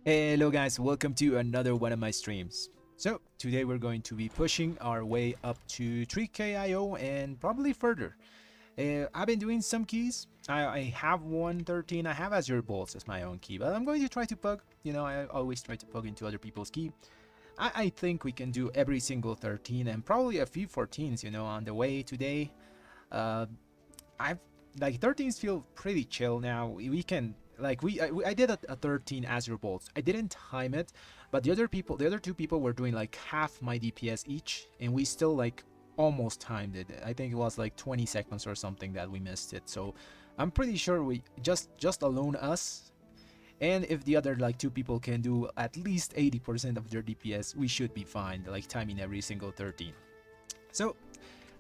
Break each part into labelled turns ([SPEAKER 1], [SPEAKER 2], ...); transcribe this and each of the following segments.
[SPEAKER 1] Hello guys, welcome to another one of my streams. So today we're going to be pushing our way up to 3k IO and probably further. I've been doing some keys. I have 113. I have Azure Bolts as my own key, but I'm going to try to pug. You know, I always try to pug into other people's key. I think we can do every single 13 and probably a few 14s, you know, on the way today. Uh, I've like 13s feel pretty chill now. We can like I did a 13 Azure Bolts. I didn't time it, but the other two people were doing like half my DPS each, and we still like almost timed it. I think it was like 20 seconds or something that we missed it. So I'm pretty sure we just alone us. And if the other like two people can do at least 80% of their DPS, we should be fine, like timing every single 13. So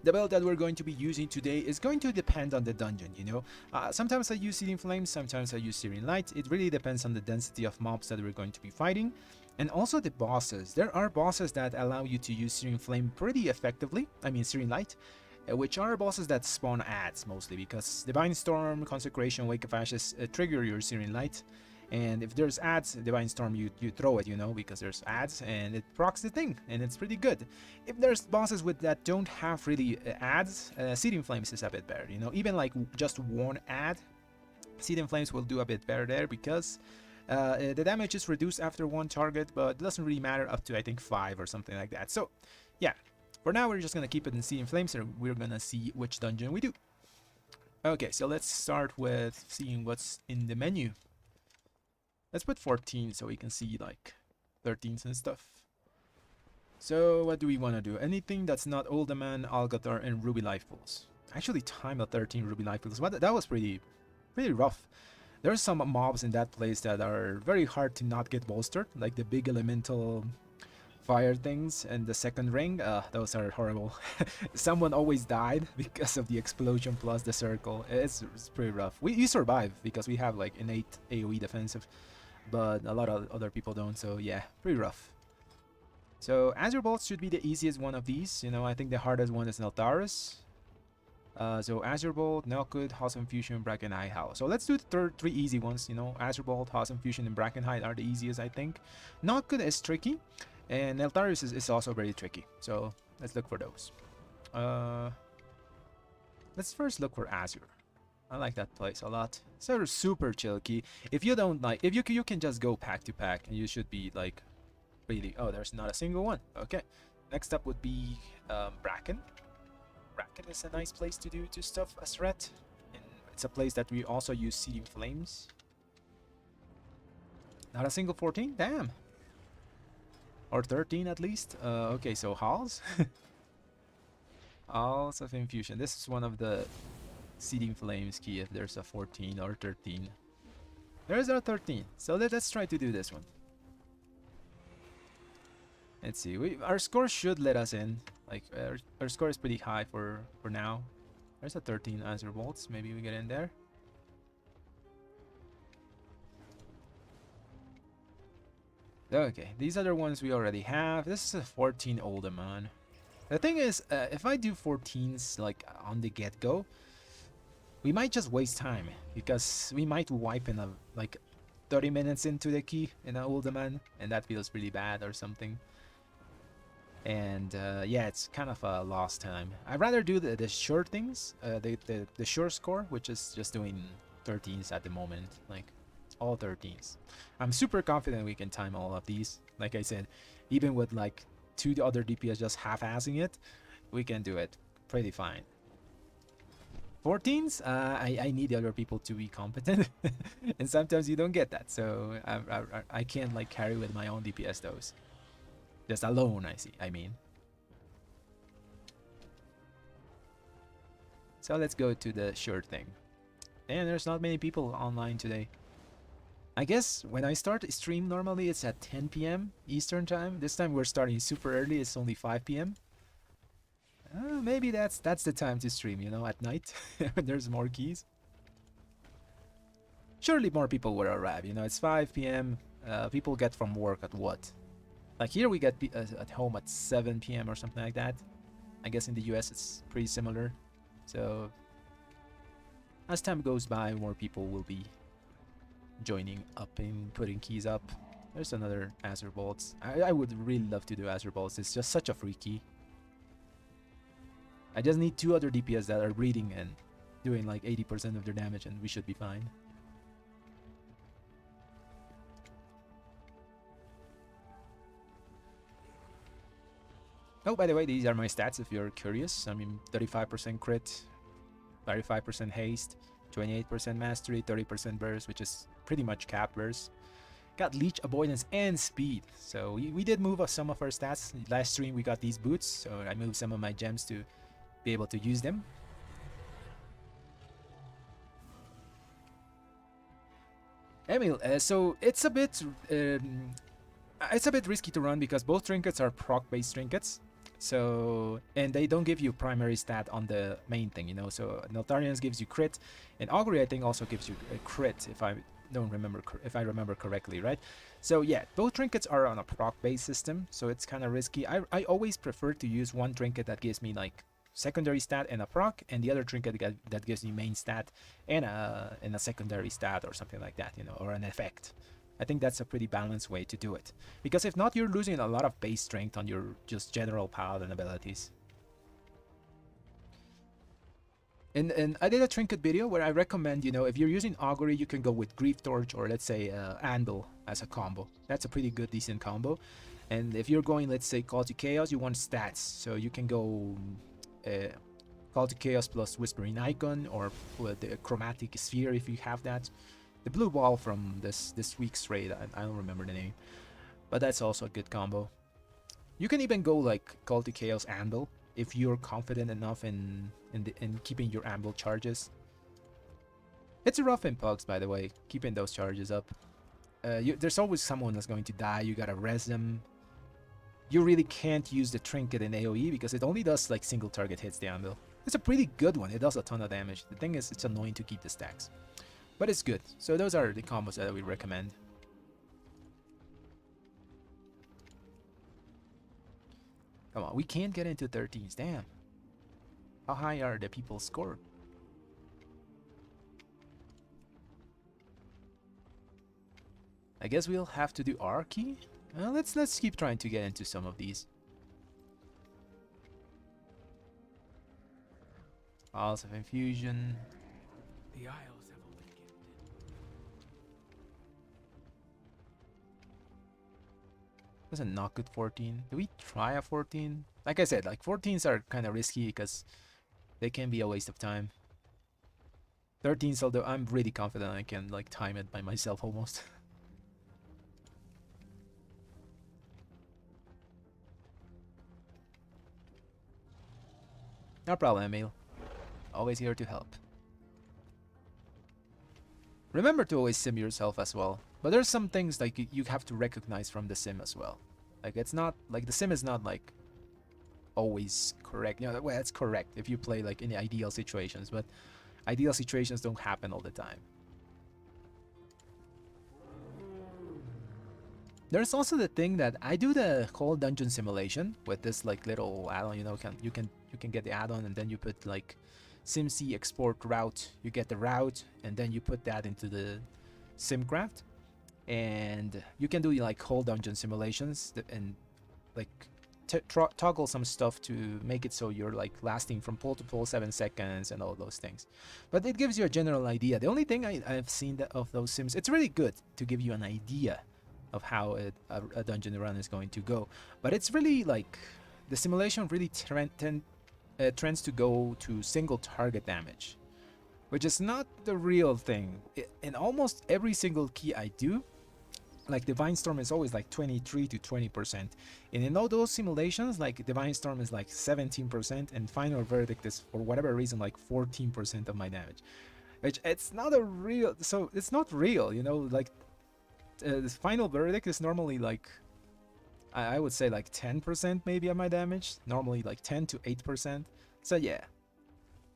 [SPEAKER 1] the build that we're going to be using today is going to depend on the dungeon, you know. Sometimes I use Searing Flames, sometimes I use Searing Light. It really depends on the density of mobs that we're going to be fighting. And also the bosses. There are bosses that allow you to use Searing Flame pretty effectively. I mean Searing Light. Which are bosses that spawn adds mostly, because Divine Storm, Consecration, Wake of Ashes trigger your Searing Light. And if there's ads, Divine Storm, you throw it, you know, because there's ads and it procs the thing, and it's pretty good. If there's bosses with that don't have really ads, Searing Flames is a bit better, you know. Even like just one ad, Searing Flames will do a bit better there, because the damage is reduced after one target, but it doesn't really matter up to I think 5 or something like that. So yeah, for now we're just gonna keep it in Searing Flames, and we're gonna see which dungeon we do. Okay, so let's start with seeing what's in the menu. Let's put 14 so we can see like 13s and stuff. So what do we want to do? Anything that's not Oldaman, Algathar, and Ruby Life Pools. Actually time a 13 Ruby Life Pools. That was pretty rough. There's some mobs in that place that are very hard to not get bolstered, like the big elemental fire things and the second ring. Those are horrible. Someone always died because of the explosion plus the circle. It's pretty rough. We survive because we have like innate AoE defensive, but a lot of other people don't, so yeah, pretty rough. So Azure Bolts should be the easiest one of these, you know. I think the hardest one is Neltharus. So Azure Bolt, Nelkut, House Infusion, Brackenhide, Howl. So let's do the three easy ones, you know. Azure Bolt, House Infusion, and Brackenhide are the easiest, I think. Nelkut is tricky, and Neltharus is also very tricky, so let's look for those. Let's first look for Azure. I like that place a lot. So super chill key. If you don't like, if you can just go pack to pack, and you should be like really. Oh, there's not a single one. Okay. Next up would be Bracken. Bracken is a nice place to do stuff as ret. And it's a place that we also use Searing Flames. Not a single 14. Damn. Or 13 at least. Okay, so Halls. Halls of Infusion. This is one of the Searing Flames key if there's a 14 or 13. There's a 13. So let's try to do this one. Let's see. Our score should let us in. Like our score is pretty high for now. There's a 13 Azure Bolts. Maybe we get in there. Okay, these other ones we already have. This is a 14 Oldaman. The thing is, if I do 14s like on the get-go, we might just waste time, because we might wipe in like 30 minutes into the key in an Oldaman, and that feels really bad or something. And yeah, it's kind of a lost time. I'd rather do the sure things, the sure score, which is just doing 13s at the moment, like all 13s. I'm super confident we can time all of these. Like I said, even with like 2 other DPS just half-assing it, we can do it pretty fine. 14s, I need the other people to be competent, and sometimes you don't get that, so I can't like carry with my own DPS those. Just alone, I mean. So let's go to the sure thing. And there's not many people online today. I guess when I start a stream, normally it's at 10 p.m. Eastern time. This time we're starting super early, it's only 5 p.m. Maybe that's the time to stream, you know, at night when there's more keys. Surely more people will arrive, you know. It's 5 p.m. People get from work at what? Like here we get at home at 7 p.m. or something like that. I guess in the US it's pretty similar. So as time goes by, more people will be joining up and putting keys up. There's another Azure Bolts. I would really love to do Azure Bolts. It's just such a free key. I just need 2 other DPS that are breeding and doing like 80% of their damage, and we should be fine. Oh, by the way, these are my stats if you're curious. I mean, 35% crit, 35% haste, 28% mastery, 30% burst, which is pretty much cap burst. Got leech, avoidance, and speed. So we did move some of our stats. Last stream we got these boots, so I moved some of my gems to be able to use them. Emil, so it's a bit risky to run because both trinkets are proc-based trinkets. So, and they don't give you primary stat on the main thing, you know. So Neltharus gives you crit, and Augury I think also gives you a crit if I remember correctly, right? So yeah, both trinkets are on a proc-based system, so it's kind of risky. I always prefer to use one trinket that gives me like secondary stat and a proc, and the other trinket that gives me main stat and a secondary stat or something like that, you know, or an effect. I think that's a pretty balanced way to do it, because if not, you're losing a lot of base strength on your just general paladin abilities. And I did a trinket video where I recommend, you know, if you're using Augury, you can go with Grief Torch or let's say Anvil as a combo. That's a pretty good, decent combo. And if you're going, let's say, Call to Chaos, you want stats, so you can go Call to Chaos plus Whispering Icon, or the Chromatic Sphere if you have that. The blue ball from this week's raid, I don't remember the name, but that's also a good combo. You can even go like Call to Chaos Anvil if you're confident enough in keeping your Anvil charges. It's rough in pugs, by the way, keeping those charges up. There's always someone that's going to die. You gotta res them. You really can't use the trinket in AoE because it only does like single target hits the Anvil. It's a pretty good one. It does a ton of damage. The thing is, it's annoying to keep the stacks, but it's good. So those are the combos that we recommend. Come on, we can't get into 13s. Damn. How high are the people's score? I guess we'll have to do R key. Let's keep trying to get into some of these. Isles of Infusion.
[SPEAKER 2] The Isles have awakened.
[SPEAKER 1] Doesn't not good 14. Do we try a 14? Like I said, like 14s are kind of risky because they can be a waste of time. 13s, although I'm really confident I can like time it by myself almost. No problem, Emil. Always here to help. Remember to always sim yourself as well. But there's some things like you have to recognize from the sim as well. Like it's not like the sim is not like always correct. You know, well, it's correct if you play like in the ideal situations, but ideal situations don't happen all the time. There's also the thing that I do the whole dungeon simulation with this like little add-on, you know, you can get the add-on and then you put like SimC export route, you get the route and then you put that into the SimCraft, and you can do like whole dungeon simulations and like toggle some stuff to make it so you're like lasting from pole to pole 7 seconds and all those things. But it gives you a general idea. The only thing I've seen of those sims, it's really good to give you an idea of how a dungeon run is going to go, but it's really like the simulation really trends to go to single target damage, which is not the real thing. In almost every single key I do, like Divine Storm is always like 23 to 20%, and in all those simulations like Divine Storm is like 17%, and Final Verdict is for whatever reason like 14% of my damage, which it's not a real, so it's not real, you know. Like the Final Verdict is normally like I would say like 10% maybe of my damage, normally like 10 to 8%. So yeah,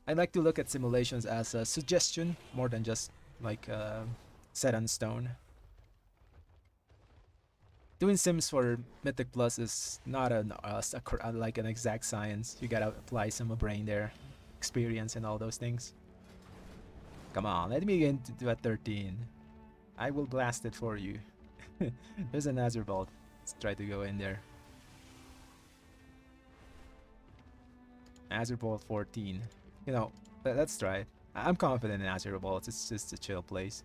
[SPEAKER 1] I like to look at simulations as a suggestion more than just like set on stone. Doing sims for Mythic Plus is not like an exact science. You gotta apply some brain there, experience and all those things. Come on, let me get into a 13. I will blast it for you. There's an Azure Bolt. Let's try to go in there. Azure Bolt 14. You know, let's try it. I'm confident in Azure Bolt. It's just a chill place.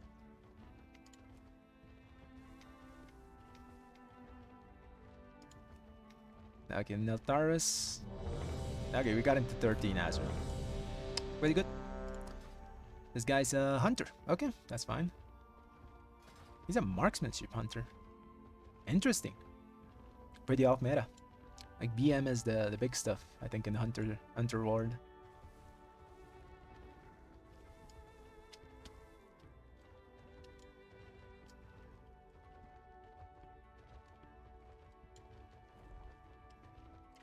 [SPEAKER 1] Okay, Neltharus. Okay, we got him to 13 Azure. Pretty good. This guy's a hunter. Okay, that's fine. He's a marksmanship hunter. Interesting. Pretty off meta. Like BM is the big stuff, I think, in Hunter Ward.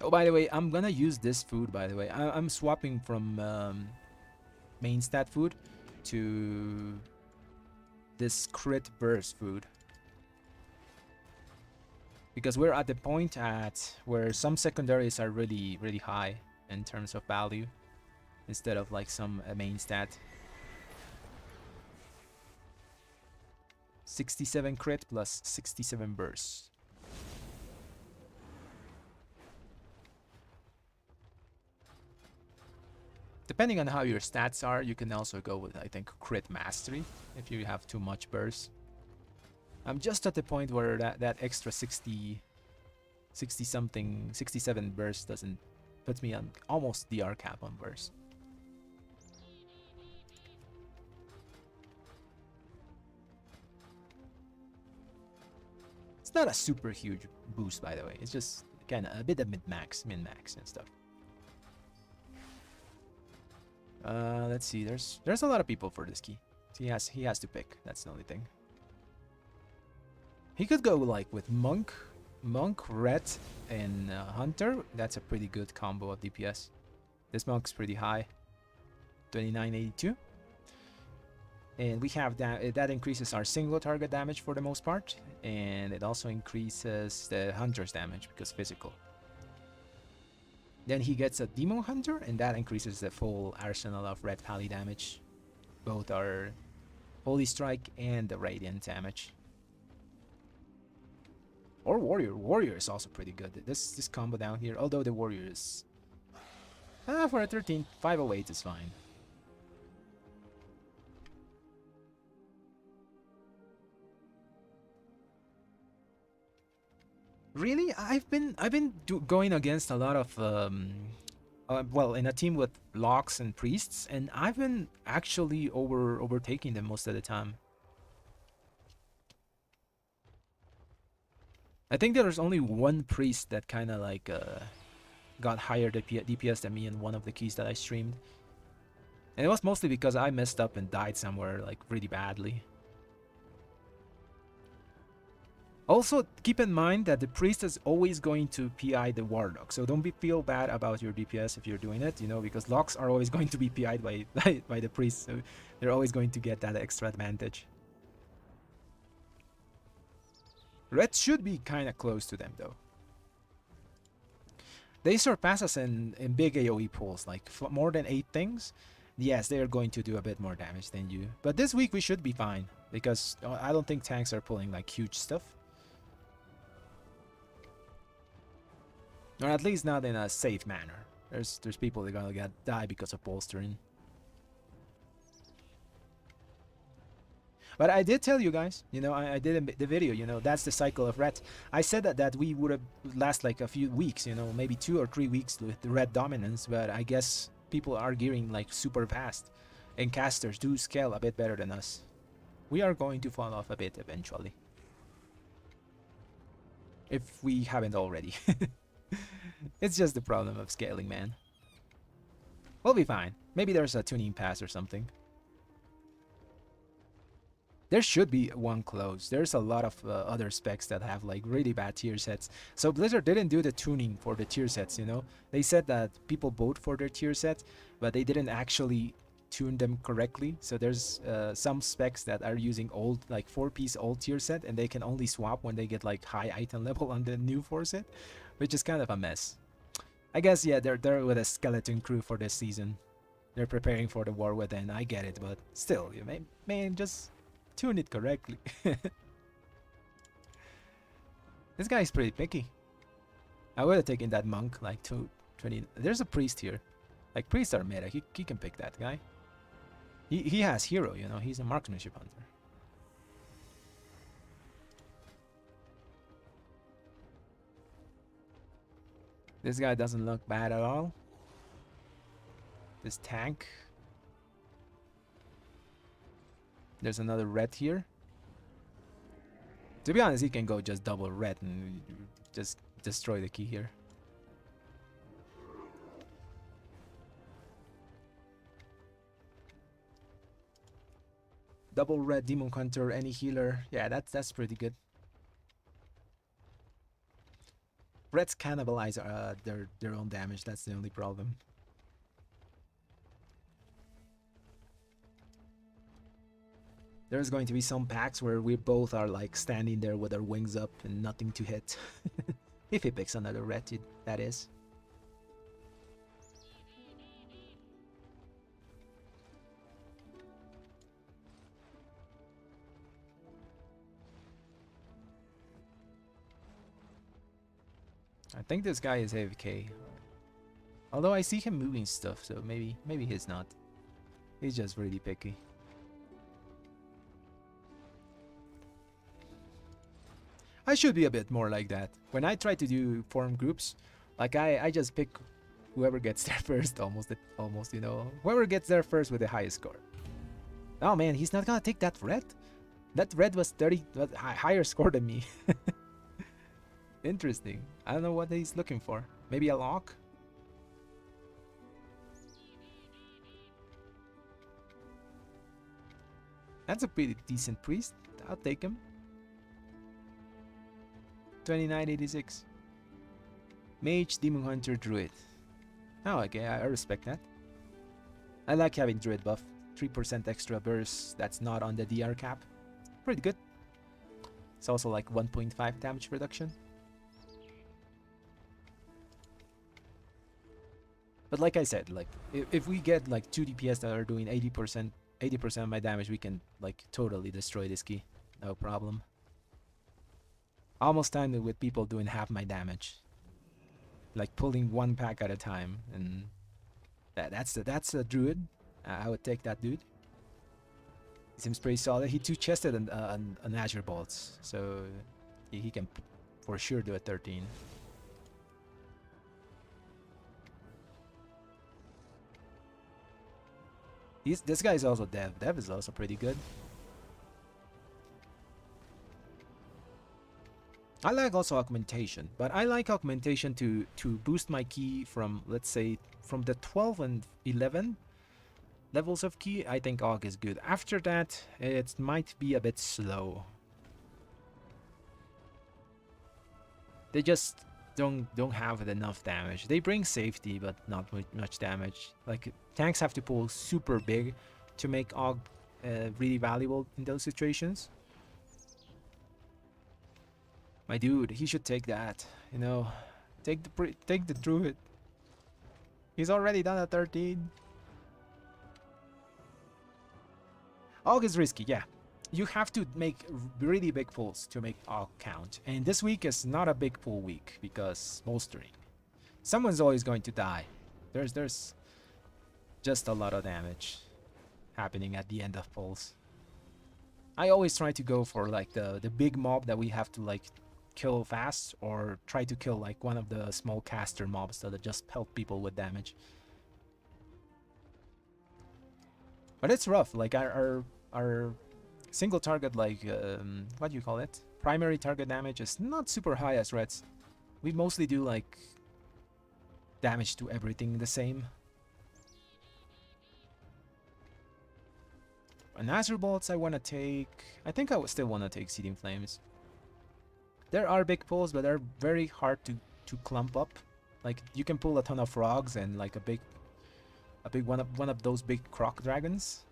[SPEAKER 1] Oh, by the way, I'm gonna use this food, by the way. I'm swapping from main stat food to this crit burst food. Because we're at the point where some secondaries are really, really high in terms of value. Instead of like some main stat. 67 crit plus 67 burst. Depending on how your stats are, you can also go with, I think, crit mastery if you have too much burst. I'm just at the point where that extra 60 something, 67 burst doesn't put me on almost DR cap on burst. It's not a super huge boost, by the way. It's just kind of a bit of min-max and stuff. Let's see. There's a lot of people for this key. So he has to pick. That's the only thing. He could go like with monk, ret, and hunter. That's a pretty good combo of DPS. This monk's pretty high, 2982, and we have that increases our single target damage for the most part, and it also increases the hunter's damage because physical. Then he gets a Demon Hunter, and that increases the full arsenal of red pally damage. Both our Holy Strike and the Radiant damage. Or Warrior. Warrior is also pretty good. This combo down here, although the Warrior is... for a 13, 508 is fine. Really, I've been going against a lot of well, in a team with locks and priests, and I've been actually overtaking them most of the time. I think there's only one priest that kind of like got higher DPS than me in one of the keys that I streamed, and it was mostly because I messed up and died somewhere like really badly. Also, keep in mind that the priest is always going to PI the warlock, so don't feel bad about your DPS if you're doing it, you know, because locks are always going to be PI'd by the priest, so they're always going to get that extra advantage. Red should be kind of close to them, though. They surpass us in big AoE pools, like more than 8 things. Yes, they are going to do a bit more damage than you, but this week we should be fine, because I don't think tanks are pulling like huge stuff. Or at least not in a safe manner. There's people that are gonna die because of bolstering. But I did tell you guys, you know, I did in the video, you know, that's the cycle of red. I said that we would have last like a few weeks, you know, maybe 2 or 3 weeks with the red dominance, but I guess people are gearing like super fast, and casters do scale a bit better than us. We are going to fall off a bit eventually. If we haven't already. It's just the problem of scaling, man. We'll be fine. Maybe there's a tuning pass or something. There should be one close. There's a lot of other specs that have like really bad tier sets. So Blizzard didn't do the tuning for the tier sets, you know. They said that people vote for their tier set, but they didn't actually tune them correctly. So there's some specs that are using old, like 4-piece old tier set, and they can only swap when they get like high item level on the new 4 set, which is kind of a mess. I guess, yeah, they're with a skeleton crew for this season. They're preparing for the war within. I get it, but still, you may just tune it correctly. This guy is pretty picky. I would have taken that monk like 220. There's a priest here. Like priests are meta. He can pick that guy. He has hero, you know. He's a marksmanship hunter. This guy doesn't look bad at all. This tank. There's another red here. To be honest, he can go just double red and just destroy the key here. Double red demon hunter, any healer. Yeah, that's pretty good. Reds cannibalize their own damage. That's the only problem. There's going to be some packs where we both are like standing there with our wings up and nothing to hit. If he picks another red, that is. I think this guy is AFK. Although I see him moving stuff, so maybe he's not. He's just really picky. I should be a bit more like that. When I try to do form groups, like I just pick whoever gets there first, almost, you know. Whoever gets there first with the highest score. Oh man, he's not gonna take that red? That red was 30, higher score than me. Interesting. I don't know what he's looking for. Maybe a lock? That's a pretty decent priest. I'll take him. 2986. Mage, Demon Hunter, Druid. Oh, okay, I respect that. I like having Druid buff. 3% extra burst. That's not on the DR cap. Pretty good. It's also like 1.5 damage reduction. But like I said, like if we get like 2 DPS that are doing 80% of my damage, we can like totally destroy this key. No problem. Almost timed it with people doing half my damage. Like pulling one pack at a time, and that's a druid. I would take that dude. He seems pretty solid. He two-chested an Azure Bolts, so he can for sure do a 13. This guy is also Dev. Dev is also pretty good. I like also augmentation, but I like augmentation to boost my key from, let's say, from the 12 and 11 levels of key. I think aug is good. After that, it might be a bit slow. They just don't have enough damage. They bring safety, but not much damage. Like tanks have to pull super big to make aug really valuable in those situations. My dude, he should take that. You know, take the druid. He's already done a 13. Aug is risky, yeah. You have to make really big pulls to make Aug count. And this week is not a big pull week because bolstering. Someone's always going to die. There's just a lot of damage happening at the end of pulls. I always try to go for like the big mob that we have to like kill fast, or try to kill like one of the small caster mobs that just pelt people with damage. But it's rough. Like our single target, like what do you call it? Primary target damage is not super high as Reds. We mostly do like damage to everything the same. An Azure Bolts I want to take. I think I would still want to take Seething Flames. There are big pulls, but they're very hard to clump up. Like you can pull a ton of frogs and like a big one of those big croc dragons.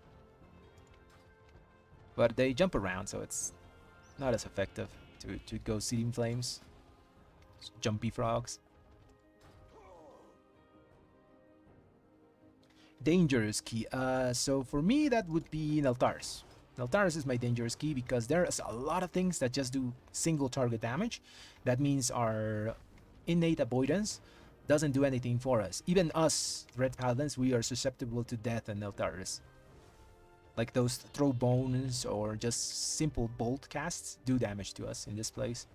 [SPEAKER 1] But they jump around, so it's not as effective to go Seething Flames. It's jumpy frogs. Dangerous key. So for me that would be Neltharus. Neltharus is my dangerous key because there's a lot of things that just do single target damage. That means our innate avoidance doesn't do anything for us. Even us, Red Paladins, we are susceptible to death and Neltharus. Like those throw bones or just simple bolt casts do damage to us in this place.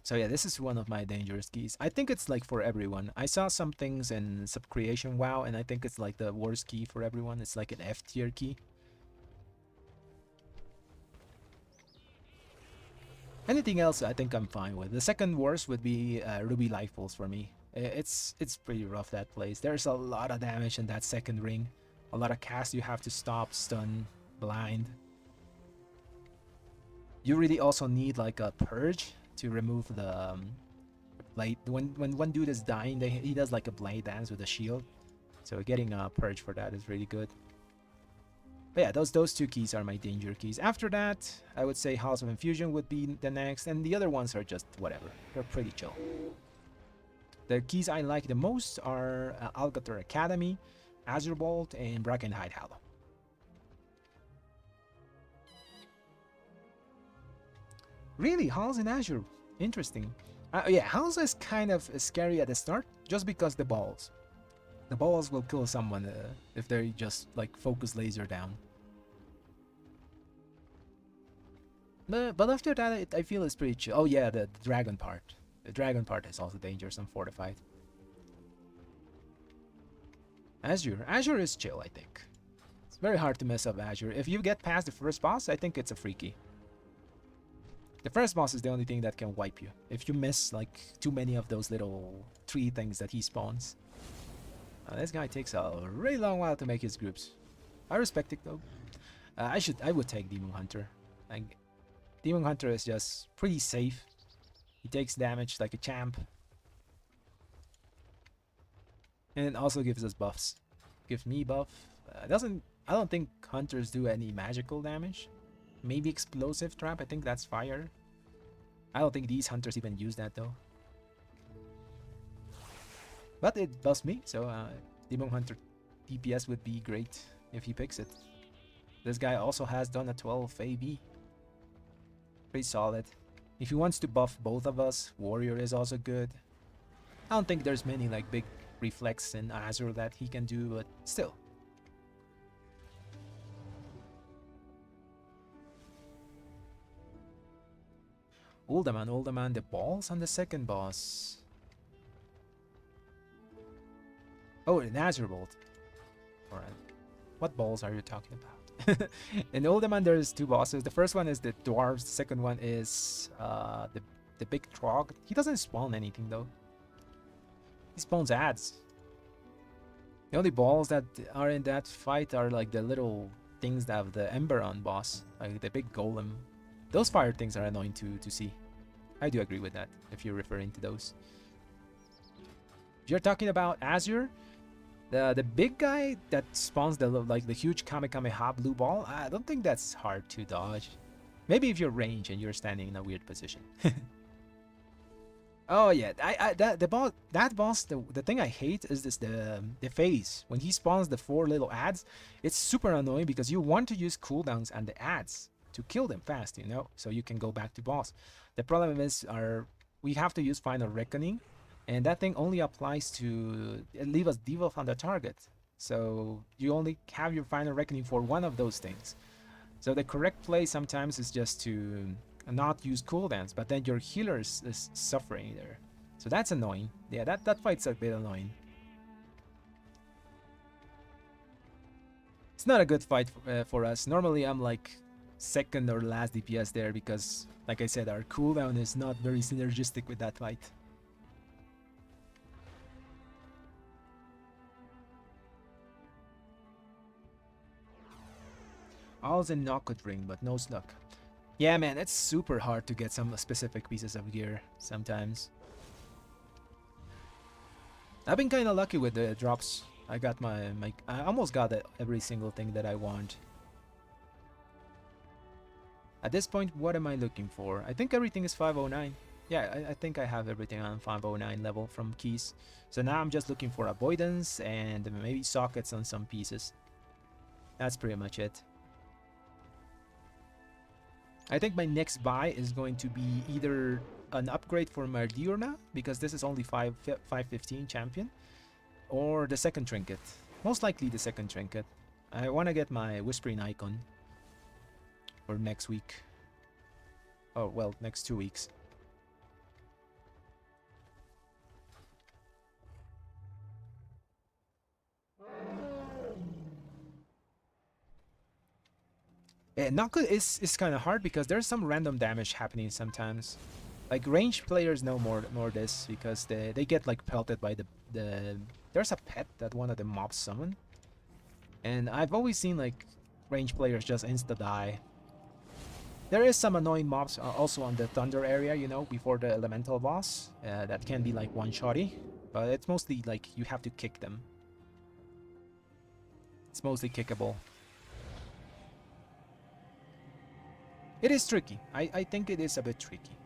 [SPEAKER 1] So yeah, this is one of my dangerous keys. I think it's like for everyone. I saw some things in Subcreation WoW, and I think it's like the worst key for everyone. It's like an F tier key. Anything else I think I'm fine with. The second worst would be Ruby Life Pulse for me. It's pretty rough, that place. There's a lot of damage in that second ring. A lot of casts you have to stop, stun, blind. You really also need like a purge to remove the blade. When one dude is dying, he does like a blade dance with a shield. So getting a purge for that is really good. But yeah, those two keys are my danger keys. After that, I would say Halls of Infusion would be the next, and the other ones are just whatever. They're pretty chill. The keys I like the most are Algator Academy, Azure Bolt, and Brackenhide Hallow. Really, Halls in Azure. Interesting. Yeah, Halls is kind of scary at the start, just because the balls. The balls will kill someone if they just like focus laser down. But after that, I feel it's pretty chill. Oh yeah, the dragon part. The dragon part is also dangerous and fortified. Azure is chill, I think. It's very hard to mess up Azure. If you get past the first boss, I think it's a free key. The first boss is the only thing that can wipe you. If you miss like too many of those little tree things that he spawns. This guy takes a really long while to make his groups. I respect it though. I would take Demon Hunter. Like, Demon Hunter is just pretty safe. He takes damage like a champ. And it also gives us buffs. Gives me buff. I don't think hunters do any magical damage. Maybe explosive trap, I think that's fire. I don't think these hunters even use that though. But it buffs me, so Demon Hunter DPS would be great if he picks it. This guy also has done a 12 AB. Pretty solid. If he wants to buff both of us, Warrior is also good. I don't think there's many like big reflex in Azure that he can do, but still. Uldaman, the balls on the second boss. Oh, an Azure Bolt. Alright. What balls are you talking about? In Uldaman, there's two bosses. The first one is the dwarves. The second one is the big trog. He doesn't spawn anything though. He spawns ads. The only balls that are in that fight are like the little things that have the Emberon boss, like the big golem. Those fire things are annoying to see. I do agree with that, if you're referring to those. If you're talking about Azure, the big guy that spawns the huge Kamehameha blue ball, I don't think that's hard to dodge. Maybe if you're range and you're standing in a weird position. Oh yeah, that boss, the thing I hate is the phase. When he spawns the 4 little ads, it's super annoying because you want to use cooldowns and the ads to kill them fast, you know, so you can go back to boss. The problem is we have to use Final Reckoning, and that thing only applies to leave us debuff on the target. So you only have your Final Reckoning for one of those things. So the correct play sometimes is just to not use cooldowns, but then your healer is suffering there. So that's annoying. Yeah, that fight's a bit annoying. It's not a good fight for us. Normally I'm like second or last DPS there because, like I said, our cooldown is not very synergistic with that fight. All's in Knockwood Ring, but no luck. Yeah, man, it's super hard to get some specific pieces of gear sometimes. I've been kind of lucky with the drops. I got I almost got every single thing that I want. At this point, what am I looking for? I think everything is 509. Yeah, I think I have everything on 509 level from keys. So now I'm just looking for avoidance and maybe sockets on some pieces. That's pretty much it. I think my next buy is going to be either an upgrade for Mardiurna, because this is only 515 champion, or the second trinket. Most likely the second trinket. I want to get my Whispering Icon for next week. Oh, well, next 2 weeks. Not good is kind of hard because there's some random damage happening sometimes. Like ranged players know more this because they get like pelted by the there's a pet that one of the mobs summon. And I've always seen like ranged players just insta die. There is some annoying mobs also on the thunder area, you know, before the elemental boss. That can be like one-shotty, but it's mostly like you have to kick them. It's mostly kickable. It is tricky. I think it is a bit tricky.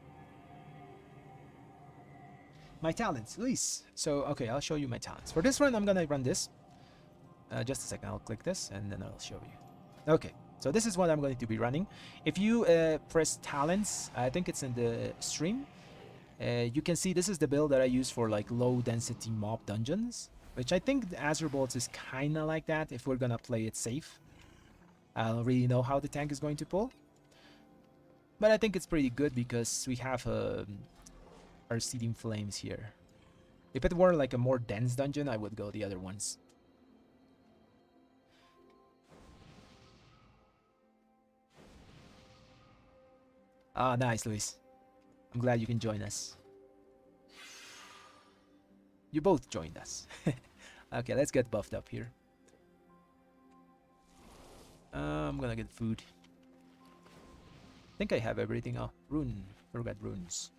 [SPEAKER 1] My talents, Luis. So, okay, I'll show you my talents. For this run, I'm gonna run this. Just a second, I'll click this and then I'll show you. Okay, so this is what I'm going to be running. If you press talents, I think it's in the stream. You can see this is the build that I use for like low density mob dungeons, which I think the Azure Bolts is kind of like that if we're gonna play it safe. I don't really know how the tank is going to pull. But I think it's pretty good because we have our Seething Flames here. If it were like a more dense dungeon, I would go the other ones. Ah, nice, Luis. I'm glad you can join us. You both joined us. Okay, let's get buffed up here. I'm gonna get food. I think I have everything. Oh, rune. Forgot runes.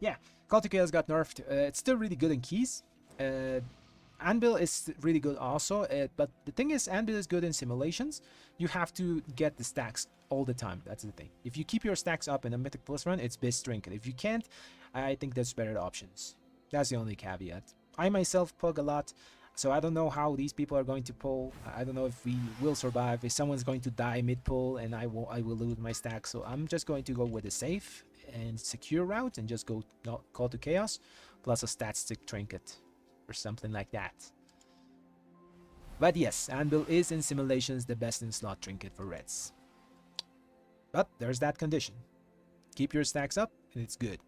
[SPEAKER 1] Yeah, Call to Chaos got nerfed. It's still really good in keys. Anvil is really good also, but the thing is, Anvil is good in simulations. You have to get the stacks all the time. That's the thing. If you keep your stacks up in a Mythic Plus run, it's best trinket. If you can't, I think there's better options. That's the only caveat. I myself pug a lot, so I don't know how these people are going to pull. I don't know if we will survive, if someone's going to die mid-pull and I will lose my stack. So I'm just going to go with a safe and secure route and just go Call to Chaos plus a stat stick trinket or something like that. But yes, Anvil is in simulations the best in slot trinket for reds. But there's that condition. Keep your stacks up and it's good.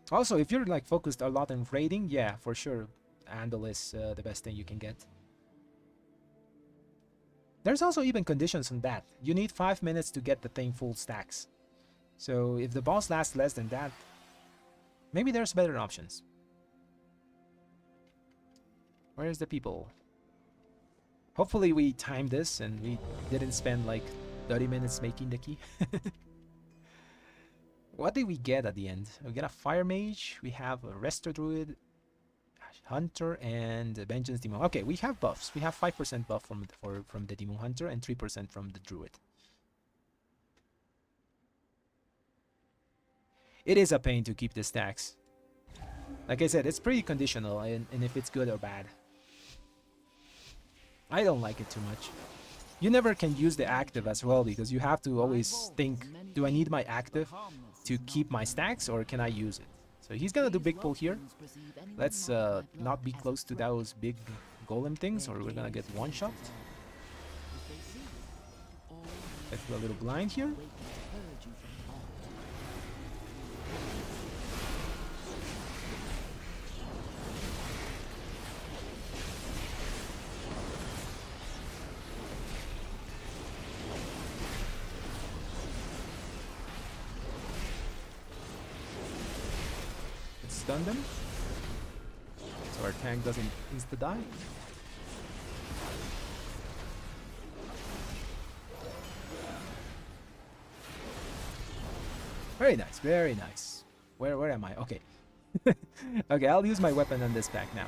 [SPEAKER 1] Also, if you're like focused a lot on raiding, yeah, for sure, Anvil is the best thing you can get. There's also even conditions on that. You need 5 minutes to get the thing full stacks. So if the boss lasts less than that, maybe there's better options. Where's the people? Hopefully we timed this and we didn't spend like 30 minutes making the key. What did we get at the end? We get a Fire Mage, we have a Resto Druid, Hunter, and a Vengeance Demon. Okay, we have buffs. We have 5% buff from the Demon Hunter and 3% from the Druid. It is a pain to keep the stacks. Like I said, it's pretty conditional and if it's good or bad. I don't like it too much. You never can use the active as well because you have to always think, do I need my active to keep my stacks or can I use it? So he's gonna do big pull here. Let's not be close to those big golem things or we're gonna get one shot. Let's go a little blind here. Stun them so our tank doesn't insta die. Very nice, very nice. Where am I? Okay. Okay, I'll use my weapon on this pack now.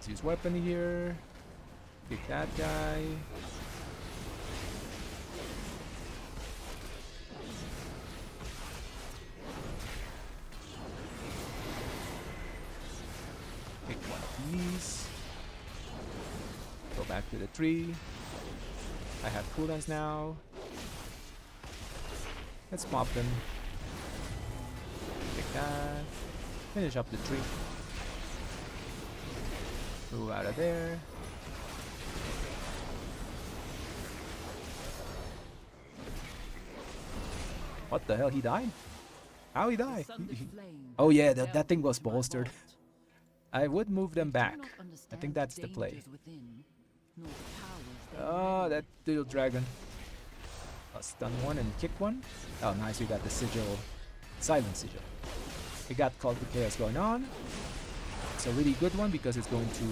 [SPEAKER 1] Let's use weapon here. Kick that guy. Pick one of these. Go back to the tree. I have cooldowns now. Let's pop them. Pick that. Finish up the tree. Move out of there. What the hell? He died? How he died? Oh yeah, that thing was bolstered. I would move them back. I think that's the play. Oh, that little dragon. I'll stun one and kick one. Oh, nice. We got the sigil. Silent sigil. We got Call to Chaos going on. It's a really good one because it's going to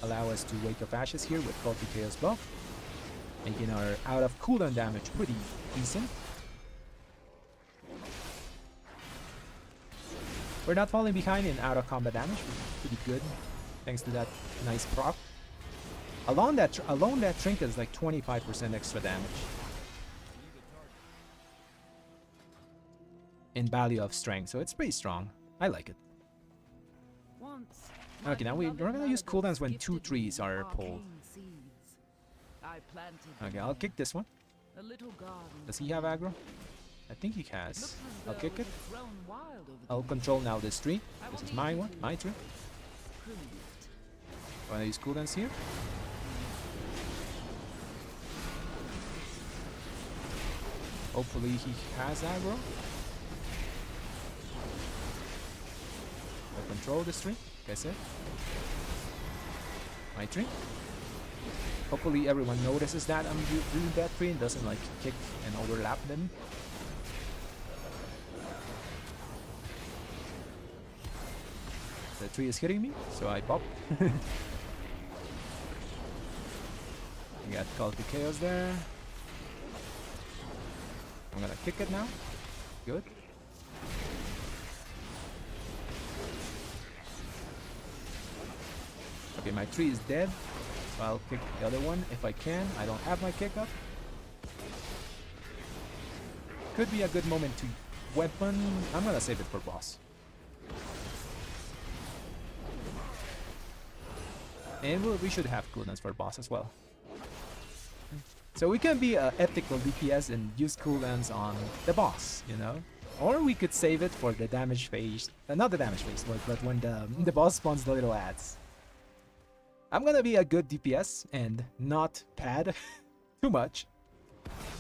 [SPEAKER 1] allow us to Wake of Ashes here with Call to Chaos buff. Making our out of cooldown damage pretty decent. We're not falling behind in out of combat damage. We're pretty good thanks to that nice proc. Alone that trinket is like 25% extra damage in value of strength, so it's pretty strong. I like it. Okay, now we're gonna use cooldowns when 2 trees are pulled. Okay, I'll kick this one. Does he have aggro? I think he has. I'll kick it. I'll control now this tree. This is my one, my tree. Wanna use cooldowns here? Hopefully he has aggro. I'll control this tree, like I said. My tree. Hopefully everyone notices that I'm doing that tree and doesn't like kick and overlap them. The tree is hitting me, so I pop. We got Call to Chaos there. I'm gonna kick it now. Good. Okay, my tree is dead. So I'll kick the other one if I can. I don't have my kick up. Could be a good moment to weapon. I'm gonna save it for boss. And we should have cooldowns for boss as well. So we can be ethical DPS and use cooldowns on the boss, you know? Or we could save it for the damage phase. Not the damage phase, but when the boss spawns the little ads. I'm gonna be a good DPS and not pad too much.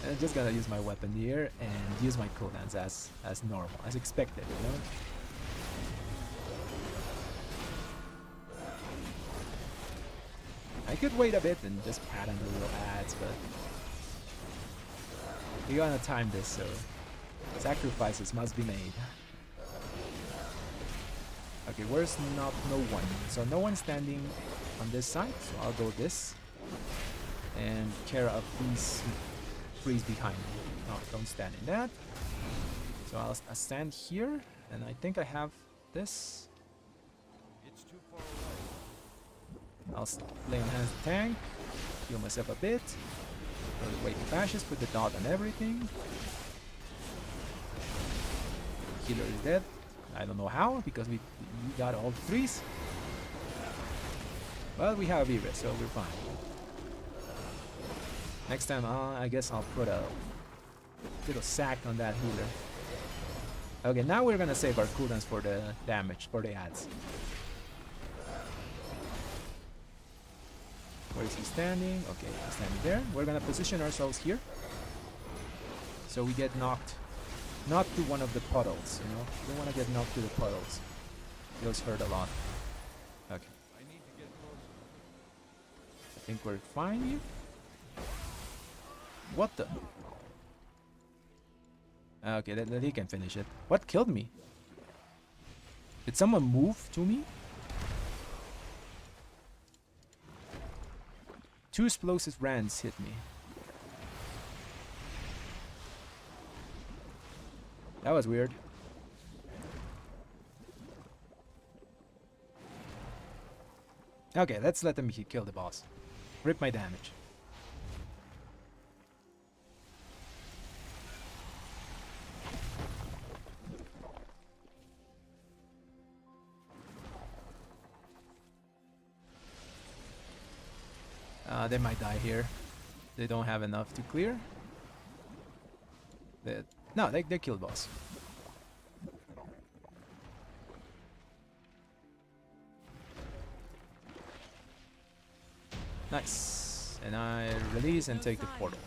[SPEAKER 1] And I'm just gonna use my weapon here and use my cooldowns as normal, as expected, you know? I could wait a bit and just pad on the little ads, but we're gonna time this, so sacrifices must be made. Okay, where's no one? So no one standing on this side, so I'll go this and care of these trees behind me. No, don't stand in that. So I'll stand here, and I think I have this. I'll lay on hands the tank, heal myself a bit, go to Wake of Ashes, put the dot on everything. Healer is dead. I don't know how, because we got all threes. But we have Vira, so we're fine. Next time, I guess I'll put a little sack on that healer. Okay, now we're gonna save our cooldowns for the damage, for the ads. Where is he standing? Okay, he's standing there. We're gonna position ourselves here, so we get knocked not to one of the puddles, you know? We don't want to get knocked to the puddles. Feels hurt a lot. Okay. I think we're fine here. What the? Okay, that he can finish it. What killed me? Did someone move to me? 2 explosive brands hit me. That was weird. Okay, let's let them kill the boss. Rip my damage. They might die here. They don't have enough to clear. No, they killed boss. Nice. And I release and take the portal.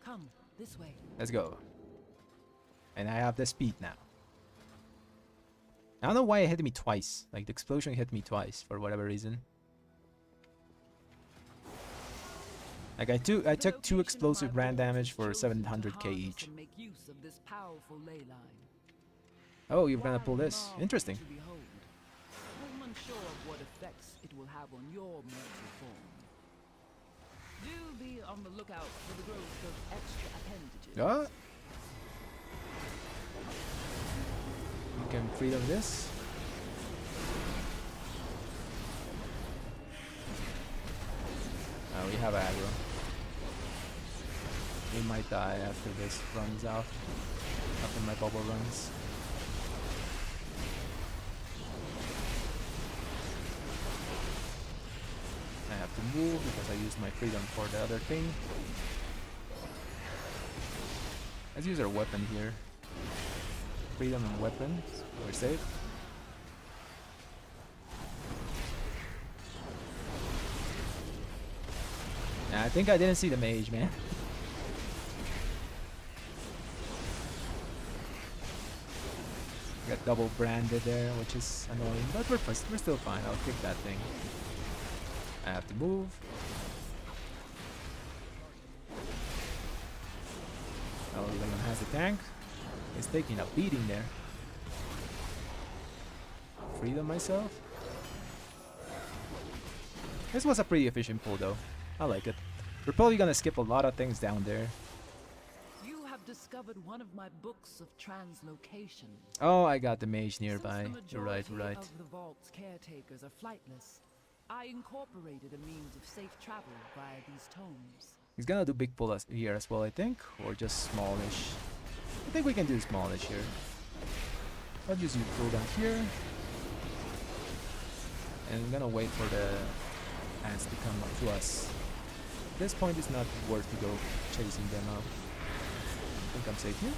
[SPEAKER 3] Come this way.
[SPEAKER 1] Let's go. And I have the speed now. I don't know why it hit me twice. Like the explosion hit me twice for whatever reason. Like I took 2 explosive brand damage for 700k each. Oh, you're gonna pull this. Interesting.
[SPEAKER 3] I'm unsure of what effects it will have on your mortal form. Do be on the lookout for the growth of extra appendages.
[SPEAKER 1] You can freedom this. We have aggro. We might die after this runs out. After my bubble runs. I have to move because I used my freedom for the other thing. Let's use our weapon here. Freedom and weapon. So we're safe. Nah, I think I didn't see the mage, man. Got double branded there, which is annoying, but we're still fine. I'll kick that thing. I have to move. Oh, Leon has the tank. He's taking a beating there. Freedom myself. This was a pretty efficient pull though. I like it. We're probably gonna skip a lot of things down there.
[SPEAKER 3] You have discovered one of my books of translocation.
[SPEAKER 1] Oh, I got the mage nearby. You're right,
[SPEAKER 3] Since the
[SPEAKER 1] you're right.
[SPEAKER 3] majority of the vault's caretakers are flightless, I incorporated a means of safe travel via these tomes.
[SPEAKER 1] He's gonna do big pull here as well, I think, or just smallish. I think we can do smallish here. I'll just use cooldown here. And I'm gonna wait for the ants to come up to us. At this point, it's not worth to go chasing them out. I think I'm safe here.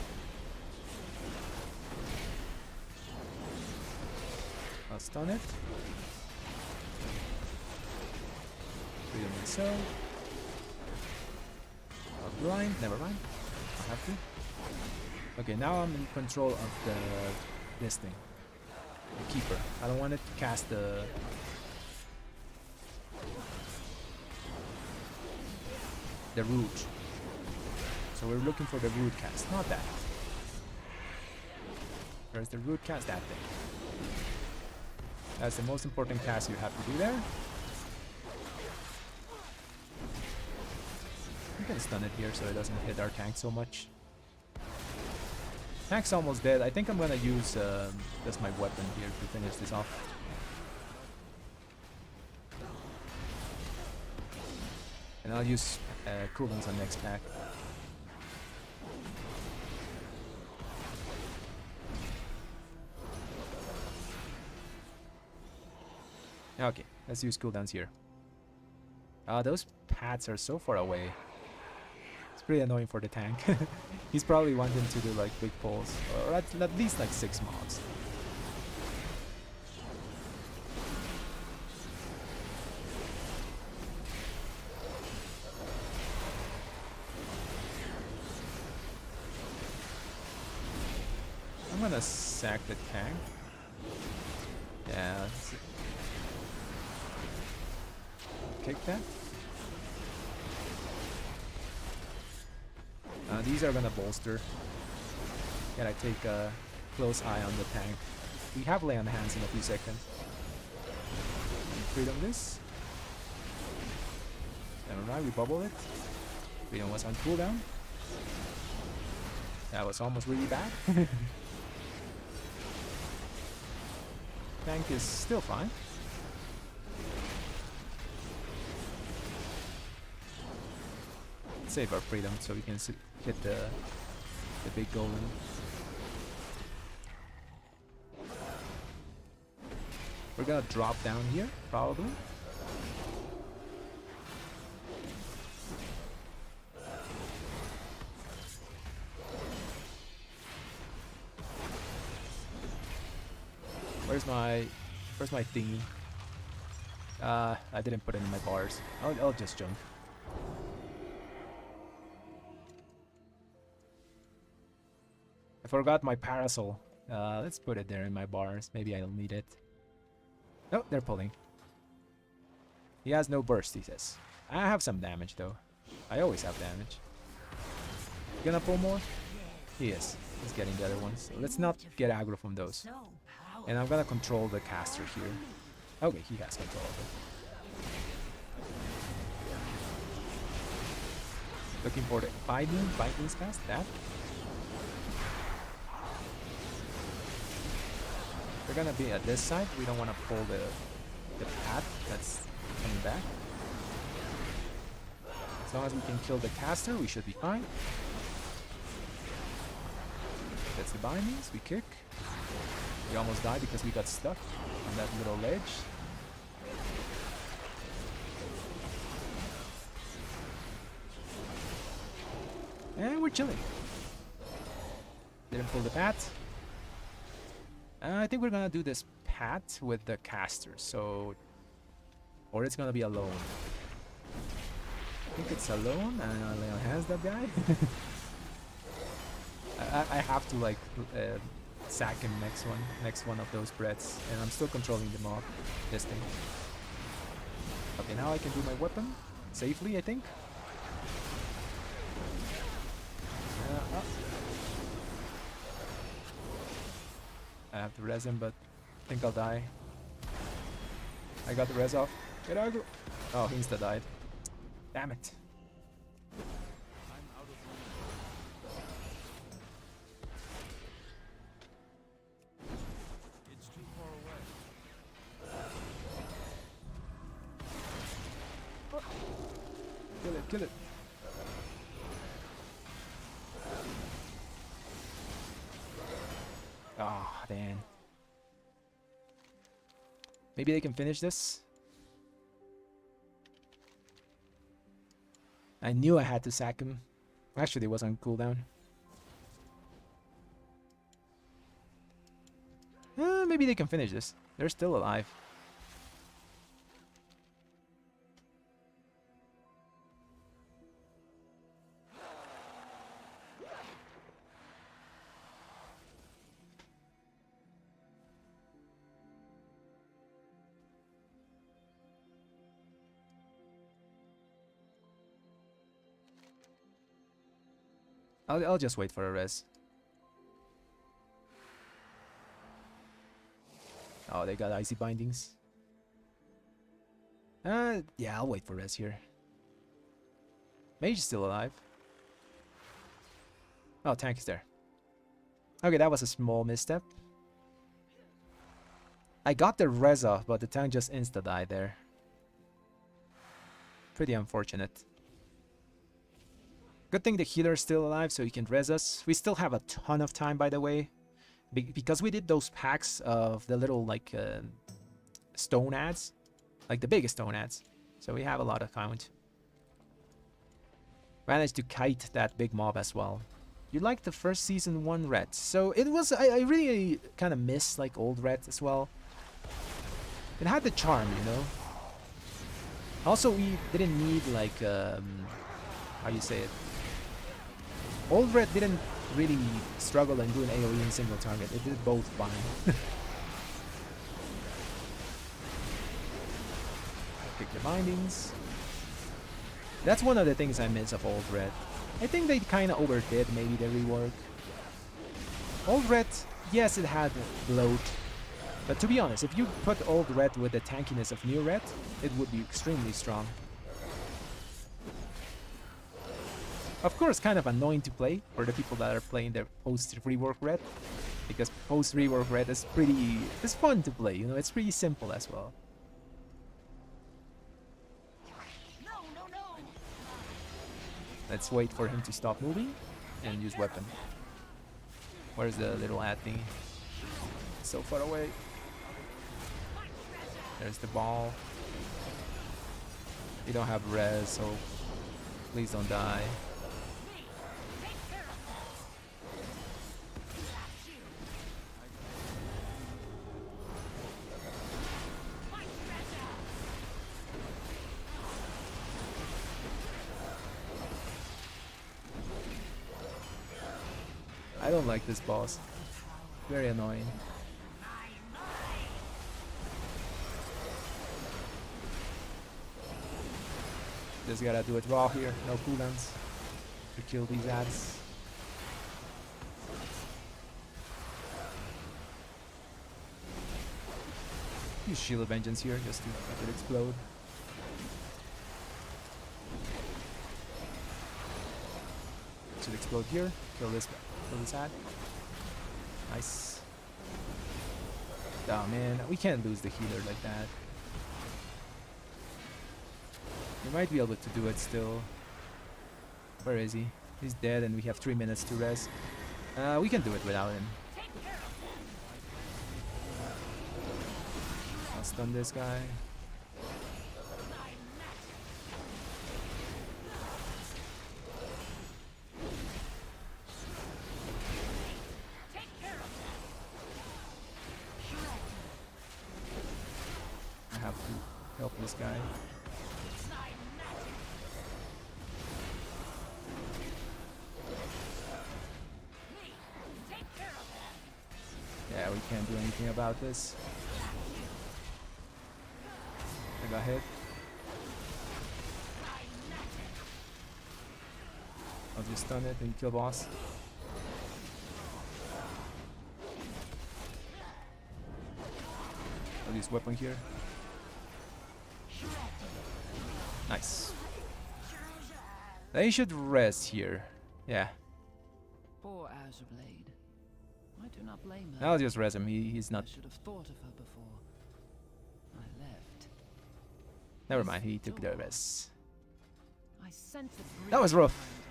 [SPEAKER 1] I'll stun it. Freedom myself. I'll blind, never mind. I'll have to. Okay, now I'm in control of this thing. The keeper. I don't want it to cast the root. So we're looking for the root cast, not that. Where's the root cast? That thing. That's the most important cast you have to do there. We can stun it here so it doesn't hit our tank so much. Tank's almost dead. I think I'm gonna use just my weapon here to finish this off. And I'll use cooldowns on next pack. Okay, let's use cooldowns here. Those pads are so far away. It's pretty annoying for the tank. He's probably wanting to do like big pulls, or at least like 6 mobs. I'm gonna sack the tank. Yeah. Kick that. These are gonna bolster. Gotta take a close eye on the tank. We have lay on hands in a few seconds. Freedom this. Alright, we bubble it. Freedom was on cooldown. That was almost really bad. Tank is still fine. Save our freedom so we can hit the big golem. We're gonna drop down here, probably. Where's my thingy? I didn't put it in my bars. I'll just jump. I forgot my parasol. Let's put it there in my bars. Maybe I'll need it. Oh, they're pulling. He has no burst, he says. I have some damage though. I always have damage. Gonna pull more? He is. He's getting the other ones. So let's not get aggro from those. And I'm gonna control the caster here. Okay, he has control of it. Looking for the bindings cast. That. We're gonna be at this side. We don't want to pull the path that's coming back. As long as we can kill the caster, we should be fine. That's the bindings. We kick. We almost died because we got stuck on that little ledge. And we're chilling. Didn't pull the path. I think we're gonna do this path with the caster, so... Or it's gonna be alone. I think it's alone, and Leon has that guy. I have to like sack him next one of those breaths, and I'm still controlling the mob. This thing. Okay, now I can do my weapon safely, I think. I have to res him, but I think I'll die. I got the res off. Get aggro. Oh, he insta died. Damn it.
[SPEAKER 2] It's too far away.
[SPEAKER 1] Kill it, kill it. Ah, oh, man. Maybe they can finish this. I knew I had to sack him. Actually, it was on cooldown. Maybe they can finish this. They're still alive. I'll just wait for a res. Oh, they got icy bindings. Yeah, I'll wait for res here. Mage is still alive. Oh, tank is there. Okay, that was a small misstep. I got the res off, but the tank just insta-died there. Pretty unfortunate. Good thing the healer is still alive, so he can res us. We still have a ton of time, by the way. Because we did those packs of the little, like, stone ads. Like the biggest stone ads. So we have a lot of count. Managed to kite that big mob as well. You like the first season 1 ret. So it was, I really kind of miss, like, old ret as well. It had the charm, you know. Also, we didn't need, like, how you say it? Old red didn't really struggle and do an AoE in single target. It did both fine. Pick the bindings. That's one of the things I miss of old red. I think they kind of overdid maybe the rework. Old red, yes, it had bloat. But to be honest, if you put old red with the tankiness of new red, it would be extremely strong. Of course, kind of annoying to play for the people that are playing their post-rework red. because post rework red is it's fun to play, you know, it's pretty simple as well. Let's wait for him to stop moving and use weapon. Where's the little ad thingy? So far away. There's the ball. You don't have res, so please don't die. I don't like this boss. Very annoying. Just gotta do it raw here, no cooldowns to kill these ads. Use Shield of Vengeance here just to make it explode. Should explode here, kill this ad. Nice. Oh man, we can't lose the healer like that. We might be able to do it still. Where is he? He's dead and we have 3 minutes to rest. We can do it without him. I'll stun this guy. I have to help this guy. Yeah, we can't do anything about this. I got hit. I'll just stun it and kill boss. I'll use weapon here. Nice. They should rest here. Yeah.
[SPEAKER 3] Poor Azure Blade. I do not blame her.
[SPEAKER 1] I'll just res him. He's not.
[SPEAKER 3] I should have thought of her before I left.
[SPEAKER 1] Never mind. He took the res.
[SPEAKER 3] I sense a
[SPEAKER 1] That was rough.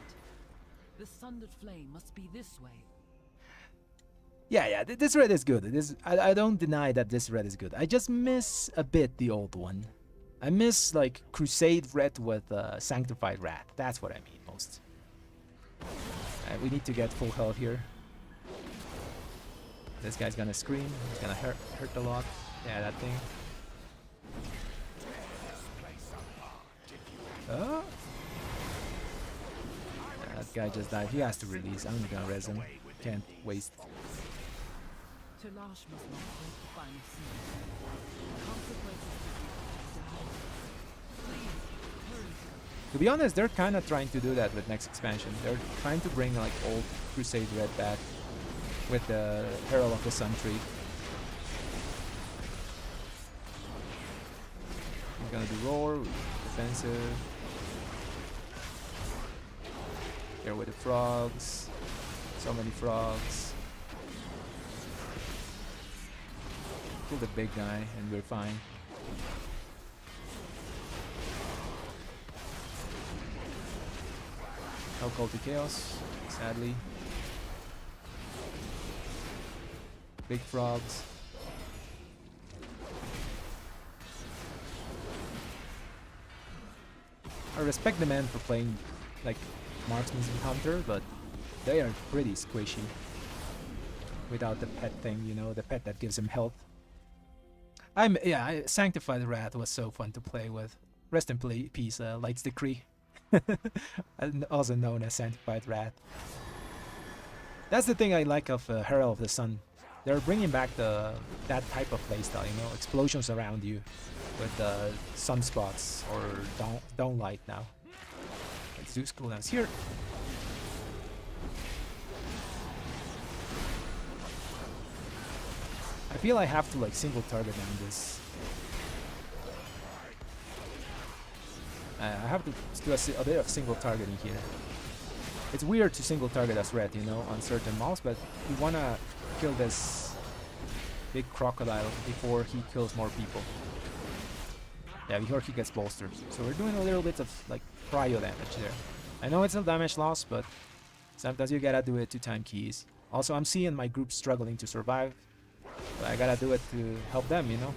[SPEAKER 3] The sundered flame must be this way.
[SPEAKER 1] Yeah. This red is good. I don't deny that this red is good. I just miss a bit the old one. I miss like Crusade red with Sanctified Wrath. That's what I mean most. We need to get full health here. This guy's gonna scream. He's gonna hurt a lot. Yeah, that thing. Oh. Yeah, that guy just died. He has to release. I'm gonna res him. Can't waste.
[SPEAKER 3] Telash must not break the final seal. Consequences
[SPEAKER 1] To be honest, they're kind of trying to do that with next expansion. They're trying to bring like old Crusade Red back with the Herald of the Sun tree. We're gonna do roar, defensive. Here with the frogs. So many frogs. Kill the big guy and we're fine. No call to chaos, sadly. Big frogs. I respect the man for playing like marksman and hunter, but they are pretty squishy without the pet thing, you know, the pet that gives him health. Sanctified Wrath was so fun to play with. Rest in peace, Light's Decree. Also known as Sanctified Wrath. That's the thing I like of Herald of the Sun. They're bringing back that type of playstyle, you know, explosions around you with sunspots or dawn light now. Let's do cooldowns here. I feel I have to like single target on this. I have to do a bit of single targeting here. It's weird to single target as red, you know, on certain mobs, but you wanna kill this big crocodile before he kills more people. Yeah, before he gets bolstered. So we're doing a little bit of like cryo damage there. I know it's a damage loss, but sometimes you gotta do it to time keys. Also, I'm seeing my group struggling to survive, but I gotta do it to help them, you know?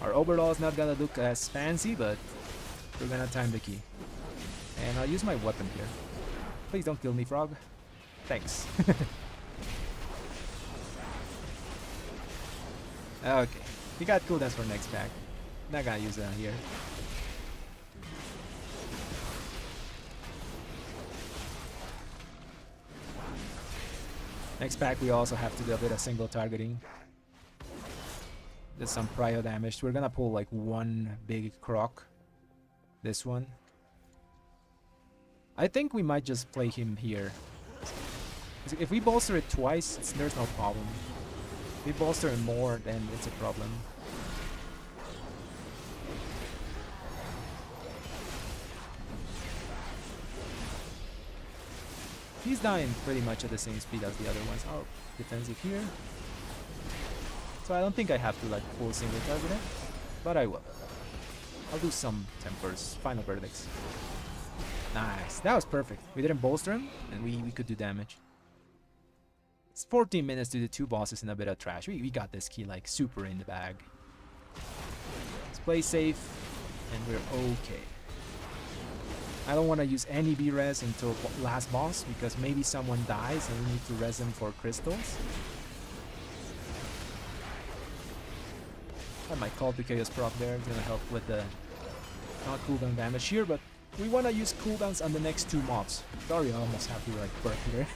[SPEAKER 1] Our overall is not gonna look as fancy, but we're gonna time the key. And I'll use my weapon here. Please don't kill me, frog. Thanks. Okay, we got cooldowns for next pack. Not gonna use that here. Next pack we also have to do a bit of single targeting. There's some prio damage. We're gonna pull like one big croc. This one. I think we might just play him here. If we bolster it twice, there's no problem. If we bolster him more, then it's a problem. He's dying pretty much at the same speed as the other ones. Oh, defensive here. So I don't think I have to like full single target it, but I will. I'll do some tempers, final verdicts. Nice, that was perfect. We didn't bolster him, and we could do damage. It's 14 minutes to the 2 bosses and a bit of trash. We got this key like super in the bag. Let's play safe, and we're okay. I don't want to use any B-res until last boss, because maybe someone dies and we need to res them for crystals. I might call the Chaos proc there, it's gonna help with the not cooldown damage here, but we wanna use cooldowns on the next 2 mobs. Sorry, I almost have to like burp here.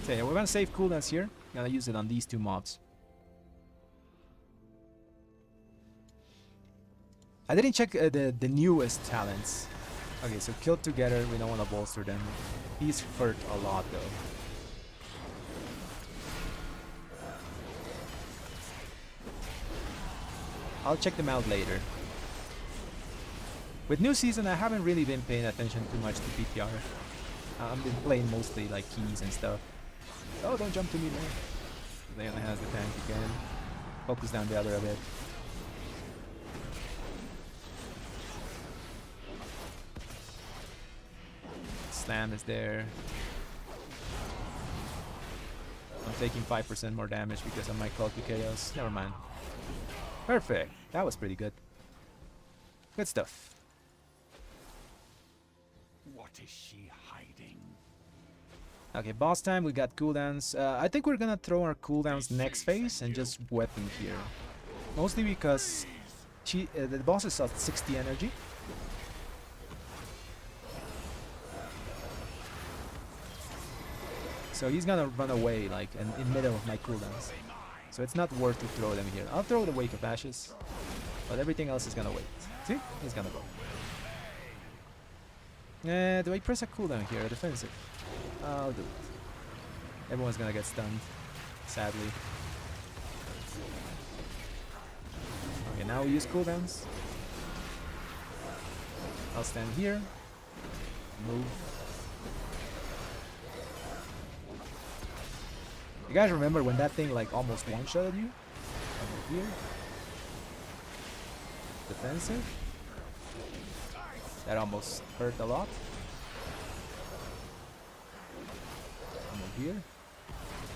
[SPEAKER 1] So yeah, we're gonna save cooldowns here. Gonna use it on these 2 mobs. I didn't check the newest talents. Okay, so killed together, we don't want to bolster them. He's hurt a lot though. I'll check them out later. With new season, I haven't really been paying attention too much to PTR. I've been playing mostly like keys and stuff. Oh, don't jump to me, man. Leona has the tank again. Focus down the other a bit. Slam is there. I'm taking 5% more damage because of my call to chaos. Never mind. Perfect. That was pretty good. Good stuff.
[SPEAKER 2] What is she hiding?
[SPEAKER 1] Okay, boss time. We got cooldowns. I think we're gonna throw our cooldowns next phase and just weapon here. Mostly because the boss is at 60 energy. So he's gonna run away like in middle of my cooldowns. So it's not worth to throw them here. I'll throw the Wake of Ashes, but everything else is gonna wait. See? He's gonna go. Do I press a cooldown here? A defensive? I'll do it. Everyone's gonna get stunned, sadly. Okay, now we use cooldowns. I'll stand here. Move. You guys remember when that thing like almost one-shotted you? Over here. Defensive. That almost hurt a lot. I'm over here.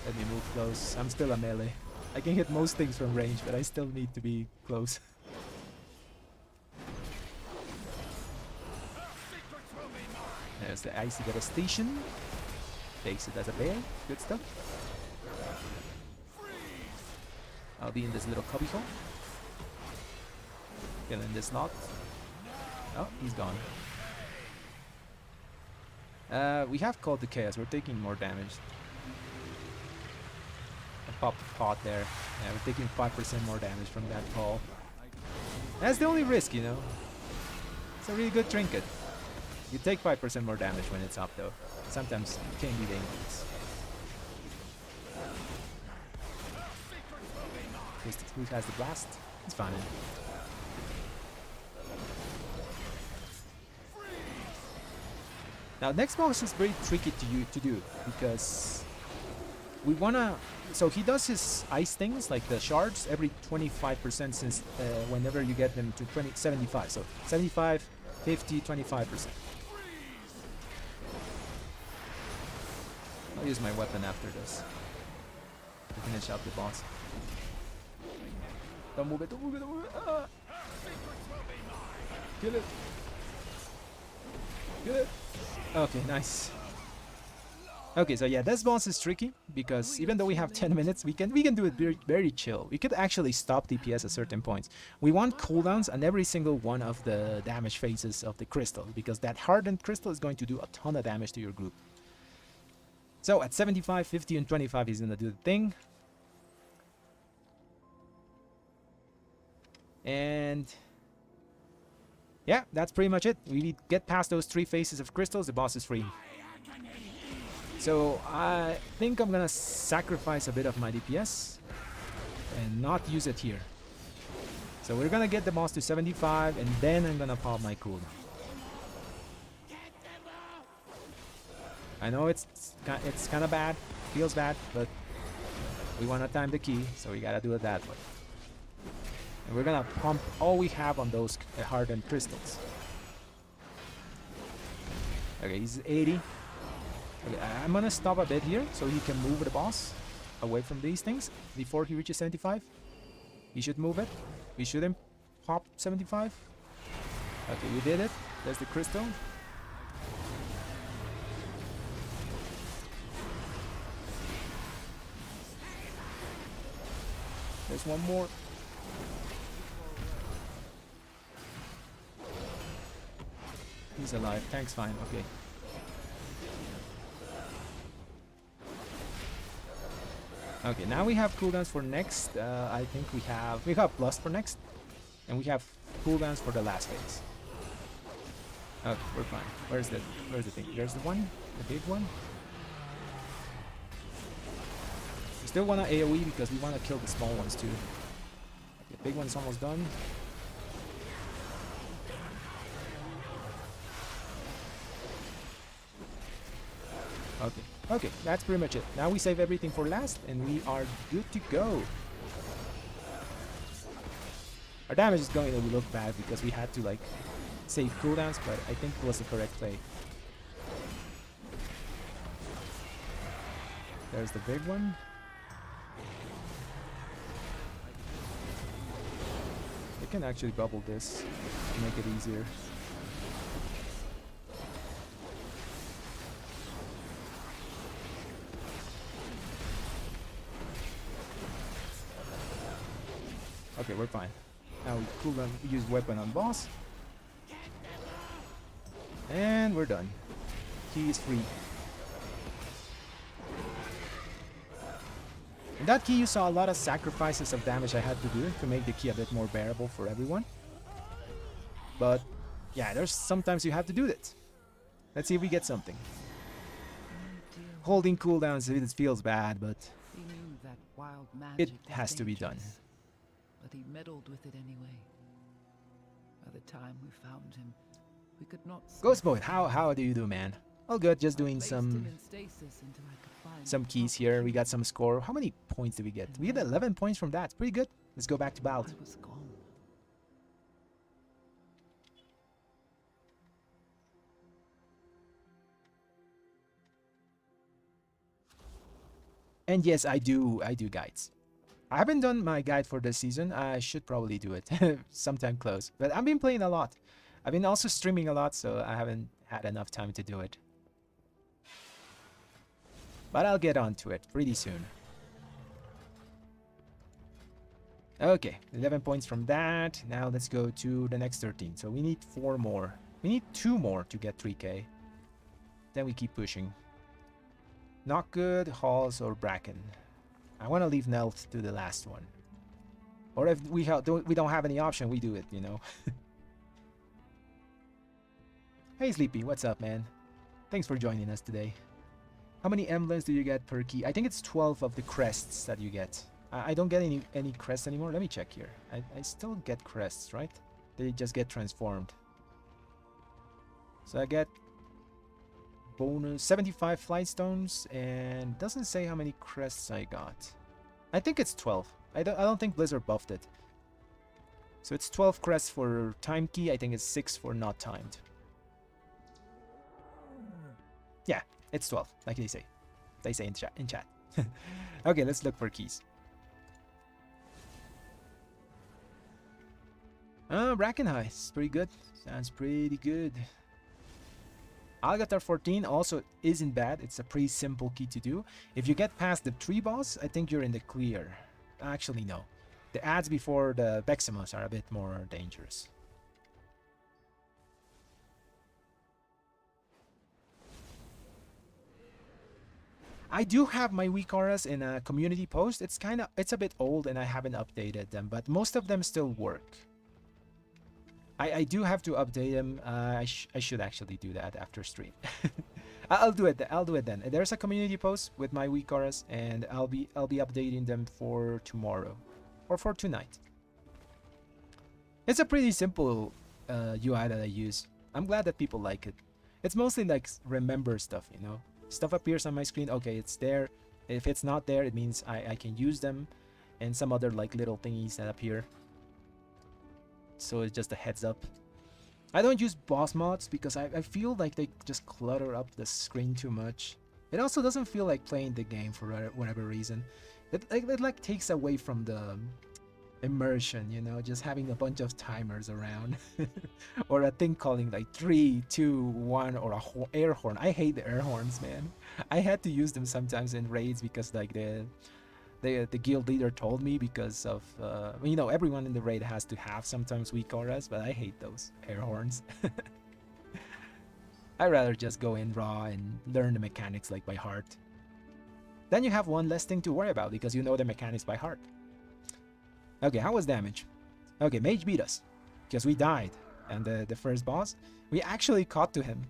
[SPEAKER 1] Let me move close. I'm still a melee. I can hit most things from range, but I still need to be close. There's the Icy Devastation. Takes it as a bear. Good stuff. I'll be in this little cubbyhole. Killing this lot. Oh, he's gone. We have called the chaos. We're taking more damage. I popped the pot there. Yeah, we're taking 5% more damage from that call. That's the only risk, you know. It's a really good trinket. You take 5% more damage when it's up, though. Sometimes it can be dangerous. Who has the blast? It's fine. Now next boss is very tricky to do because we wanna. So he does his ice things like the shards every 25% since whenever you get them to 75. So 75, 50, 25%. I'll use my weapon after this to finish out the boss. Don't move it, don't move it, don't move it. Ah. Kill it. Kill it. Okay, nice. Okay, so yeah, this boss is tricky because even though we have 10 minutes, we can do it very, very chill. We could actually stop DPS at certain points. We want cooldowns on every single one of the damage phases of the crystal because that hardened crystal is going to do a ton of damage to your group. So at 75, 50, and 25, he's gonna do the thing. And yeah, that's pretty much it. We get past those 3 phases of crystals, the boss is free. So I think I'm gonna sacrifice a bit of my DPS and not use it here. So we're gonna get the boss to 75 and then I'm gonna pop my cooldown. I know it's kind of bad, feels bad, but we wanna time the key, so we gotta do it that way. And we're gonna pump all we have on those hardened crystals. Okay, he's 80. Okay, I'm gonna stop a bit here so he can move the boss away from these things before he reaches 75. He should move it. We shouldn't pop 75. Okay, we did it. There's the crystal. There's one more. He's alive. Tank's fine. Okay. Okay, now we have cooldowns for next. I think we have plus for next, and we have cooldowns for the last phase. Okay, we're fine. Where's the thing? There's the one, the big one. We still wanna AOE because we wanna kill the small ones too. Okay, the big one's almost done. Okay. Okay, that's pretty much it. Now we save everything for last and we are good to go. Our damage is going to look bad because we had to like save cooldowns, but I think it was the correct play. There's the big one. We can actually bubble this to make it easier. Okay, we're fine. Now we cooldown, use weapon on boss. And we're done. Key is free. In that key you saw a lot of sacrifices of damage I had to do to make the key a bit more bearable for everyone. But yeah, there's sometimes you have to do that. Let's see if we get something. Holding cooldowns, it feels bad, but it has to be done.
[SPEAKER 3] But he meddled with it anyway. By the time we found him, we could not.
[SPEAKER 1] Ghostboy, how do you do, man? All good, just doing some keys here. We got some score. How many points did we get? We get 11 points from that. Pretty good. Let's go back to Bald.
[SPEAKER 3] I was gone.
[SPEAKER 1] And yes, I do guides. I haven't done my guide for this season. I should probably do it sometime close. But I've been playing a lot. I've been also streaming a lot, so I haven't had enough time to do it. But I'll get on to it pretty soon. Okay, 11 points from that. Now let's go to the next 13. So we need 4 more. We need 2 more to get 3k. Then we keep pushing. Not good, Halls, or Bracken. I want to leave Nelt to the last one. Or if we don't have any option, we do it, you know. Hey Sleepy, what's up, man? Thanks for joining us today. How many emblems do you get per key? I think it's 12 of the crests that you get. I don't get any crests anymore. Let me check here. I still get crests, right? They just get transformed. So I get bonus 75 flight stones, and doesn't say how many crests I got. I think it's 12. I don't think Blizzard buffed it. So it's 12 crests for time key. I think it's 6 for not timed. Yeah, it's 12, like they say. They say in chat. Okay, let's look for keys. Bracken High is pretty good. Sounds pretty good. Algatar 14 also isn't bad. It's a pretty simple key to do. If you get past the tree boss, I think you're in the clear. Actually, no. The ads before the Beximus are a bit more dangerous. I do have my weak auras in a community post. It's a bit old and I haven't updated them, but most of them still work. I do have to update them. I should actually do that after stream. I'll do it. I'll do it then. There's a community post with my weak auras, and I'll be updating them for tomorrow, or for tonight. It's a pretty simple UI that I use. I'm glad that people like it. It's mostly like remember stuff, you know. Stuff appears on my screen. Okay, it's there. If it's not there, it means I can use them, and some other like little thingies that appear. So it's just a heads up. I don't use boss mods because I feel like they just clutter up the screen too much. It also doesn't feel like playing the game for whatever reason. It like takes away from the immersion, you know, just having a bunch of timers around. Or a thing calling like 3, 2, 1 or a air horn. I hate the air horns, man. I had to use them sometimes in raids because like the guild leader told me, because of you know, everyone in the raid has to have sometimes weak auras, but I hate those air horns. I'd rather just go in raw and learn the mechanics like by heart. Then you have one less thing to worry about because you know the mechanics by heart. Okay, how was damage? Okay, mage beat us because we died, and the first boss, we actually caught to him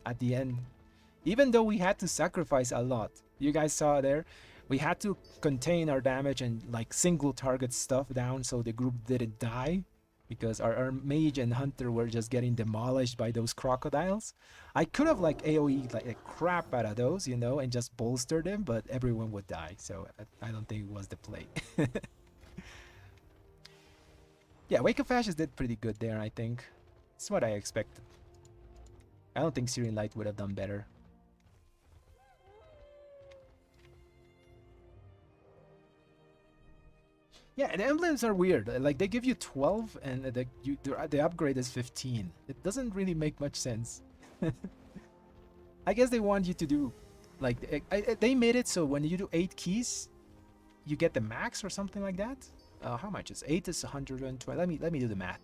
[SPEAKER 1] at the end, even though we had to sacrifice a lot. You guys saw there. We had to contain our damage and like single target stuff down so the group didn't die, because our mage and hunter were just getting demolished by those crocodiles. I could have like AoE like a crap out of those, you know, and just bolstered them, but everyone would die, so I don't think it was the play. Yeah, Wake of Ashes did pretty good there, I think. It's what I expected. I don't think Syrian Light would have done better. Yeah, the emblems are weird. Like, they give you 12 and the upgrade is 15. It doesn't really make much sense. I guess they want you to do... Like, they made it so when you do 8 keys, you get the max or something like that. How much is 8 is 120. Let me do the math.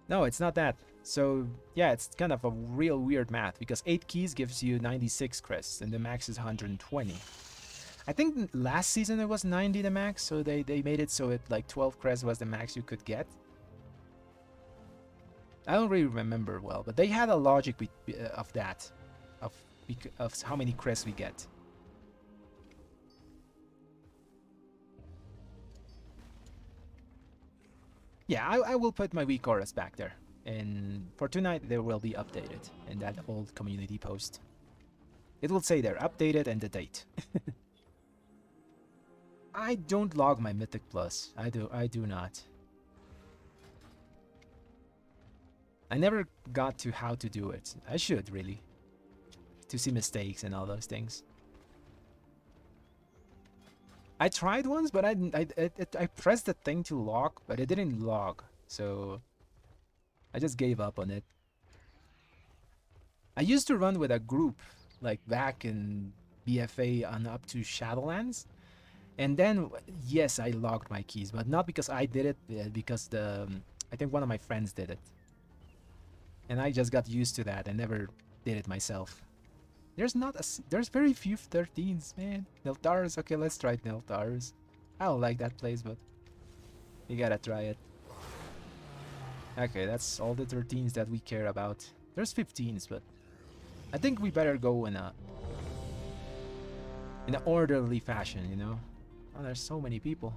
[SPEAKER 1] No, it's not that. So yeah, it's kind of a real weird math because 8 keys gives you 96 crests and the max is 120. I think last season it was 90 the max, so they made it so it like 12 crests was the max you could get. I don't really remember well, but they had a logic of that, of how many crests we get. Yeah, I will put my weak auras back there. And for tonight, they will be updated in that old community post. It will say there, updated and the date. I don't log my Mythic Plus. I do not. I never got to how to do it. I should, really. To see mistakes and all those things. I tried once, but I pressed the thing to log, but it didn't log. So I just gave up on it. I used to run with a group, like back in BFA on up to Shadowlands. And then, yes, I logged my keys, but not because I did it, because I think one of my friends did it. And I just got used to that and never did it myself. There's very few 13s, man. Neltharus, okay, let's try Neltharus. I don't like that place, but you gotta try it. Okay, that's all the 13s that we care about. There's 15s, but I think we better go in a... in an orderly fashion, you know. Oh, there's so many people.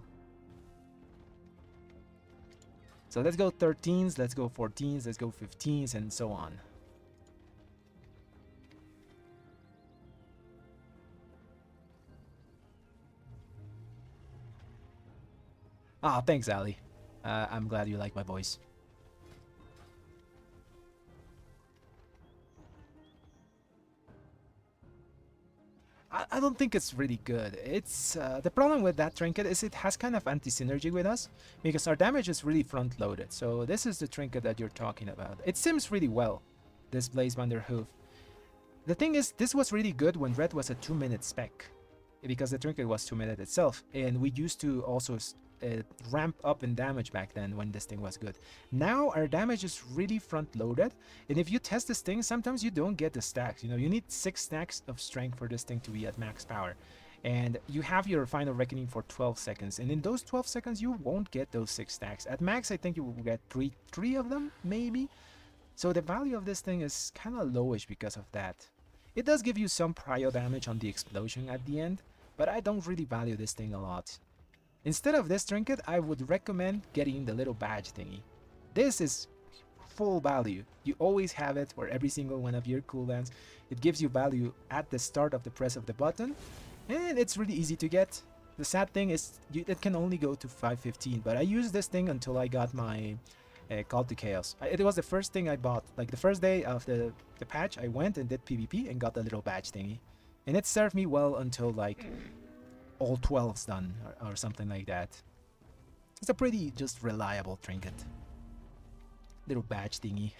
[SPEAKER 1] So let's go 13s, let's go 14s, let's go 15s, and so on. Ah, thanks, Ali. I'm glad you like my voice. I don't think it's really good. It's the problem with that trinket is it has kind of anti-synergy with us because our damage is really front-loaded. So this is the trinket that you're talking about. It sims really well, this Blazebander Hoof. The thing is, this was really good when Red was a 2-minute spec because the trinket was 2 minutes itself, and we used to also ramp up in damage back then when this thing was good. Now our damage is really front-loaded, and if you test this thing, sometimes you don't get the stacks. You know, you need 6 stacks of strength for this thing to be at max power, and you have your final reckoning for 12 seconds, and in those 12 seconds you won't get those 6 stacks. At max I think you will get three of them maybe. So the value of this thing is kind of lowish because of that. It does give you some prio damage on the explosion at the end, but I don't really value this thing a lot. Instead of this trinket, I would recommend getting the little badge thingy. This is full value. You always have it for every single one of your cooldowns. It gives you value at the start of the press of the button, and it's really easy to get. The sad thing is it can only go to 515, but I used this thing until I got my Call to Chaos. It was the first thing I bought. Like the first day of the patch, I went and did PvP and got the little badge thingy. And it served me well until like all 12's done or something like that. It's a pretty just reliable trinket. Little badge thingy.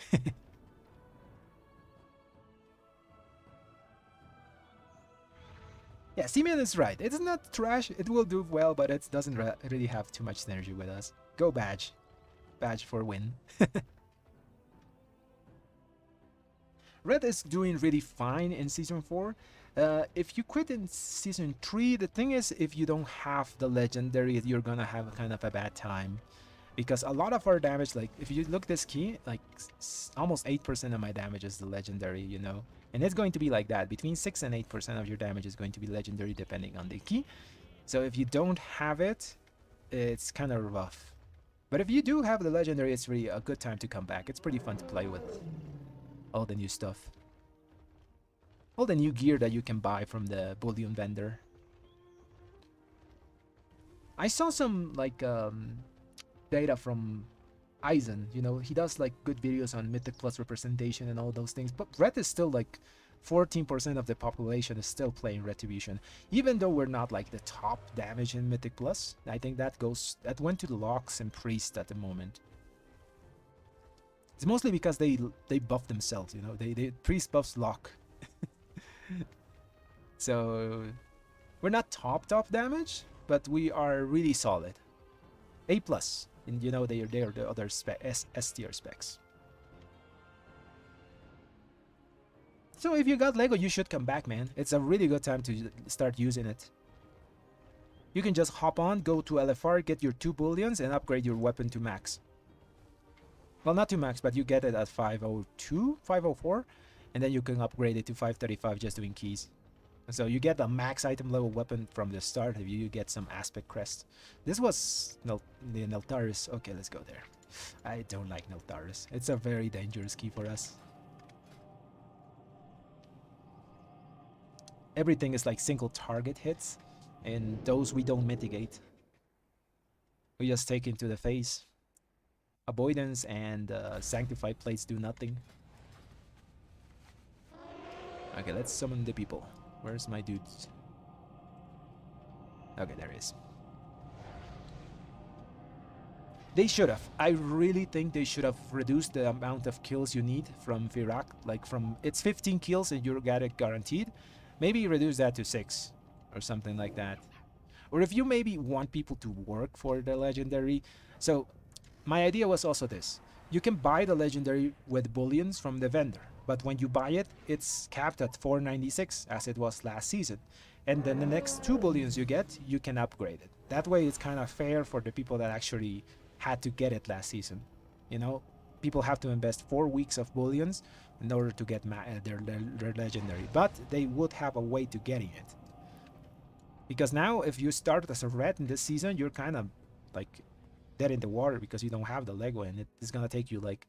[SPEAKER 1] Yeah, Simeon is right. It's not trash. It will do well, but it doesn't really have too much synergy with us. Go badge. Badge for win. Red is doing really fine in Season 4. If you quit in Season 3, the thing is, if you don't have the legendary, you're gonna have kind of a bad time. Because a lot of our damage, like, if you look this key, like, almost 8% of my damage is the legendary, you know? And it's going to be like that. Between 6 and 8% of your damage is going to be legendary depending on the key. So if you don't have it, it's kind of rough. But if you do have the legendary, it's really a good time to come back. It's pretty fun to play with all the new stuff. All the new gear that you can buy from the bullion vendor. I saw some like data from Aizen, you know, he does like good videos on Mythic Plus representation and all those things, but Red is still like 14% of the population is still playing Retribution, even though we're not like the top damage in Mythic Plus. I think that went to the Locks and Priest at the moment. It's mostly because they buff themselves, you know, they Priest buffs Lock. So we're not top damage, but we are really solid. A+, and you know, they are the other S tier specs. So if you got Lego, you should come back, man. It's a really good time to start using it. You can just hop on, go to LFR, get your 2 bullions, and upgrade your weapon to max. Well, not to max, but you get it at 502, 504, and then you can upgrade it to 535 just doing keys. So you get a max item level weapon from the start if you get some aspect crest. This was the Neltharus. Okay, let's go there. I don't like Neltharus. It's a very dangerous key for us. Everything is like single target hits, and those we don't mitigate. We just take into the face. Avoidance and sanctified plates do nothing. Okay, let's summon the people. Where's my dudes? Okay, there he is. They should have. I really think they should have reduced the amount of kills you need from Firak. Like from, it's 15 kills and you get it guaranteed. Maybe reduce that to 6 or something like that. Or if you maybe want people to work for the legendary. So my idea was also this. You can buy the legendary with bullions from the vendor. But when you buy it, it's capped at 496 as it was last season. And then the next 2 bullions you get, you can upgrade it. That way it's kind of fair for the people that actually had to get it last season. You know, people have to invest 4 weeks of bullions in order to get their legendary. But they would have a way to getting it. Because now, if you start as a red in this season, you're kind of like dead in the water because you don't have the Lego, and it's gonna take you like.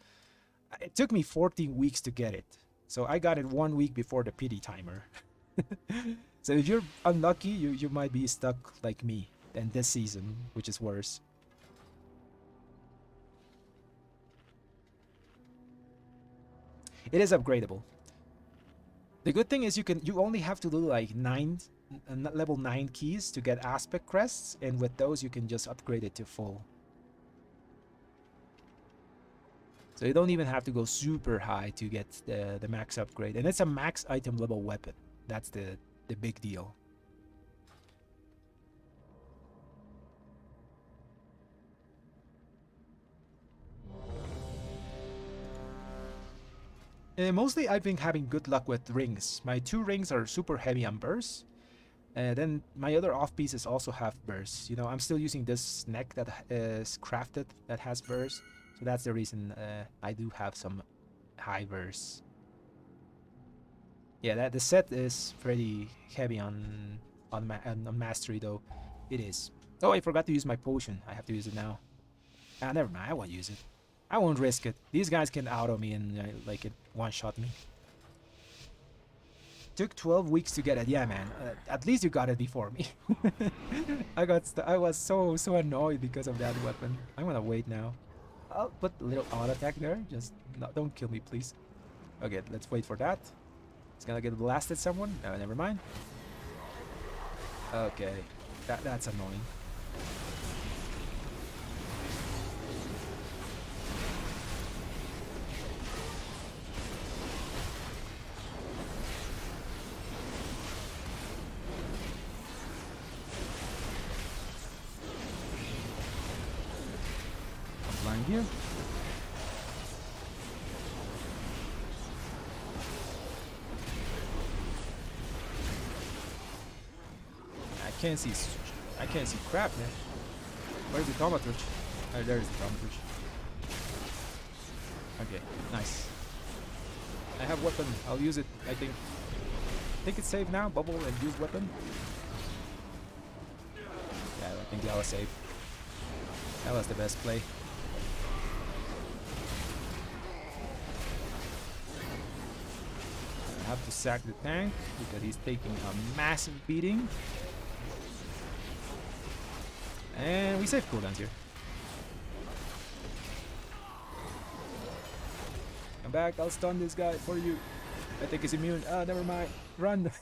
[SPEAKER 1] It took me 14 weeks to get it, so I got it 1 week before the pity timer. So if you're unlucky, you might be stuck like me in this season, which is worse. It is upgradable. The good thing is you only have to do like level 9 keys to get aspect crests, and with those you can just upgrade it to full. So you don't even have to go super high to get the max upgrade, and it's a max item level weapon. That's the big deal. Mostly I've been having good luck with rings. My 2 rings are super heavy on burst. Then my other off pieces also have burst. You know, I'm still using this neck that is crafted that has burst. So that's the reason I do have some high burst. Yeah, the set is pretty heavy on mastery though. It is. Oh, I forgot to use my potion. I have to use it now. Ah, never mind. I won't use it. I won't risk it. These guys can auto me and like it one-shot me. Took 12 weeks to get it. Yeah, man. At least you got it before me. I was so annoyed because of that weapon. I'm gonna wait now. I'll put a little auto attack there. Just don't kill me, please. Okay, let's wait for that. It's gonna get blasted someone. No, never mind. Okay, that's annoying. Here. I can't see crap, man. Where's the thaumaturge? Oh, there's the thaumaturge. Okay, nice. I have weapon. I'll use it. I think it's safe now. Bubble and use weapon. Yeah, I think that was safe. That was the best play. I have to sack the tank because he's taking a massive beating. And we save cooldowns here. Come back, I'll stun this guy for you. I think he's immune. Ah, never mind. Run.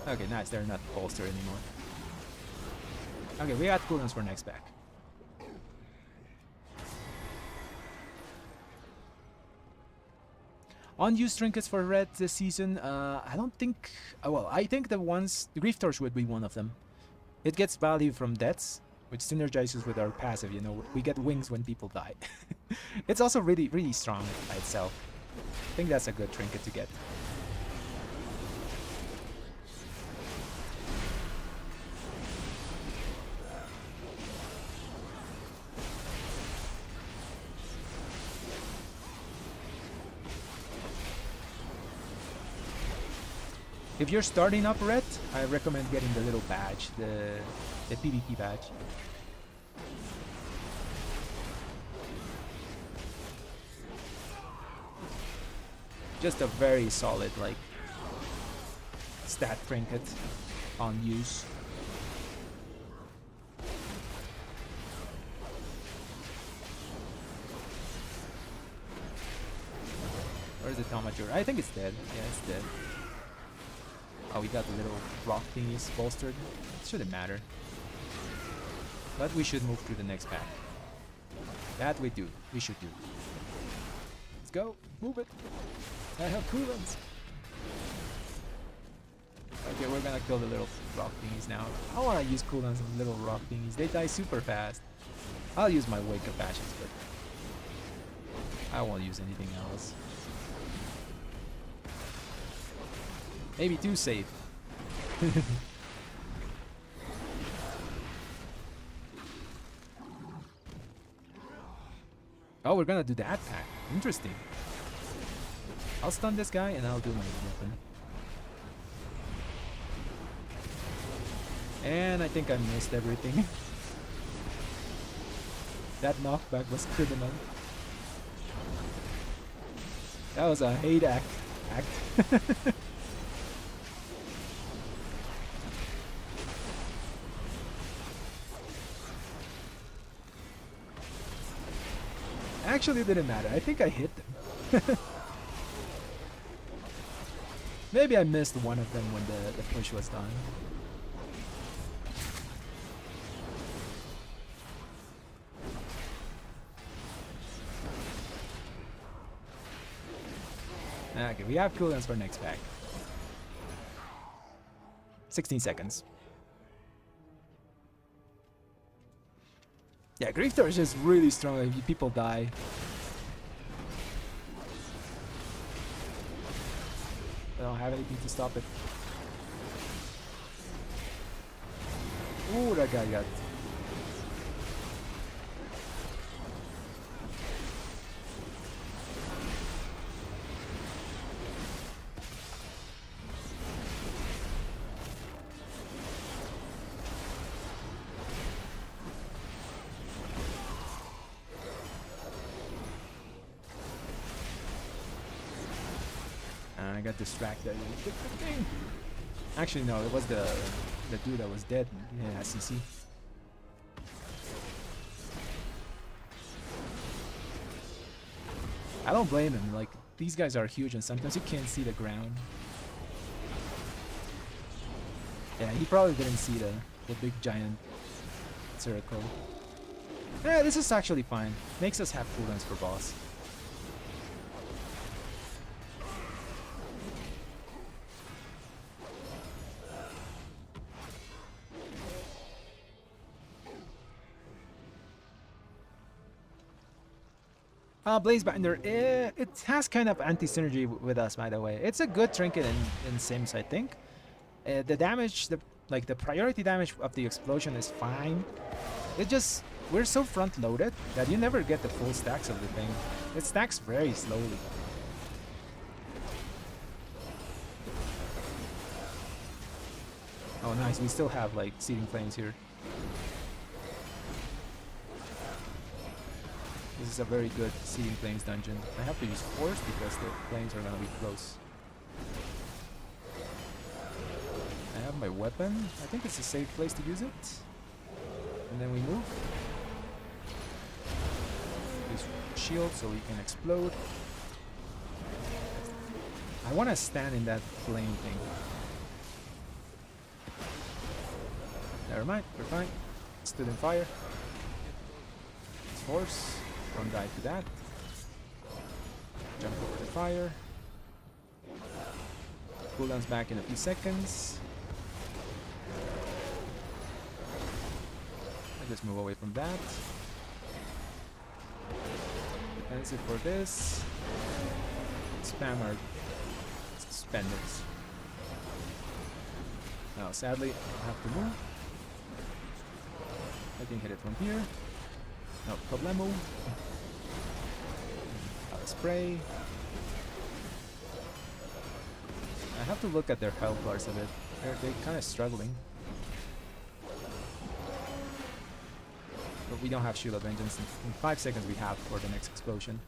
[SPEAKER 1] Okay, nice. They're not bolster anymore. Okay, we got cooldowns for next pack. Unused trinkets for red this season. I don't think. Well, I think the Grief Torch would be one of them. It gets value from deaths, which synergizes with our passive. You know, we get wings when people die. It's also really strong by itself. I think that's a good trinket to get. If you're starting up red, I recommend getting the little badge, the PvP badge. Just a very solid like stat trinket on use. Where's the Thaumaturge? I think it's dead. Yeah, it's dead. Oh, we got the little rock thingies bolstered. It shouldn't matter. But we should move to the next pack. That we do. We should do. Let's go. Move it. I have cooldowns. Okay, we're gonna kill the little rock thingies now. I wanna use cooldowns on the little rock thingies. They die super fast. I'll use my wake up ashes, but I won't use anything else. Maybe too safe. Oh, we're gonna do that pack. Interesting. I'll stun this guy and I'll do my weapon. And I think I missed everything. That knockback was criminal. That was a hate act. Actually, it didn't matter. I think I hit them. Maybe I missed one of them when the push was done. Okay, we have cooldowns for next pack. 16 seconds. Yeah, Grieftar is just really strong. Like, people die. I don't have anything to stop it. Ooh, that guy got... I got distracted. Actually, no, it was the dude that was dead. Yeah, CC. I don't blame him. Like, these guys are huge, and sometimes you can't see the ground. Yeah, he probably didn't see the big giant circle. Yeah, this is actually fine. Makes us have cooldowns for boss. Blazebinder, it has kind of anti-synergy with us, by the way. It's a good trinket in Sims, I think. The damage, the priority damage of the explosion is fine. It just, we're so front-loaded that you never get the full stacks of the thing. It stacks very slowly. Oh nice, we still have like seeding flames here. This is a very good seeding flames dungeon. I have to use force because the flames are gonna be close. I have my weapon. I think it's a safe place to use it. And then we move. Use shield so we can explode. I want to stand in that flame thing. Never mind, we're fine. Stood in fire. It's force. Don't die to that. Jump over the fire. Cooldown's back in a few seconds. I just move away from that. Defensive for this. Spam our spenders. Now, sadly, I have to move. I can hit it from here. No problemo. Spray. I have to look at their health bars a bit. They're kind of struggling. But we don't have Shield of Vengeance. In 5 seconds we have for the next explosion.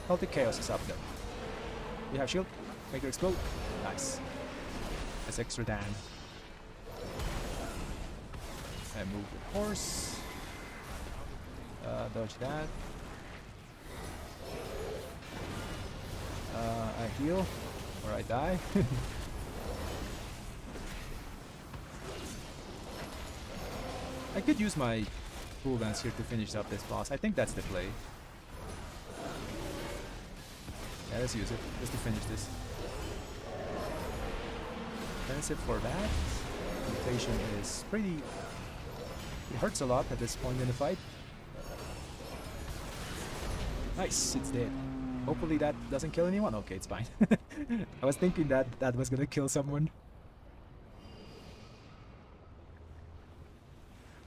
[SPEAKER 1] Celtic Chaos is up though. You have shield? Make it explode. Nice. That's extra damage. I move the horse. Dodge that. I heal or I die. I could use my cooldowns here to finish up this boss. I think that's the play. Yeah, let's use it just to finish this. Defensive for that. Mutation is pretty... It hurts a lot at this point in the fight. Nice, it's dead. Hopefully that doesn't kill anyone. Okay, it's fine. I was thinking that that was gonna kill someone.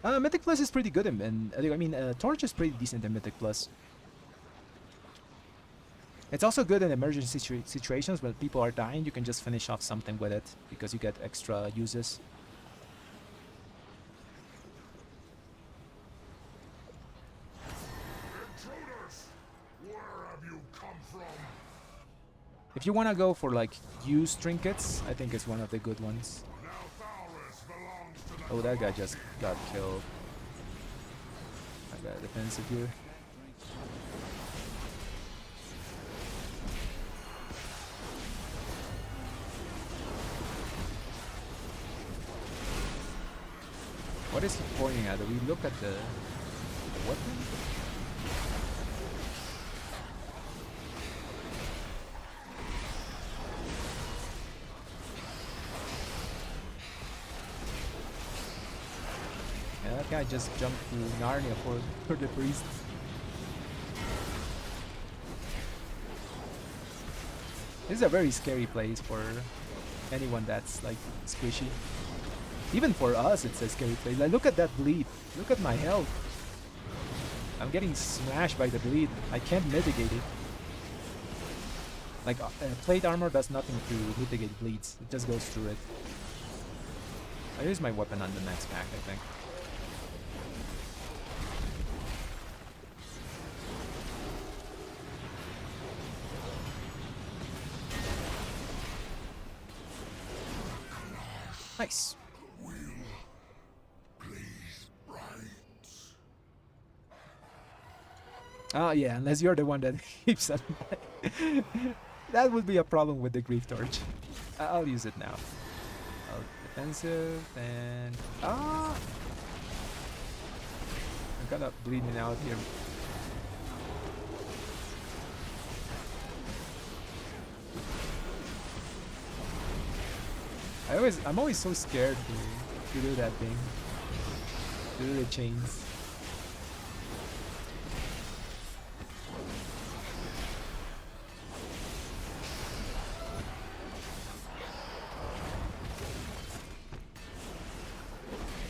[SPEAKER 1] Mythic Plus is pretty good, and I mean, Torch is pretty decent in Mythic Plus. It's also good in emergency situations when people are dying. You can just finish off something with it because you get extra uses.
[SPEAKER 2] Intruders! Where have you come from?
[SPEAKER 1] If you want to go for like used trinkets, I think it's one of the good ones.
[SPEAKER 2] Neltharus belongs to the
[SPEAKER 1] Oh, that guy just got killed. I got defensive here. What is he pointing at? Do we look at the weapon? Yeah, that guy just jumped to Narnia for the priest. This is a very scary place for anyone that's like squishy. Even for us, it's a scary place. Like, look at that bleed. Look at my health. I'm getting smashed by the bleed. I can't mitigate it. Like, plate armor does nothing to mitigate bleeds. It just goes through it. I use my weapon on the next pack, I think. Nice. Oh yeah, unless you're the one that keeps on. That would be a problem with the Grief Torch. I'll use it now. Defensive and I'm kind of bleeding out here. I'm always so scared to do that thing. To do the chains.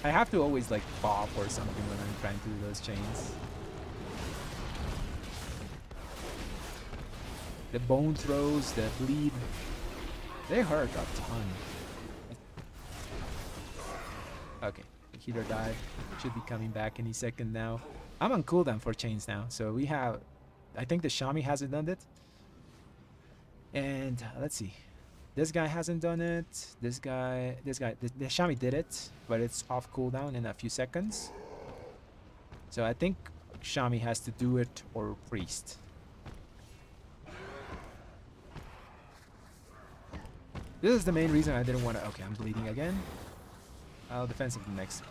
[SPEAKER 1] I have to always like pop or something when I'm trying to do those chains. The bone throws, the bleed, they hurt a ton. Okay, the healer died. Should be coming back any second now. I'm on cooldown for chains now, so we have. I think the Shami hasn't done it. And let's see. This guy hasn't done it. The Shami did it, but it's off cooldown in a few seconds. So I think Shami has to do it or Priest. This is the main reason I didn't want to. Okay, I'm bleeding again. I'll defensive next.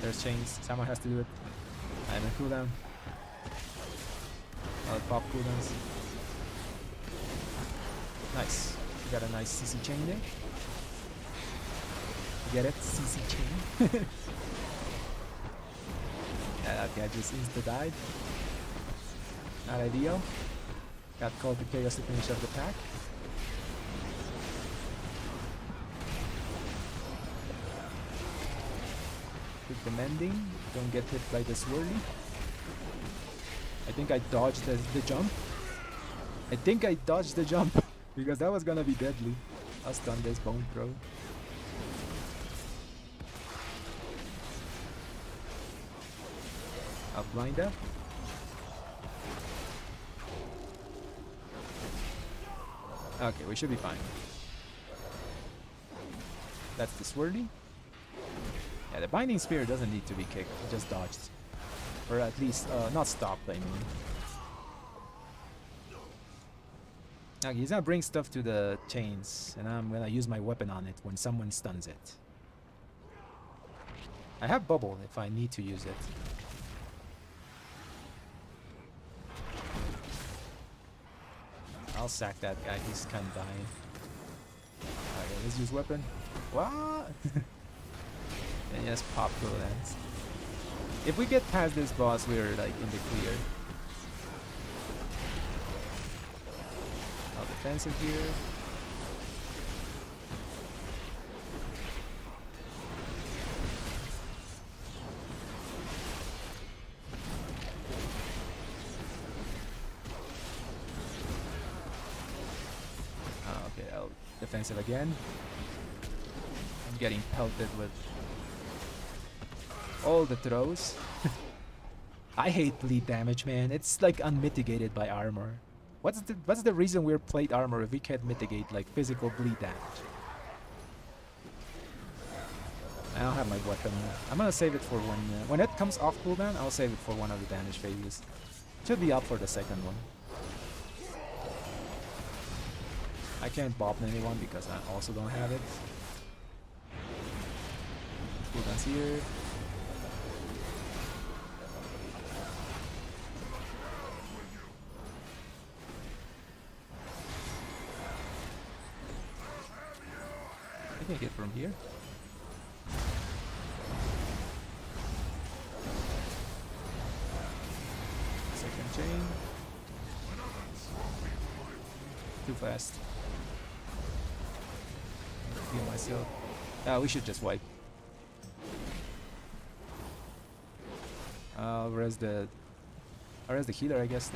[SPEAKER 1] There's chains. Someone has to do it. I'm in cooldown. I'll pop cooldowns. Nice. We got a nice CC chain there. You get it? CC chain. Yeah, that guy just insta-died. Not ideal. Got called to chaos to finish up the pack. Quick the mending. Don't get hit by the swirly. I think I dodged the jump. I think I dodged the jump. Because that was gonna be deadly. I'll stun this bone throw. I'll blind up. Okay, we should be fine. That's the swirly. Yeah, the binding spear doesn't need to be kicked. It just dodged. Or at least not stopped, I mean. Okay, he's gonna bring stuff to the chains, and I'm gonna use my weapon on it when someone stuns it. I have bubble if I need to use it. I'll sack that guy, he's kinda dying. Okay, let's use weapon. What? And just pop cooldowns. If we get past this boss, we're like in the clear. Defensive here. Defensive again. I'm getting pelted with all the throws. I hate bleed damage, man. It's like unmitigated by armor. What's the reason we're plate armor if we can't mitigate like physical bleed damage? I don't have my weapon. I'm gonna save it for when it comes off cooldown. I'll save it for one of the damage phases. Should be up for the second one. I can't bop anyone because I also don't have it. Cooldown's here. I can hit from here. Second chain. Too fast. Heal myself. We should just wipe. Where's the healer, I guess,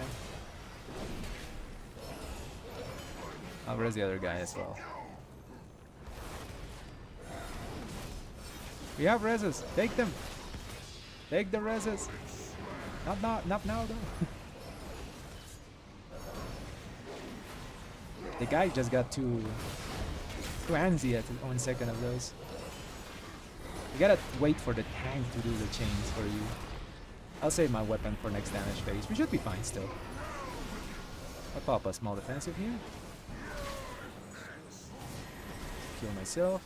[SPEAKER 1] now? Where's the other guy as well? We have reses. Take them. Take the reses. Not now though. The guy just got too antsy at 1 second of those. You gotta wait for the tank to do the chains for you. I'll save my weapon for next damage phase. We should be fine still. I'll pop a small defensive here. Kill myself.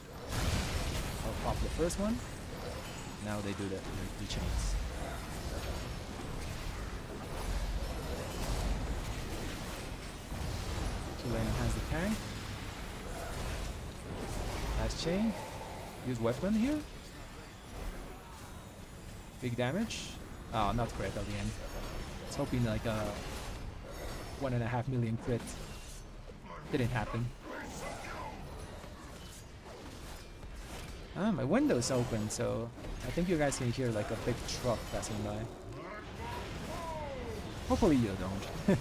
[SPEAKER 1] I'll pop the first one. Now they do the chains. Kill and enhance the tank. Last chain. Use weapon here. Big damage. Oh, not crit at the end. I was hoping like a 1.5 million crit. Didn't happen. My window's open, so I think you guys can hear like a big truck passing by. Hopefully you don't.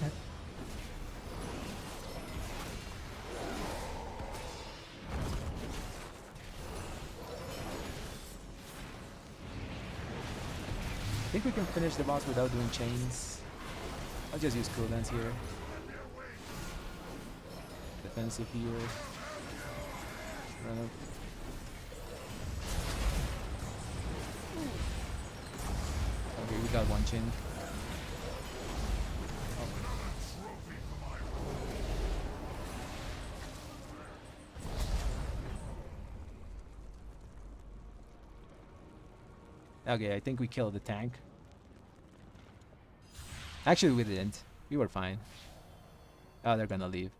[SPEAKER 1] I think we can finish the boss without doing chains. I'll just use cooldowns here. Defensive here. Run up. Okay, we got one chain. Okay, I think we killed the tank. Actually, we didn't. We were fine. Oh, they're gonna leave.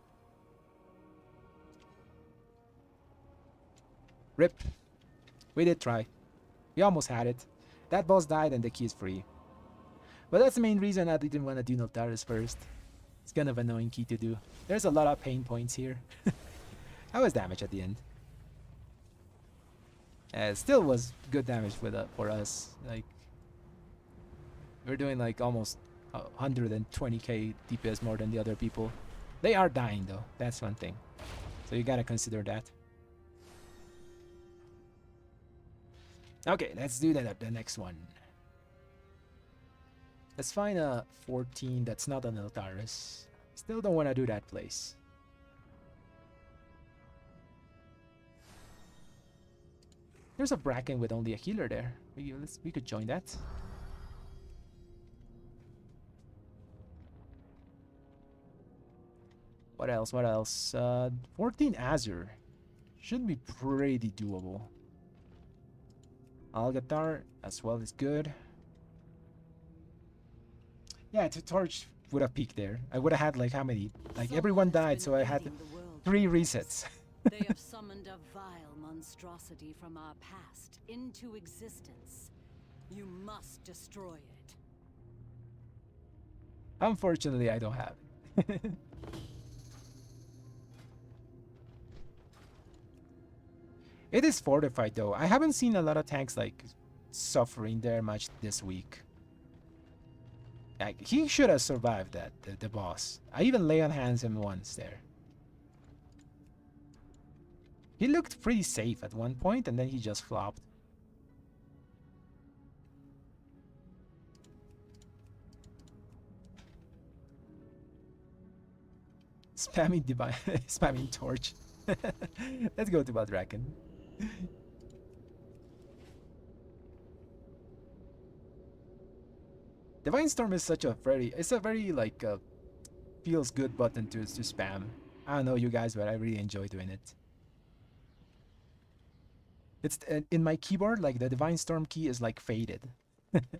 [SPEAKER 1] RIP. We did try. We almost had it. That boss died and the key is free. But that's the main reason I didn't want to do Neltharus first. It's kind of an annoying key to do. There's a lot of pain points here. That was damage at the end. It still was good damage for us. Like, we're doing like almost 120k DPS more than the other people. They are dying though. That's one thing. So you gotta consider that. Okay, let's do the next one. Let's find a 14 that's not an Neltharus. Still don't want to do that place. There's a Bracken with only a healer there. We could join that. What else? What else? 14 Azure. Should be pretty doable. Algatar as well is good. Yeah, to Torch would have peaked there. I would have had like how many? Like everyone died, so I had 3 resets.
[SPEAKER 4] They have summoned a vile monstrosity from our past into existence. You must destroy it.
[SPEAKER 1] Unfortunately, I don't have it. It is fortified though. I haven't seen a lot of tanks like suffering there much this week. Like, he should have survived that, the boss. I even lay on hands him once there. He looked pretty safe at one point, and then he just flopped. Spamming divine, spamming torch. Let's go to Baldraken. Divine Storm is such a it's a very like feels good button to spam. I don't know you guys, but I really enjoy doing it. It's in my keyboard, like the Divine Storm key is like faded.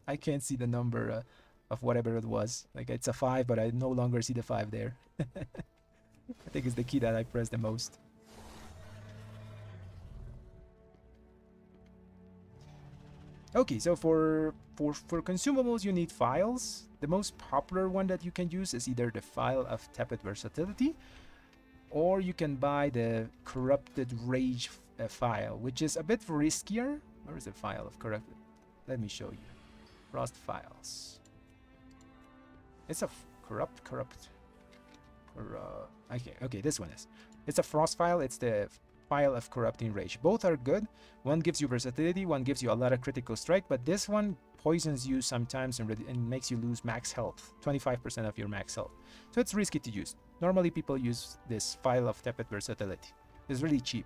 [SPEAKER 1] I can't see the number of whatever it was. Like it's a 5, but I no longer see the 5 there. I think it's the key that I press the most. Okay, so for consumables you need files. The most popular one that you can use is either the File of Tepid Versatility, or you can buy the Corrupted Rage file, which is a bit riskier. Where is the File of Corrupted? Let me show you. Frost Files. It's a okay, this one is. It's a Frost file. It's the File of Corrupting Rage. Both are good. One gives you versatility, one gives you a lot of critical strike, but this one poisons you sometimes and makes you lose max health, 25% of your max health. So it's risky to use. Normally people use this File of Tepid Versatility. It's really cheap.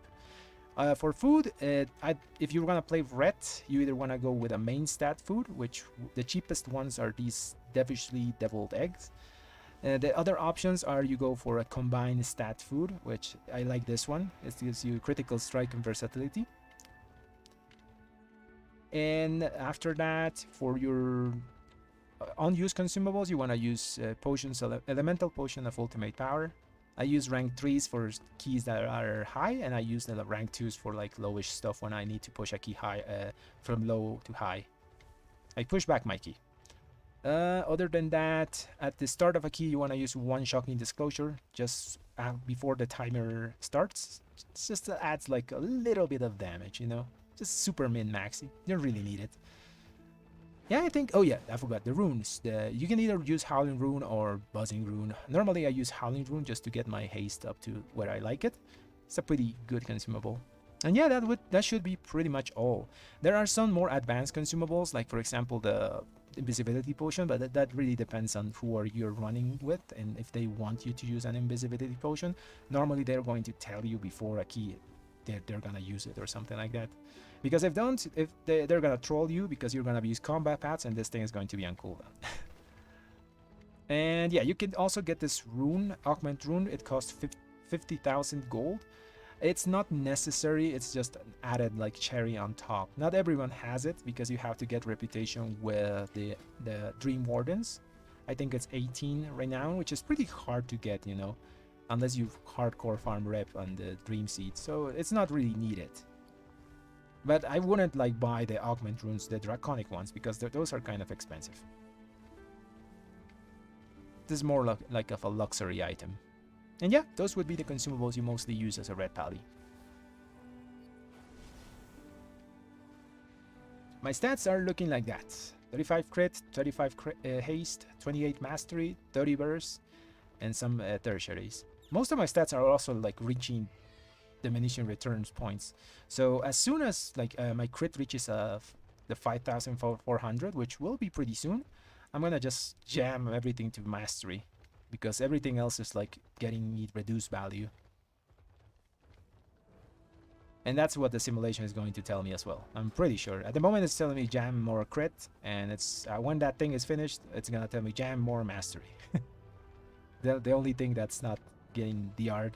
[SPEAKER 1] For food, if you're gonna play red, you either wanna go with a main stat food, which the cheapest ones are these devilishly deviled eggs. The other options are you go for a combined stat food, which I like this one. It gives you critical strike and versatility. And after that, for your unused consumables, you want to use potions, elemental potion of ultimate power. I use rank 3s for keys that are high, and I use the rank 2s for like lowish stuff when I need to push a key high from low to high. I push back my key. Other than that, at the start of a key, you want to use one Shocking Disclosure just before the timer starts. It just adds like a little bit of damage, you know? Just super min-maxy. You don't really need it. Yeah, I think... Oh yeah, I forgot. The runes. You can either use Howling Rune or Buzzing Rune. Normally I use Howling Rune just to get my haste up to where I like it. It's a pretty good consumable. And yeah, that should be pretty much all. There are some more advanced consumables, like for example the invisibility potion, but that really depends on who you're running with and if they want you to use an invisibility potion. Normally they're going to tell you before a key they're gonna use it or something like that, because if they're gonna troll you because you're gonna use combat paths and this thing is going to be on cooldown. And yeah, you can also get this rune, Augment Rune. It costs 50,000 gold. It's not necessary, it's just an added like cherry on top. Not everyone has it because you have to get reputation with the Dream Wardens. I think it's 18 right now, which is pretty hard to get, you know, unless you hardcore farm rep on the Dream Seed. So it's not really needed. But I wouldn't like buy the Augment Runes, the Draconic ones, because those are kind of expensive. This is more like of a luxury item. And yeah, those would be the consumables you mostly use as a red pally. My stats are looking like that. 35 crit, 35 haste, 28 mastery, 30 burst, and some tertiaries. Most of my stats are also like reaching diminishing returns points. So as soon as like my crit reaches the 5,400, which will be pretty soon, I'm gonna just jam everything to mastery, because everything else is like getting me reduced value. And that's what the simulation is going to tell me as well. I'm pretty sure. At the moment it's telling me jam more crit, and it's when that thing is finished, it's gonna tell me jam more mastery. The only thing that's not getting DR'd.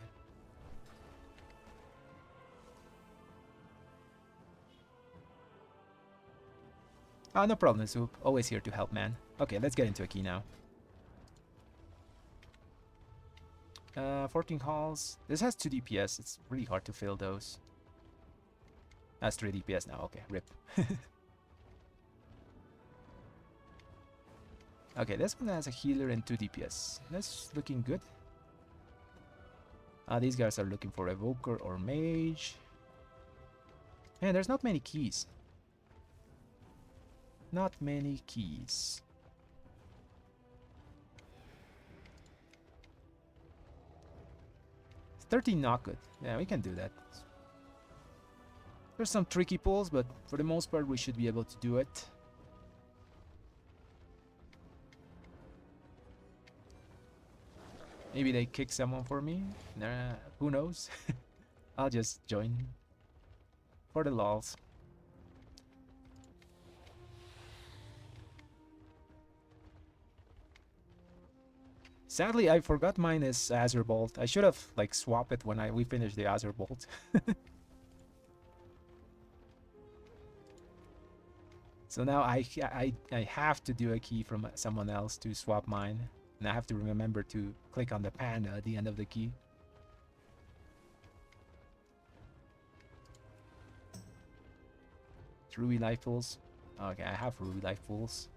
[SPEAKER 1] Oh, no problem, Soup. Always here to help, man. Okay, let's get into a key now. 14 calls. This has 2 DPS. It's really hard to fill those. That's 3 DPS now. Okay, rip. Okay, this one has a healer and 2 DPS. That's looking good. These guys are looking for Evoker or Mage. Man, there's not many keys. Not many keys. 13 not good. Yeah, we can do that. There's some tricky pulls, but for the most part, we should be able to do it. Maybe they kick someone for me. Nah, who knows? I'll just join for the lols. Sadly, I forgot mine is Azure Bolt. I should have like swapped it when we finished the Azure Bolt. So now I have to do a key from someone else to swap mine. And I have to remember to click on the panda at the end of the key. Ruby life pools. Okay, I have Ruby life pools.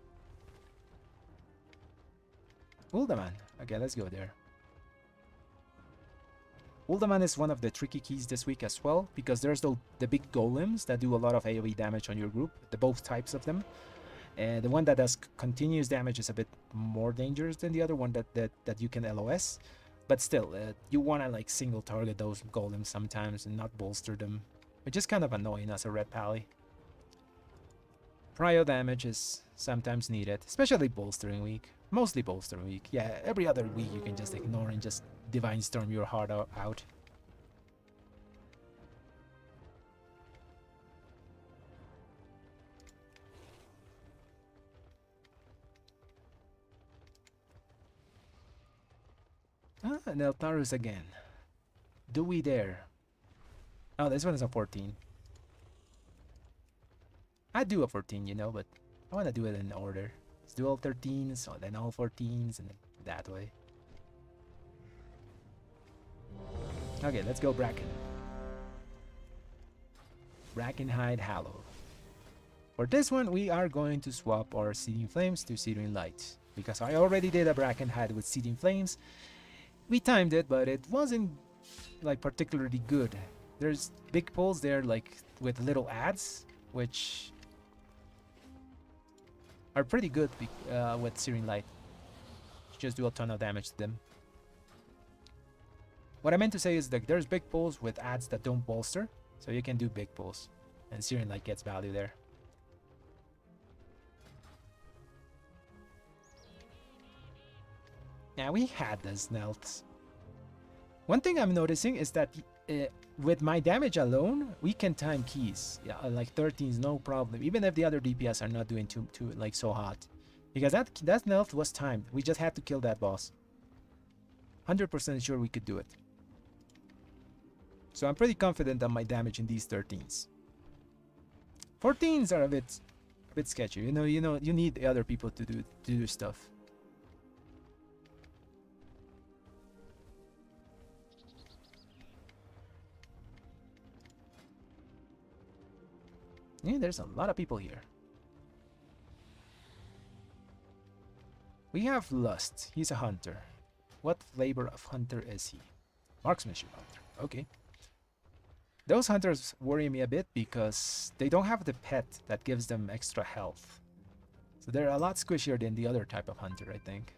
[SPEAKER 1] Uldaman. Okay, let's go there. Uldaman is one of the tricky keys this week as well, because there's the big golems that do a lot of AoE damage on your group, both types of them. And the one that does continuous damage is a bit more dangerous than the other one that you can LOS. But still, you want to like single target those golems sometimes and not bolster them, which is kind of annoying as a red pally. Prio damage is sometimes needed, especially bolstering week. Mostly bolstering week. Yeah, every other week you can just ignore and just Divine Storm your heart out. Ah, Neltharus again. Do we dare? Oh, this one is a 14. I'd do a 14, you know, but I want to do it in order. Let's do all 13s, so then all 14s, and then that way. Okay, let's go Bracken. Brackenhide Hallow. For this one, we are going to swap our Seething Flames to Seething Light. Because I already did a Brackenhide with Seething Flames. We timed it, but it wasn't like particularly good. There's big pulls there like with little adds, which are pretty good with Searing Light. Just do a ton of damage to them. What I meant to say is that there's big pulls with adds that don't bolster, so you can do big pulls, and Searing Light gets value there. Yeah, we had this Nelts. One thing I'm noticing is that with my damage alone, we can time keys. Yeah, like 13s, no problem. Even if the other DPS are not doing too like so hot, because that Nelt was timed. We just had to kill that boss. 100% sure we could do it. So I'm pretty confident on my damage in these 13s. 14s are a bit sketchy. You know, you need the other people to do stuff. Yeah, there's a lot of people here. We have Lust. He's a hunter. What flavor of hunter is he? Marksmanship hunter. Okay. Those hunters worry me a bit because they don't have the pet that gives them extra health. So they're a lot squishier than the other type of hunter, I think.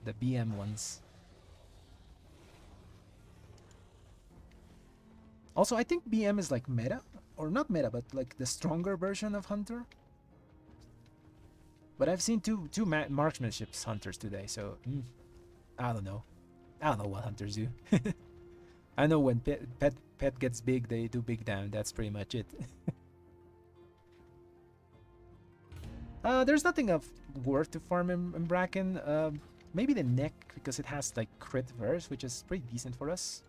[SPEAKER 1] The BM ones. Also, I think BM is like meta. Or not meta, but like the stronger version of hunter. But I've seen two marksmanship hunters today, so I don't know. I don't know what hunters do. I know when pet gets big, they do big damage. That's pretty much it. There's nothing of worth to farm in Bracken. Maybe the neck, because it has like crit verse, which is pretty decent for us.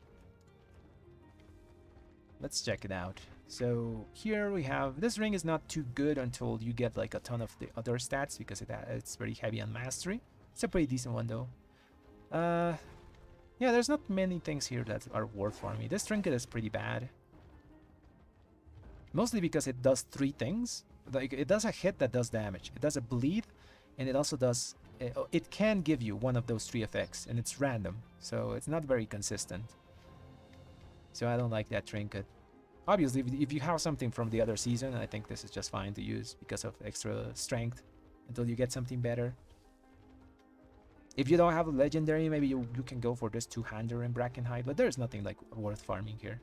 [SPEAKER 1] Let's check it out. So here we have, this ring is not too good until you get like a ton of the other stats, because it's very heavy on mastery. It's a pretty decent one though. Yeah, there's not many things here that are worth farming. This trinket is pretty bad. Mostly because it does 3 things. Like it does a hit that does damage. It does a bleed, and it also does, it can give you one of those 3 effects, and it's random. So it's not very consistent. So I don't like that trinket. Obviously, if you have something from the other season, I think this is just fine to use because of extra strength until you get something better. If you don't have a legendary, maybe you can go for this 2-hander in Brackenhide, but there's nothing like worth farming here.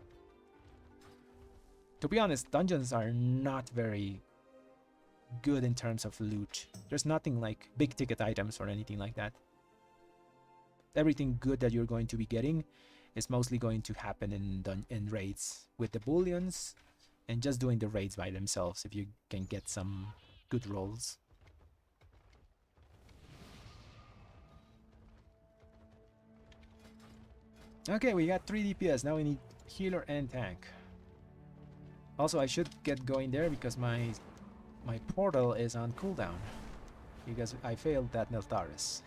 [SPEAKER 1] To be honest, dungeons are not very good in terms of loot. There's nothing like big ticket items or anything like that. Everything good that you're going to be getting is mostly going to happen in raids with the bullions and just doing the raids by themselves if you can get some good rolls. Okay, we got 3 DPS. Now we need healer and tank. Also, I should get going there because my portal is on cooldown because I failed that Neltharus.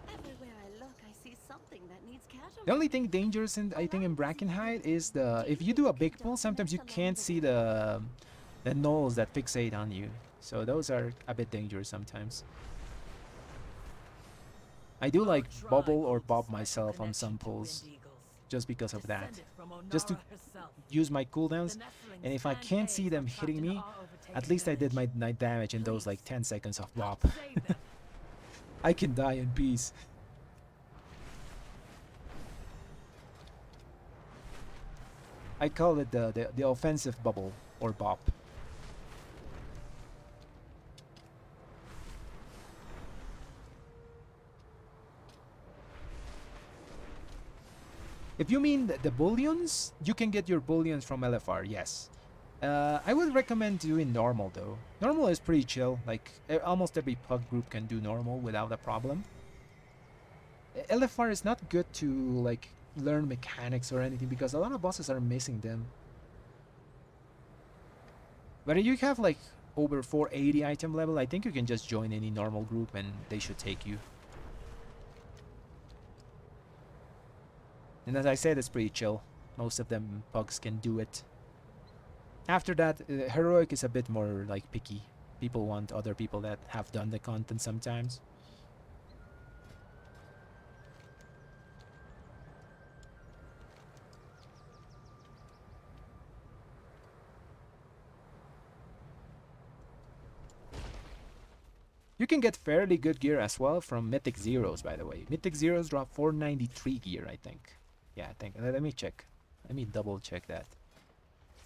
[SPEAKER 4] Everywhere I look, I see something that needs casualties.
[SPEAKER 1] The only thing dangerous I think in Brackenhide is if you do a big pull, sometimes you can't see the gnolls that fixate on you. So those are a bit dangerous sometimes. I do like bubble or bob myself on some pulls just because of that. Just to use my cooldowns, and if I can't see them hitting me, at least I did my damage in those like 10 seconds of bob. I can die in peace. I call it the offensive bubble or bob. If you mean the bullions, you can get your bullions from LFR, yes. I would recommend doing normal though. Normal is pretty chill, like almost every pug group can do normal without a problem. LFR is not good to like learn mechanics or anything because a lot of bosses are missing them. But if you have like over 480 item level, I think you can just join any normal group and they should take you. And as I said, it's pretty chill. Most of them pugs can do it. After that, heroic is a bit more like picky. People want other people that have done the content sometimes. You can get fairly good gear as well from Mythic Zeros, by the way. Mythic Zeros drop 493 gear, I think. Yeah, I think. Let me check. Let me double check that.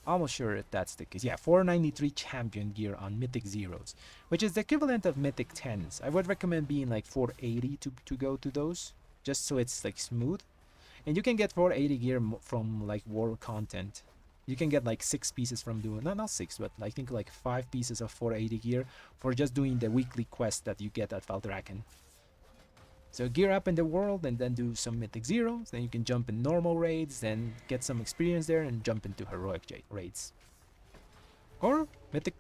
[SPEAKER 1] Almost sure if that's the case. Yeah, 493 champion gear on Mythic Zeros, which is the equivalent of Mythic 10s. I would recommend being like 480 to go to those, just so it's like smooth. And you can get 480 gear from like world content. You can get like 6 pieces from doing, not 6, but I think like 5 pieces of 480 gear for just doing the weekly quest that you get at Valdraken. So gear up in the world and then do some Mythic Zeros, then you can jump in normal raids, then get some experience there and jump into heroic raids. Or Mythic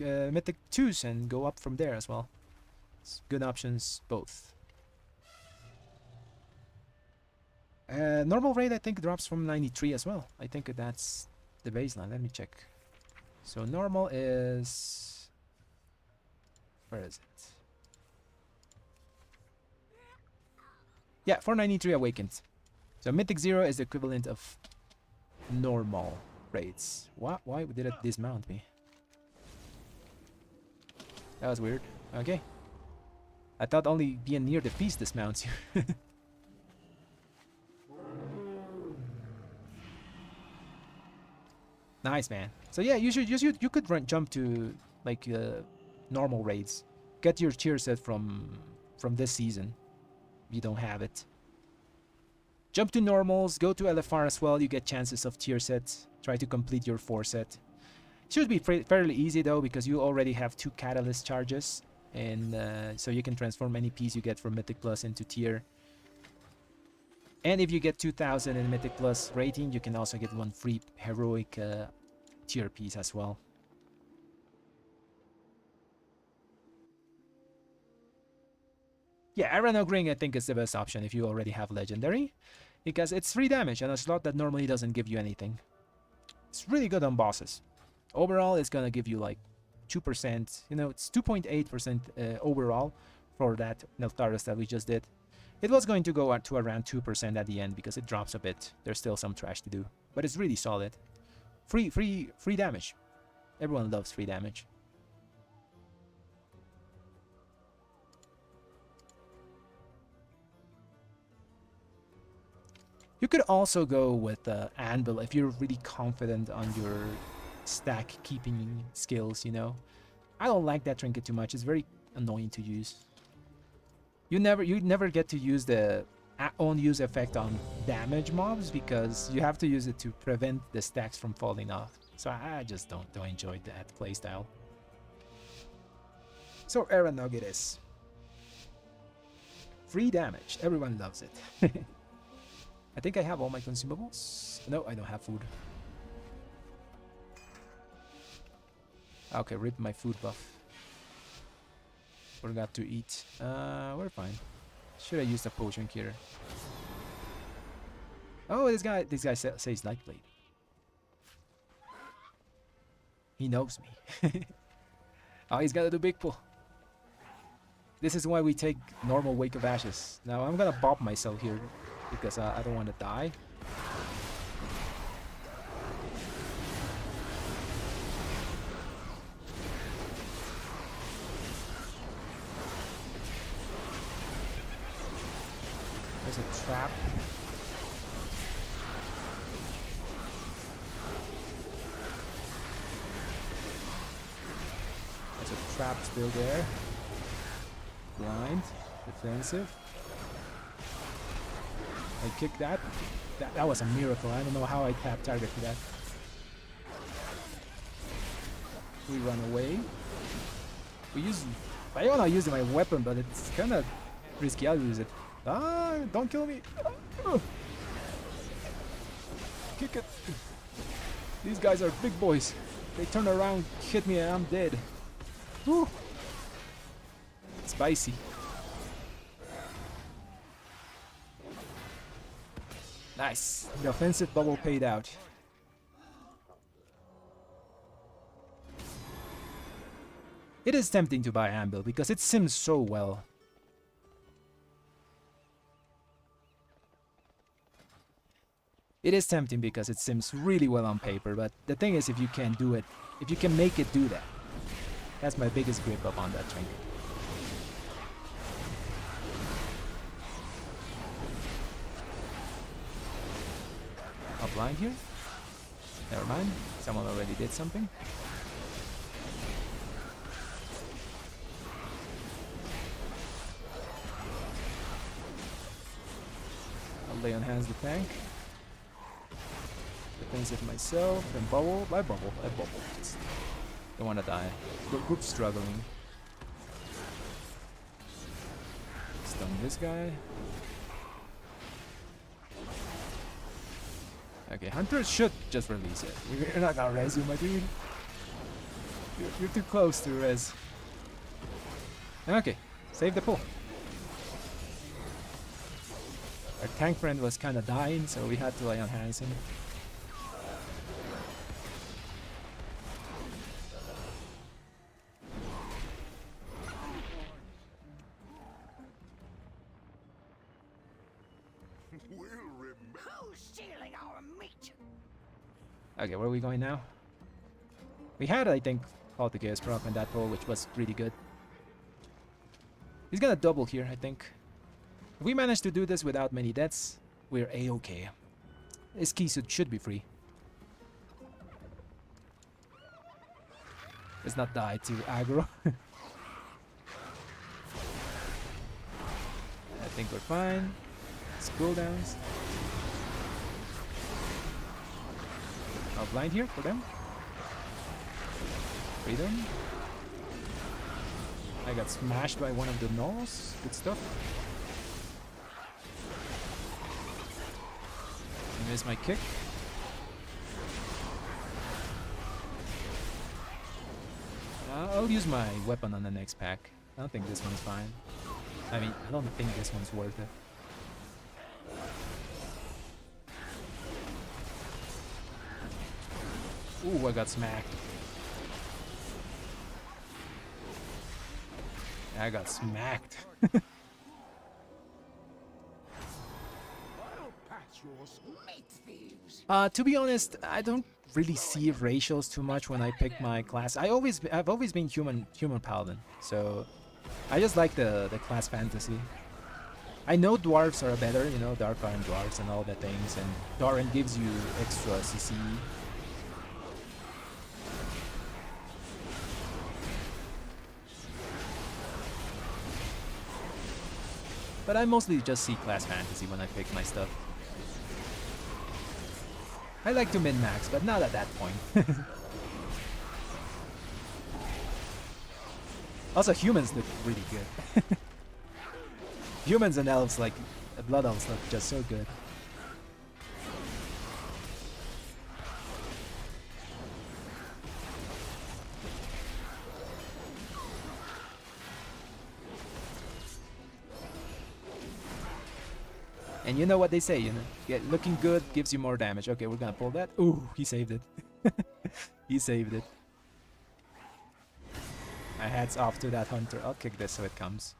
[SPEAKER 1] 2s and go up from there as well. It's good options both. Normal raid I think drops from 93 as well. I think that's the baseline. Let me check. So normal is... where is it? Yeah, 493 awakened. So Mythic 0 is the equivalent of normal raids. What? Why did it dismount me? That was weird. Okay. I thought only being near the feast dismounts you. Nice, man. So yeah, you could jump to like normal raids. Get your tier set from this season. You don't have it. Jump to normals, go to LFR as well. You get chances of tier sets. Try to complete your 4 set. Should be fairly easy though because you already have 2 catalyst charges, and so you can transform any piece you get from Mythic Plus into tier. And if you get 2000 in Mythic Plus rating, you can also get 1 free heroic tier piece as well. Yeah, Iron Ogring I think is the best option if you already have Legendary, because it's 3 damage on a slot that normally doesn't give you anything. It's really good on bosses. Overall, it's gonna give you like 2%, you know, it's 2.8% overall for that Neltharus that we just did. It was going to go to around 2% at the end because it drops a bit. There's still some trash to do, but it's really solid. Free damage. Everyone loves free damage. You could also go with Anvil if you're really confident on your stack keeping skills, you know. I don't like that trinket too much. It's very annoying to use. You never get to use the own use effect on damage mobs because you have to use it to prevent the stacks from falling off. So I just don't enjoy that playstyle. So Aranug it is. Free damage. Everyone loves it. I think I have all my consumables. No, I don't have food. Okay, rip my food buff. Forgot to eat. We're fine. Should I use the potion here? Oh, this guy says Lightblade. He knows me. Oh, he's gonna do big pull. This is why we take normal Wake of Ashes. Now I'm gonna bop myself here because I don't want to die. There's a trap. There's a trap still there. Blind. Defensive. I kicked that. That was a miracle. I don't know how I tapped target for that. We run away. We use... I don't know using my weapon, but it's kind of risky. I'll use it. Ah, don't kill me. Kick it. These guys are big boys. They turn around, hit me, and I'm dead. Woo. Spicy. Nice. The offensive bubble paid out. It is tempting to buy Anvil because it sims so well. It is tempting because it sims really well on paper, but the thing is if you can do it, if you can make it do that, that's my biggest grip up on that trinket. Up blind here? Never mind, someone already did something. I'll lay on hands the tank. Defensive myself, and bubble. I bubble. Just don't want to die. Group's struggling. Stun this guy. Okay, Hunter should just release it. You're not gonna res you, my dude. You're too close to res. Okay, save the pull. Our tank friend was kind of dying, so we had to lay on hands him.
[SPEAKER 2] Who's stealing our meat?
[SPEAKER 1] Okay, where are we going now? We had, I think, Call to Chaos proc on that pull, which was pretty good. He's gonna double here, I think. If we manage to do this without many deaths, we're a-okay. His key should be free. Let's not die to aggro. I think we're fine. It's cooldowns. I'll blind here for them. Freedom. I got smashed by one of the gnolls. Good stuff. I missed my kick. I'll use my weapon on the next pack. I don't think this one's fine. I mean, I don't think this one's worth it. Ooh, I got smacked. I got smacked. To be honest, I don't really see racials too much when I pick my class. I've always been human paladin, so I just like the class fantasy. I know dwarves are better, you know, Dark Iron dwarves and all the things, and Torrent gives you extra CC. But I mostly just see class fantasy when I pick my stuff. I like to min-max, but not at that point. Also, humans look really good. Humans and elves, like blood elves, look just so good. And you know what they say, you know, looking good gives you more damage. Okay, we're gonna pull that. Ooh, he saved it. He saved it. My hat's off to that hunter. I'll kick this so it comes.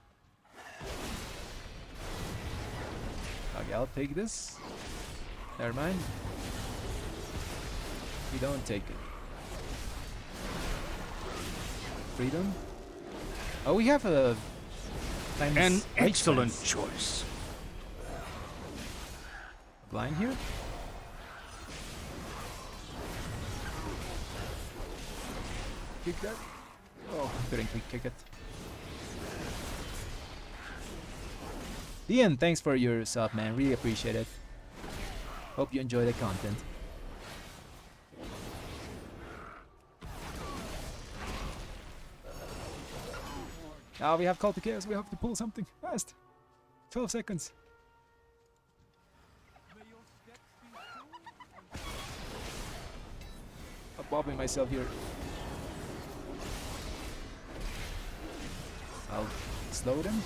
[SPEAKER 1] Okay, I'll take this. Never mind. We don't take it. Freedom. Oh, we have a...
[SPEAKER 5] An excellent choice.
[SPEAKER 1] Blind here? Kick that. Oh, couldn't kick it. Ian, thanks for your sub, man. Really appreciate it. Hope you enjoy the content. Ah, we have Call to Chaos. We have to pull something fast. 12 seconds. I'm bobbing myself here. I'll slow them.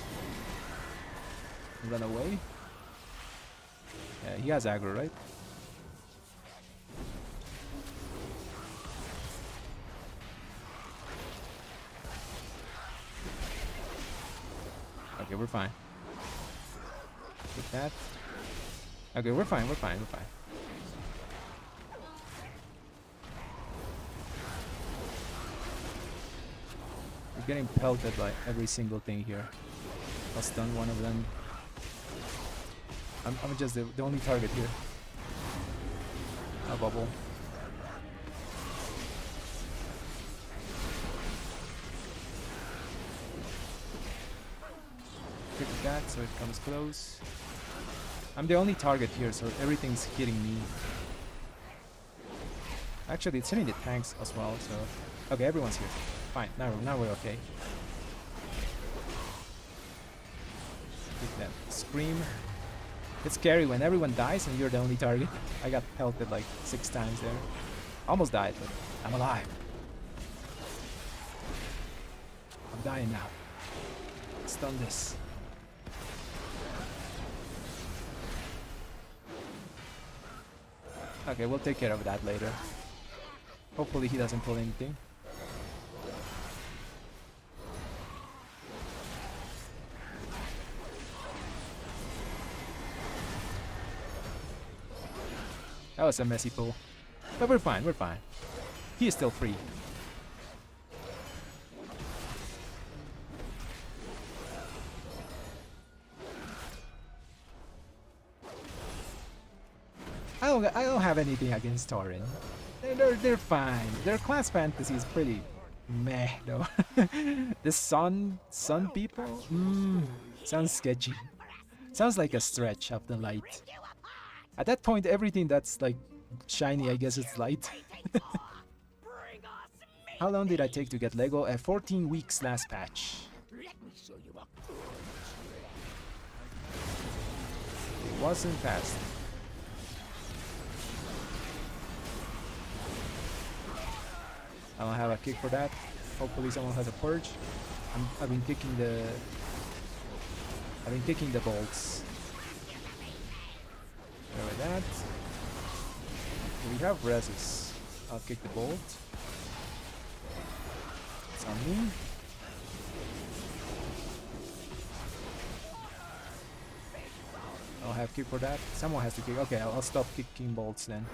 [SPEAKER 1] Run away. Yeah, he has aggro, right? Okay, we're fine. With that. Okay, we're fine, we're fine, we're fine. We're getting pelted by every single thing here. I'll stun one of them. I'm just the only target here. A bubble. Pick that so it comes close. I'm the only target here, so everything's hitting me. Actually, it's hitting the tanks as well, so... Okay, everyone's here. Fine, now we're okay. Pick that scream. It's scary when everyone dies and you're the only target. I got pelted like 6 times there. Almost died, but I'm alive. I'm dying now. Stun this. Okay, we'll take care of that later. Hopefully he doesn't pull anything. That was a messy pull. But we're fine, we're fine. He is still free. I don't have anything against Tauren. They're fine. Their class fantasy is pretty meh though. The sun people? Sounds sketchy. Sounds like a stretch of the light. At that point, everything that's like shiny, I guess it's light. How long did I take to get Lego? 14 weeks last patch. It wasn't fast. I don't have a kick for that. Hopefully someone has a purge. I've been kicking the bolts. There with that. We have reses. I'll kick the bolt. It's on me. I'll have kick for that. Someone has to kick. Okay, I'll stop kicking bolts then.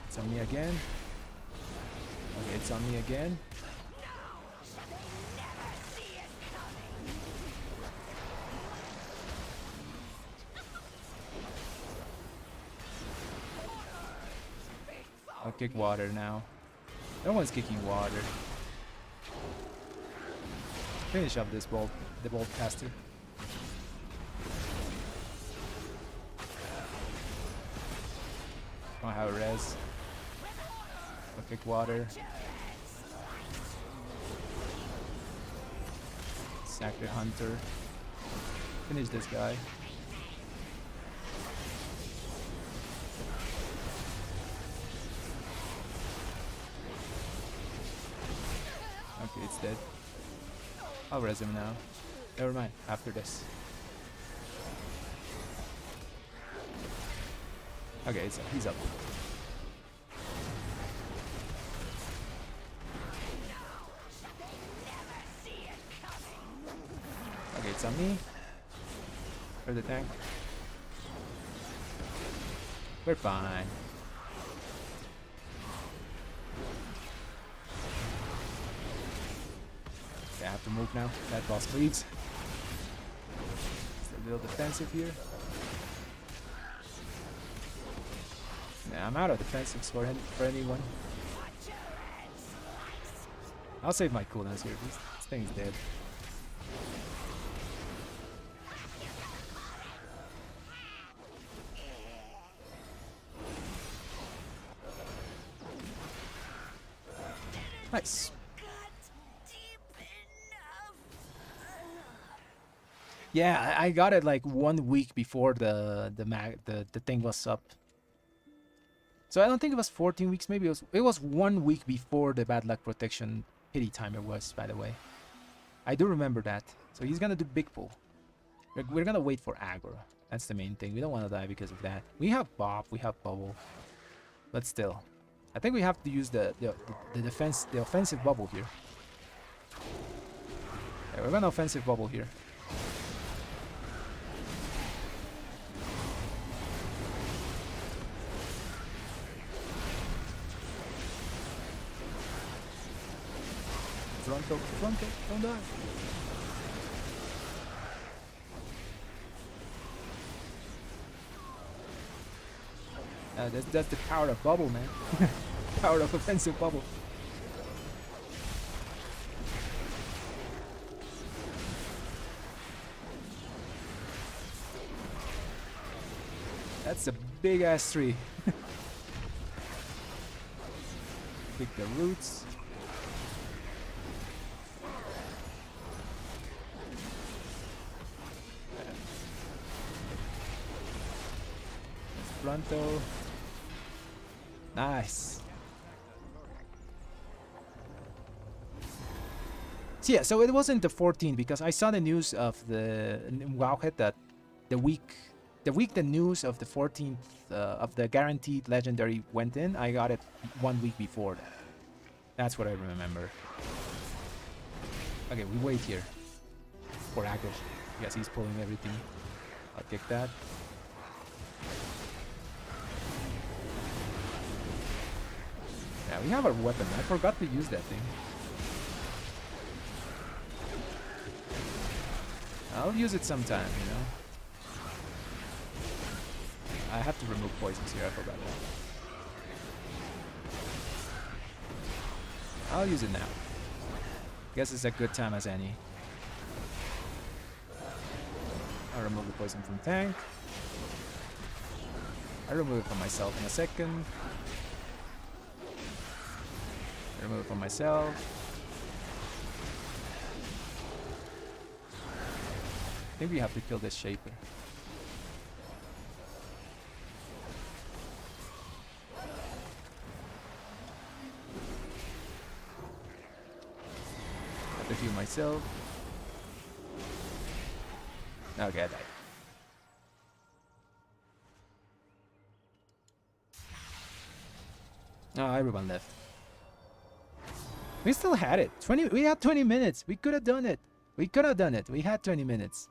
[SPEAKER 1] It's on me again. Okay, it's on me again. I'll kick water now. No one's kicking water. Finish up this bolt, the bolt caster. Don't have a res. I'll kick water. Sacred Hunter. Finish this guy. Okay, it's dead. I'll res him now. Never mind, after this. Okay, he's up. Okay, it's on me. Or the tank. We're fine. Okay, I have to move now. That boss bleeds. It's a little defensive here. Nah, I'm out of defensives for anyone. I'll save my cooldowns here. This thing's dead. Nice. Yeah, I got it like 1 week before the thing was up. So I don't think it was 14 weeks. Maybe it was 1 week before the bad luck protection pity timer was. By the way, I do remember that. So he's gonna do big pull. We're gonna wait for aggro. That's the main thing. We don't want to die because of that. We have Bob. We have Bubble. But still, I think we have to use the offensive bubble here. Yeah, we're gonna offensive bubble here. Fronto, don't die. That's the power of bubble, man. Power of offensive bubble. That's a big ass tree. Pick the roots. Fronto. Nice. So yeah, so it wasn't the 14 because I saw the news of the Wowhead that the week the news of the 14th of the guaranteed legendary went in, I got it 1 week before that. That's what I remember. Okay, we wait here for aggro. Yes, he's pulling everything. I'll kick that. Yeah, we have our weapon. I forgot to use that thing. I'll use it sometime, you know. I have to remove poisons here, I forgot that. I'll use it now. Guess it's a good time as any. I'll remove the poison from tank. I'll remove it from myself in a second. Remove it from myself. I think we have to kill this Shaper. Have to heal myself. Okay, I died. Oh, everyone left. We still had it. We had 20 minutes. We could have done it. We could have done it. We had 20 minutes.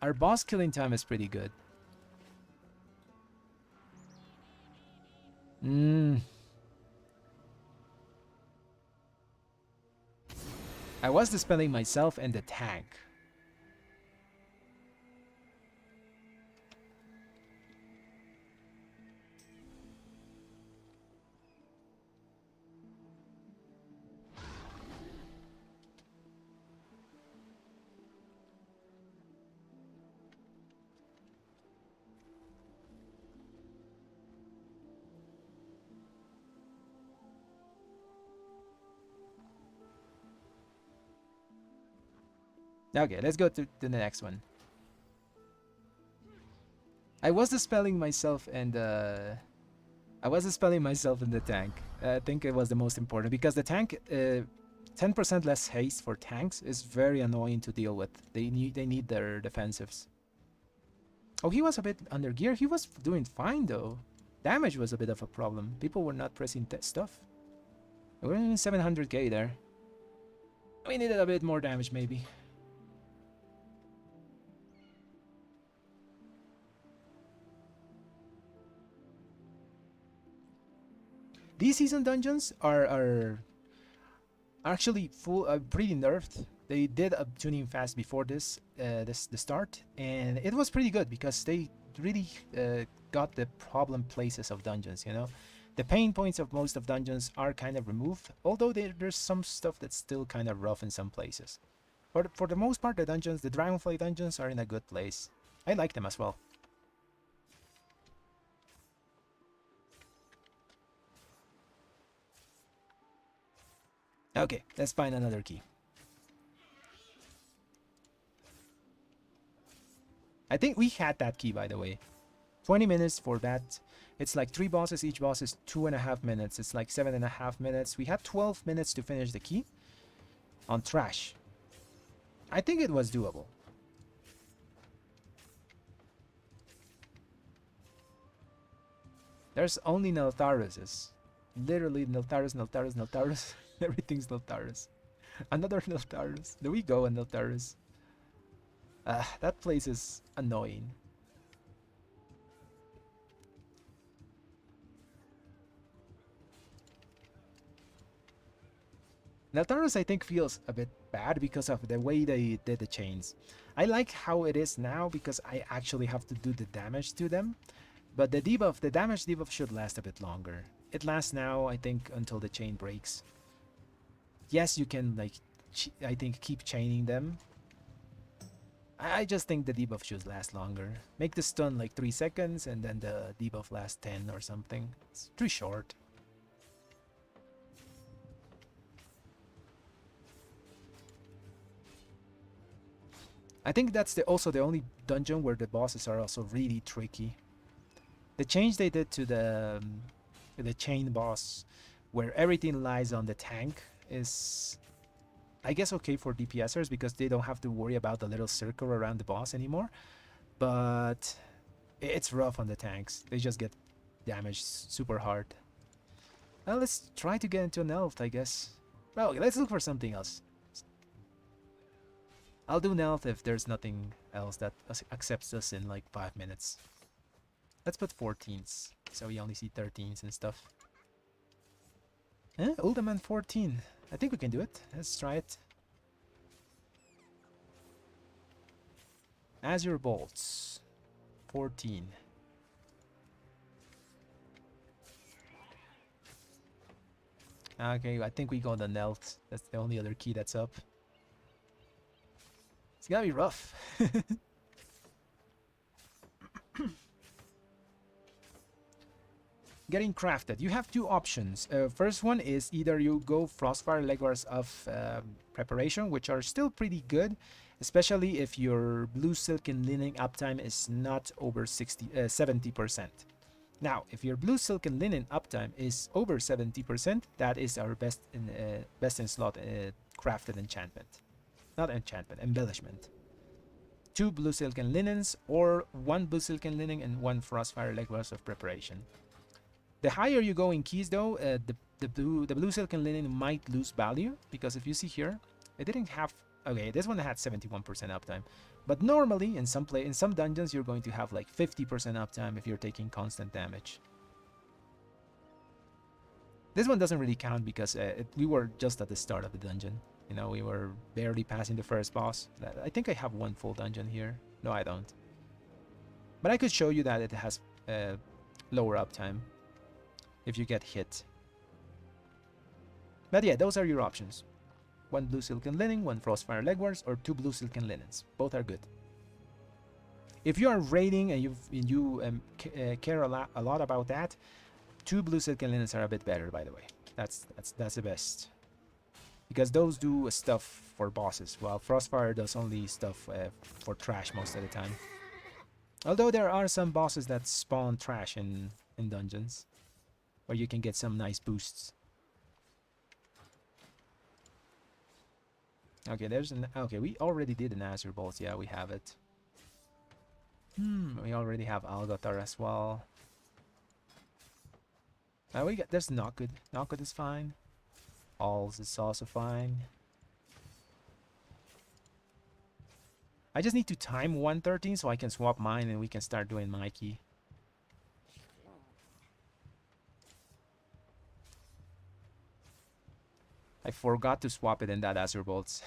[SPEAKER 1] Our boss killing time is pretty good. I was dispelling myself and the tank. Okay, let's go to the next one. I was dispelling myself and I was dispelling myself in the tank. I think it was the most important because the tank 10% less haste for tanks is very annoying to deal with. They need their defensives. Oh, he was a bit under gear. He was doing fine though. Damage was a bit of a problem. People were not pressing stuff. We're in 700k there. We needed a bit more damage maybe. These season dungeons are actually pretty nerfed. They did a tuning fast before the start, and it was pretty good because they really got the problem places of dungeons. You know, the pain points of most of dungeons are kind of removed, although there's some stuff that's still kind of rough in some places. But for the most part, the dragonflight dungeons are in a good place. I like them as well. Okay, let's find another key. I think we had that key, by the way. 20 minutes for that. It's like 3 bosses. Each boss is 2.5 minutes. It's like 7.5 minutes. We had 12 minutes to finish the key on trash. I think it was doable. There's only Neltharuses. Literally Neltharus. Everything's Neltharus. Another Neltharus. There we go, a Neltharus. That place is annoying. Neltharus, I think, feels a bit bad because of the way they did the chains. I like how it is now because I actually have to do the damage to them. But the debuff, the damage debuff should last a bit longer. It lasts now, I think, until the chain breaks. Yes, you can, like, I think, keep chaining them. I just think the debuff should last longer. Make the stun like 3 seconds and then the debuff lasts 10 or something. It's too short. I think that's also the only dungeon where the bosses are also really tricky. The change they did to the chain boss, where everything lies on the tank, is, I guess, okay for DPSers because they don't have to worry about the little circle around the boss anymore. But it's rough on the tanks. They just get damaged super hard. Well, let's try to get into an elf, I guess. Well, let's look for something else. I'll do Nelth if there's nothing else that accepts us in like 5 minutes. Let's put 14s, so we only see 13s and stuff. Uldaman 14. I think we can do it. Let's try it. Azure Bolts. 14. Okay, I think we got the Nelt. That's the only other key that's up. It's gonna be rough. Getting crafted. You have 2 options. First one is either you go Frostfire Legwars of Preparation, which are still pretty good, especially if your Blue Silken Linen uptime is not over 70%. Now, if your Blue Silken Linen uptime is over 70%, that is our best in slot crafted enchantment. Not enchantment, embellishment. 2 Blue Silken Linens or 1 Blue Silken Linen and 1 Frostfire Legwars of Preparation. The higher you go in keys though, the blue silken linen might lose value, because if you see here, it didn't have, okay, this one had 71% uptime, but normally in some dungeons you're going to have like 50% uptime if you're taking constant damage. This one doesn't really count because we were just at the start of the dungeon. You know, we were barely passing the first boss. I think I have 1 full dungeon here. No, I don't. But I could show you that it has lower uptime if you get hit. But yeah, those are your options. 1 Blue Silken Linen, 1 Frostfire Legwars, or 2 Blue Silken Linens. Both are good. If you are raiding and you care a lot about that, 2 Blue Silken Linens are a bit better, by the way. That's the best. because those do stuff for bosses, while Frostfire does only stuff for trash most of the time. Although there are some bosses that spawn trash in dungeons, where you can get some nice boosts. Okay, there's an... Okay, we already did an Azure Bolt. Yeah, we have it. We already have Algotar as well. We got... There's not good. Not good is fine. Alls is also fine. I just need to time 113 so I can swap mine and we can start doing my key. I forgot to swap it in that Azure Bolts.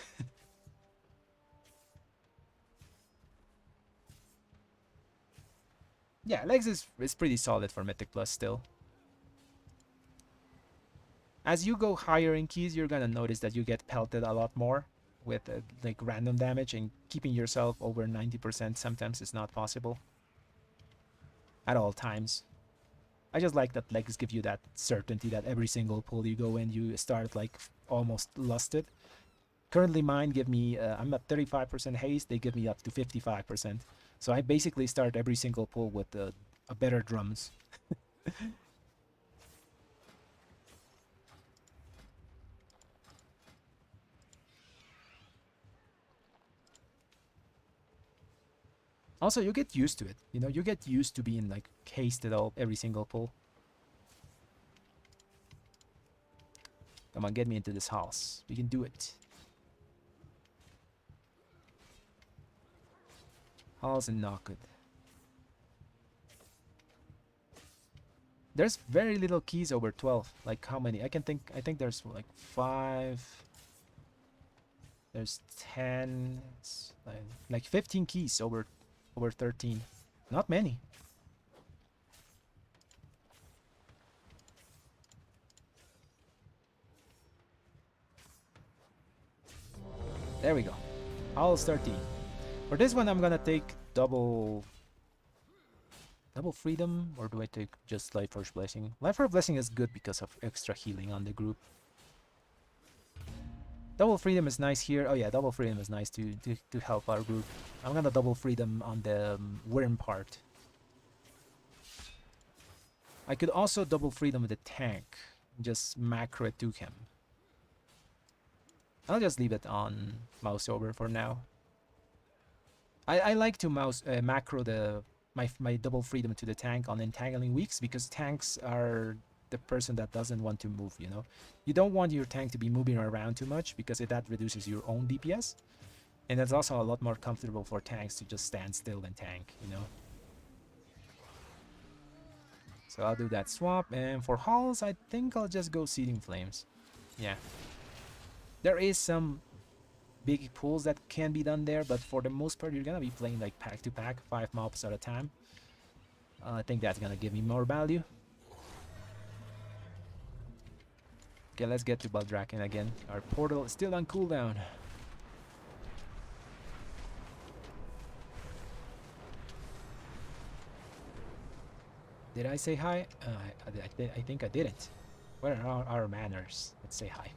[SPEAKER 1] Yeah, Legs is pretty solid for Mythic Plus still. As you go higher in keys, you're gonna notice that you get pelted a lot more with like random damage, and keeping yourself over 90% sometimes is not possible. At all times. I just like that Legs give you that certainty that every single pull you go in, you start like almost lusted. Currently mine give me, I'm at 35% haste, they give me up to 55%. So I basically start every single pull with a better drums. Also, you get used to it. You know, you get used to being like hasted all every single pull. Come on, get me into this house. We can do it. House and not good. There's very little keys over 12. Like how many? I think there's like 5. There's 10. It's like 15 keys over 13. Not many. There we go. Owls 13. For this one I'm gonna take double freedom, or do I take just Life Force Blessing? Life Force Blessing is good because of extra healing on the group. Double freedom is nice here. Oh yeah, double freedom is nice to help our group. I'm gonna double freedom on the worm part. I could also double freedom with the tank. Just macro it to him. I'll just leave it on mouse over for now. I like to macro my double freedom to the tank on entangling weaks, because tanks are the person that doesn't want to move, you know. You don't want your tank to be moving around too much, because that reduces your own DPS. And that's also a lot more comfortable for tanks to just stand still and tank, you know. So I'll do that swap, and for halls I think I'll just go Seething Flames. Yeah. There is some big pulls that can be done there, but for the most part you're gonna be playing like pack to pack, 5 mobs at a time. I think that's gonna give me more value. Okay, let's get to Baldraken again. Our portal is still on cooldown. Did I say hi? I think I didn't. What are our manners? Let's say hi.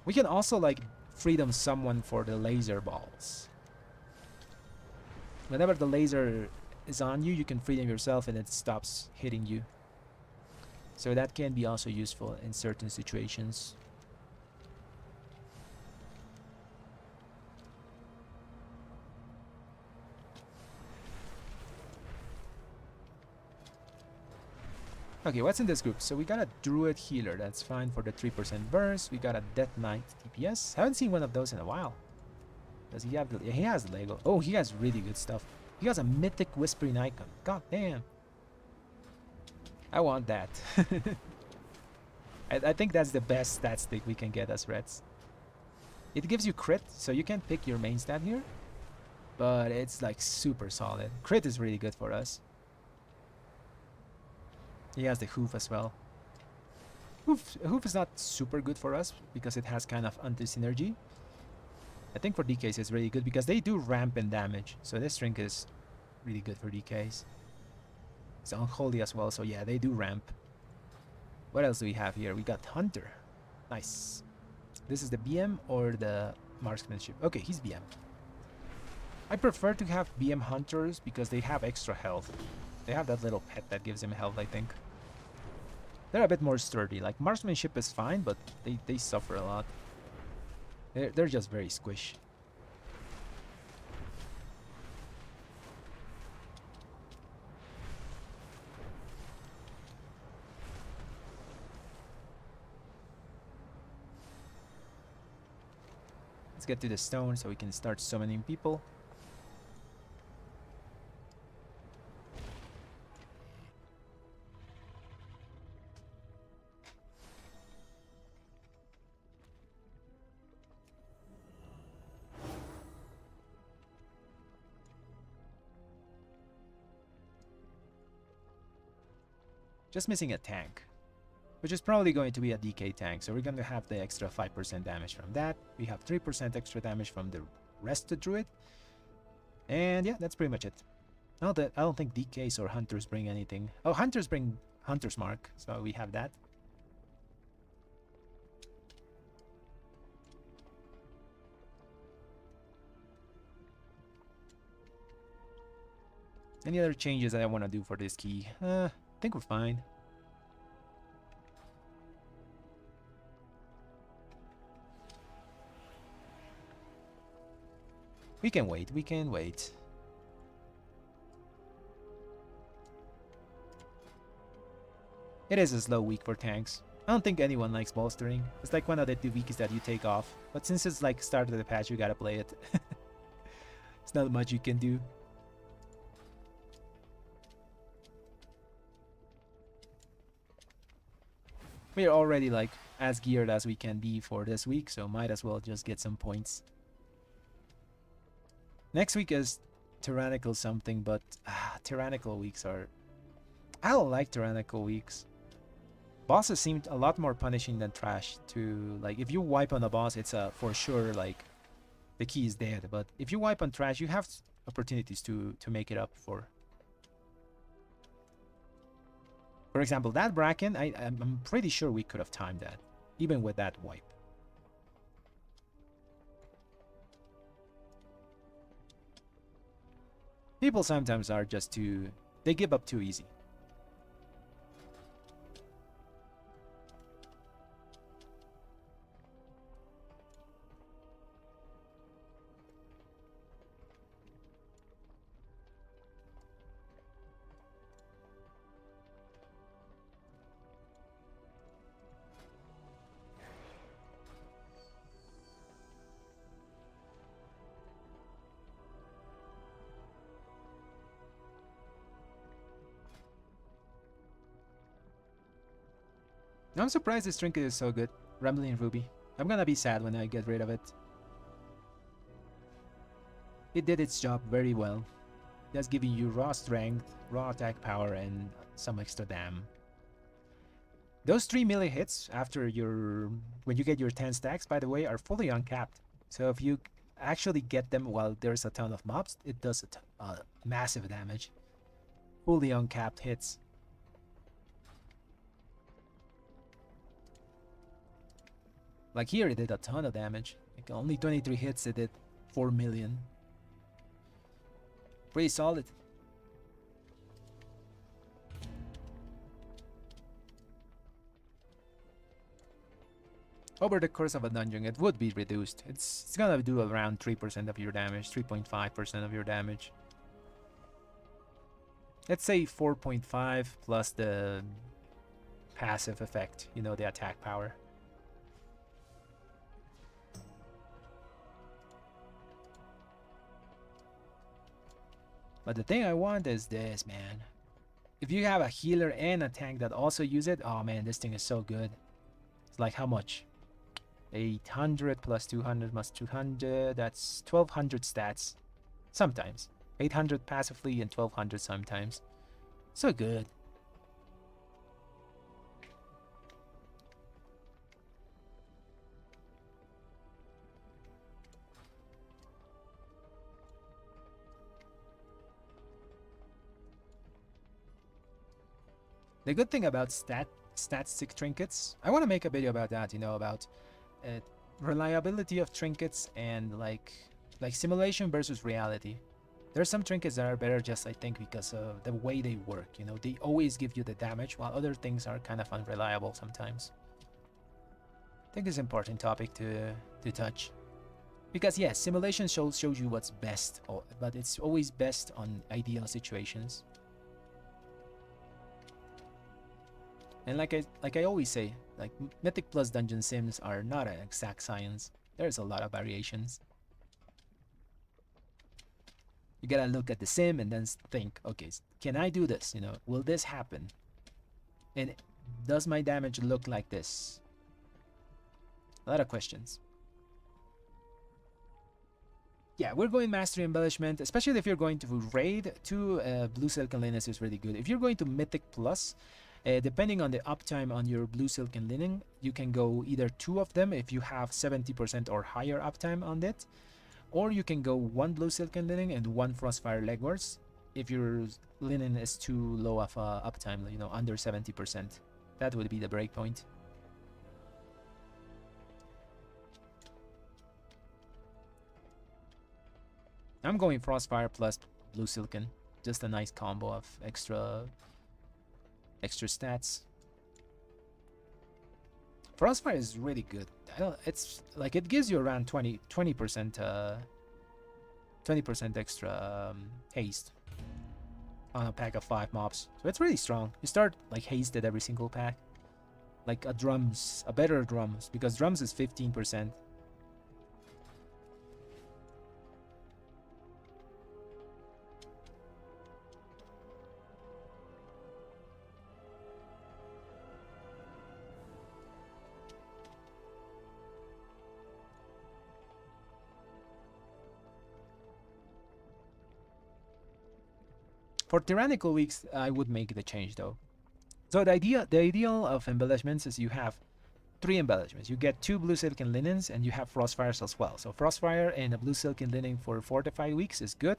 [SPEAKER 1] We can also like freedom someone for the laser balls. Whenever the laser is on you, you can freedom yourself and it stops hitting you. So that can be also useful in certain situations. Okay, what's in this group? So we got a Druid Healer, that's fine for the 3% burst. We got a Death Knight DPS. Haven't seen one of those in a while. Does he have the... He has Lego. Oh, he has really good stuff. He has a Mythic Whispering Icon. God damn. I want that. I think that's the best stat stick we can get as Reds. It gives you crit, so you can pick your main stat here. But it's like super solid. Crit is really good for us. He has the Hoof as well. Hoof is not super good for us because it has kind of anti-synergy. I think for DKs it's really good because they do ramp in damage. So this drink is really good for DKs. It's unholy as well, so yeah, they do ramp. What else do we have here? We got Hunter. Nice. This is the BM or the marksmanship? Okay, he's BM. I prefer to have BM Hunters because they have extra health. They have that little pet that gives him health, I think. They're a bit more sturdy. Like, marksmanship is fine, but they suffer a lot. They're just very squish. Let's get to the stone so we can start summoning people. Just missing a tank, which is probably going to be a DK tank, so we're going to have the extra 5% damage from that. We have 3% extra damage from the rested druid. And yeah, that's pretty much it. I don't think DKs or hunters bring anything. Oh, hunters bring Hunter's Mark, so we have that. Any other changes that I want to do for this key? I think we're fine. We can wait, we can wait. It is a slow week for tanks. I don't think anyone likes bolstering. It's like one of the 2 weeks that you take off. But since it's like start of the patch, you gotta play it. It's not much you can do. We are already like as geared as we can be for this week, so might as well just get some points. Next week is tyrannical something, but tyrannical weeks are... I don't like tyrannical weeks. Bosses seem a lot more punishing than trash. To like, if you wipe on a boss, it's for sure like the key is dead. But if you wipe on trash, you have opportunities to make it up for. For example, that Bracken, I'm pretty sure we could have timed that, even with that wipe. People sometimes are just too... they give up too easy. I'm surprised this trinket is so good. Rumbling Ruby. I'm gonna be sad when I get rid of it. It did its job very well. Just giving you raw strength, raw attack power, and some extra dam. Those 3 melee hits after your... when you get your 10 stacks, by the way, are fully uncapped. So if you actually get them while there's a ton of mobs, it does massive damage. Fully uncapped hits. Like here, it did a ton of damage. Like only 23 hits, it did 4 million. Pretty solid. Over the course of a dungeon, it would be reduced. It's gonna do around 3% of your damage, 3.5% of your damage. Let's say 4.5 plus the passive effect, you know, the attack power. But the thing I want is this, man. If you have a healer and a tank that also use it, oh man, this thing is so good. It's like how much? 800 plus 200 plus 200, that's 1200 stats. Sometimes. 800 passively and 1200 sometimes. So good. The good thing about stat-stick trinkets, I want to make a video about that, you know, about reliability of trinkets and like simulation versus reality. There's some trinkets that are better just, I think, because of the way they work, you know, they always give you the damage, while other things are kind of unreliable sometimes. I think it's an important topic to touch. Because yes, simulation shows you what's best, but it's always best on ideal situations. And like I always say, like Mythic Plus dungeon sims are not an exact science. There's a lot of variations. You gotta look at the sim and then think, okay, can I do this? You know, will this happen? And does my damage look like this? A lot of questions. Yeah, we're going Mastery Embellishment, especially if you're going to Raid. 2 Blue Silken Linens is really good. If you're going to Mythic Plus, depending on the uptime on your Blue Silken Linen, you can go either 2 of them if you have 70% or higher uptime on it, or you can go 1 Blue Silken Linen and 1 Frostfire Legwards if your linen is too low of uptime, you know, under 70%. That would be the breakpoint. I'm going Frostfire plus Blue Silken. Just a nice combo of extra stats. Frostfire is really good. It's like it gives you around 20% extra haste on a pack of 5 mobs. So it's really strong. You start like hasted every single pack. Like a better drums, because drums is 15%. For tyrannical weeks, I would make the change though. So the ideal of embellishments is you have 3 embellishments. You get 2 Blue Silken Linens and you have Frostfires as well. So Frostfire and a Blue Silken Linen for 45 weeks is good.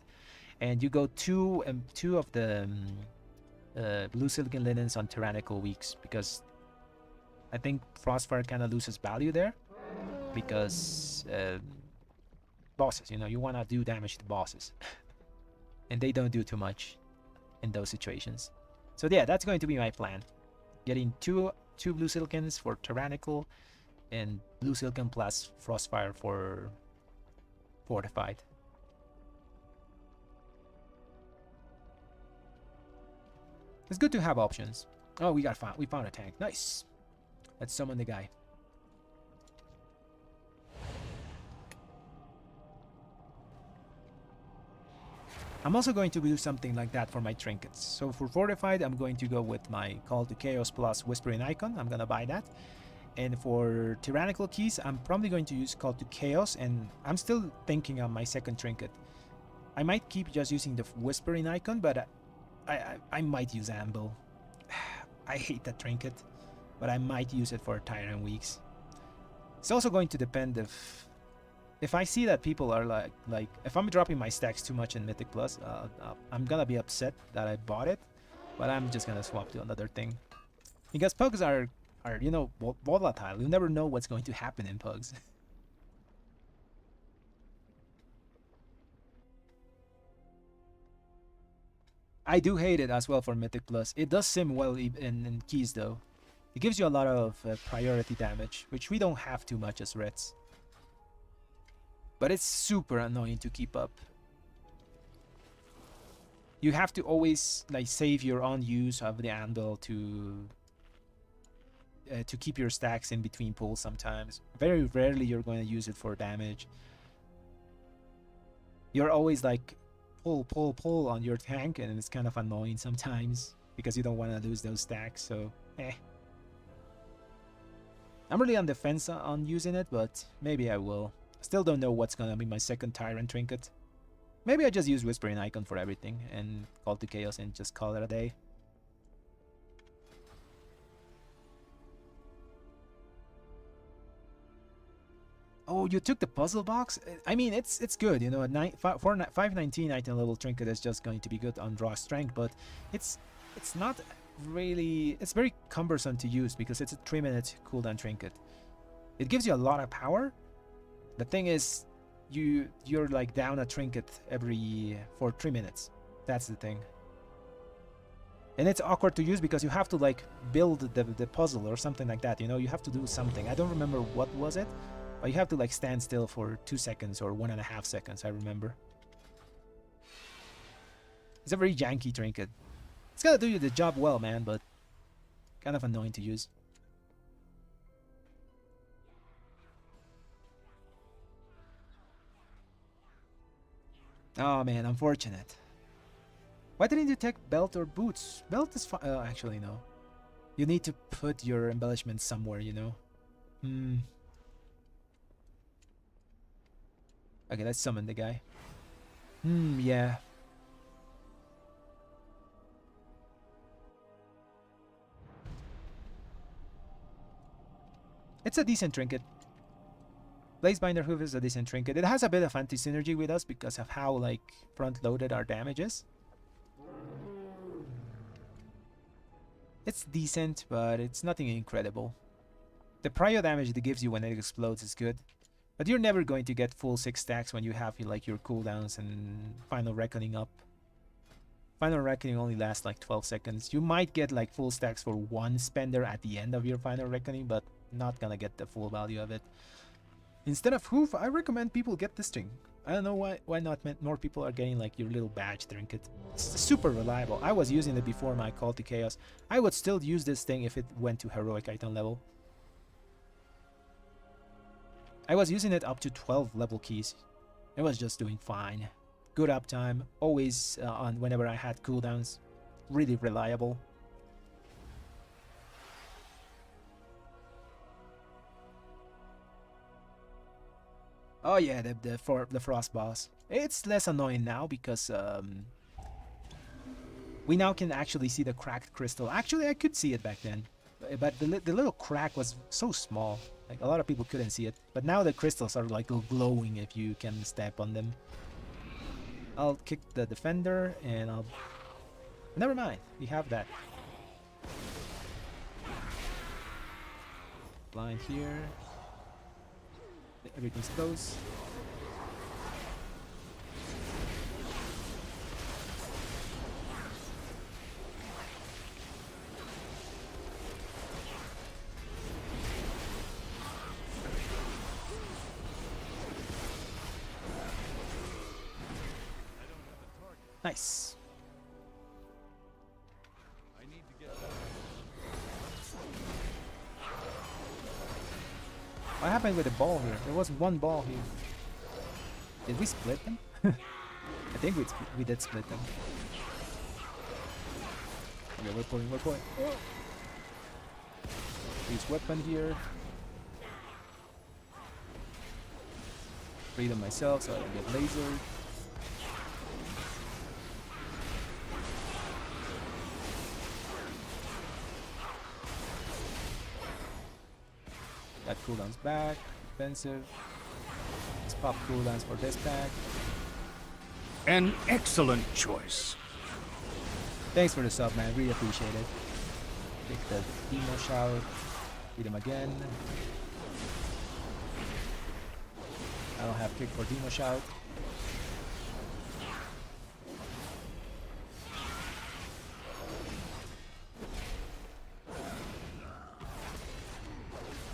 [SPEAKER 1] And you go 2 of the Blue Silken Linens on tyrannical weeks, because I think Frostfire kind of loses value there, because bosses, you know, you want to do damage to bosses and they don't do too much in those situations. So yeah, that's going to be my plan. Getting two Blue Silkens for tyrannical and Blue Silken plus Frostfire for fortified. It's good to have options. Oh, we found a tank. Nice. Let's summon the guy. I'm also going to do something like that for my trinkets. So for fortified, I'm going to go with my Call to Chaos plus Whispering Icon. I'm gonna buy that. And for tyrannical keys, I'm probably going to use Call to Chaos, and I'm still thinking on my second trinket. I might keep just using the Whispering Icon, but I might use Anvil. I hate that trinket, but I might use it for Tyrant weeks. It's also going to depend if I see that people are like if I'm dropping my stacks too much in Mythic Plus, I'm gonna be upset that I bought it, but I'm just gonna swap to another thing, because pugs are you know, volatile. You never know what's going to happen in pugs. I do hate it as well for Mythic Plus. It does sim well in keys though. It gives you a lot of priority damage, which we don't have too much as Reds. But it's super annoying to keep up. You have to always like save your own use of the Anvil to keep your stacks in between pulls sometimes. Very rarely you're going to use it for damage. You're always like pull on your tank, and it's kind of annoying sometimes because you don't want to lose those stacks, so I'm really on the fence on using it, but maybe I will. Still don't know what's gonna be my second Tyrant trinket. Maybe I just use Whispering Icon for everything and Call to Chaos and just call it a day. Oh, you took the puzzle box? I mean, it's good, you know. A 519 item level trinket is just going to be good on draw strength, but it's not really... It's very cumbersome to use because it's a 3-minute cooldown trinket. It gives you a lot of power. The thing is, you're like down a trinket for 3 minutes. That's the thing. And it's awkward to use because you have to like build the puzzle or something like that, you know? You have to do something. I don't remember what was it, but you have to like stand still for 2 seconds or 1.5 seconds, I remember. It's a very janky trinket. It's gonna do you the job well, man, but kind of annoying to use. Oh man, unfortunate. Why didn't you take belt or boots? Belt is fine. Actually, no. You need to put your embellishments somewhere, you know? Okay, let's summon the guy. Yeah. It's a decent trinket. Blazebinder Hoof is a decent trinket. It has a bit of anti-synergy with us because of how like front-loaded our damage is. It's decent, but it's nothing incredible. The prio damage it gives you when it explodes is good, but you're never going to get full 6 stacks when you have like your cooldowns and Final Reckoning up. Final Reckoning only lasts like 12 seconds. You might get like full stacks for 1 spender at the end of your Final Reckoning, but not gonna get the full value of it. Instead of Hoof, I recommend people get this thing. I don't know why not more people are getting like your little badge trinket. It's super reliable. I was using it before my Call to Chaos. I would still use this thing if it went to heroic item level. I was using it up to 12 level keys. It was just doing fine. Good uptime, always on whenever I had cooldowns. Really reliable. Oh yeah, the frost boss. It's less annoying now because we now can actually see the cracked crystal. Actually, I could see it back then, but the little crack was so small. Like a lot of people couldn't see it. But now the crystals are like glowing if you can step on them. I'll kick the defender and I'll... Never mind, we have that. Blind here. Everything's close. Nice. What happened with the ball here? There was one ball here. Did we split them? I think we did split them. Okay, we're pulling. Oh. Use weapon here. Free them myself so I don't get lasered. That cooldowns back, defensive. Let's pop cooldowns for this pack.
[SPEAKER 5] An excellent choice.
[SPEAKER 1] Thanks for the sub, man. Really appreciate it. Take the Demo Shout. Beat him again. I don't have kick for Demo Shout.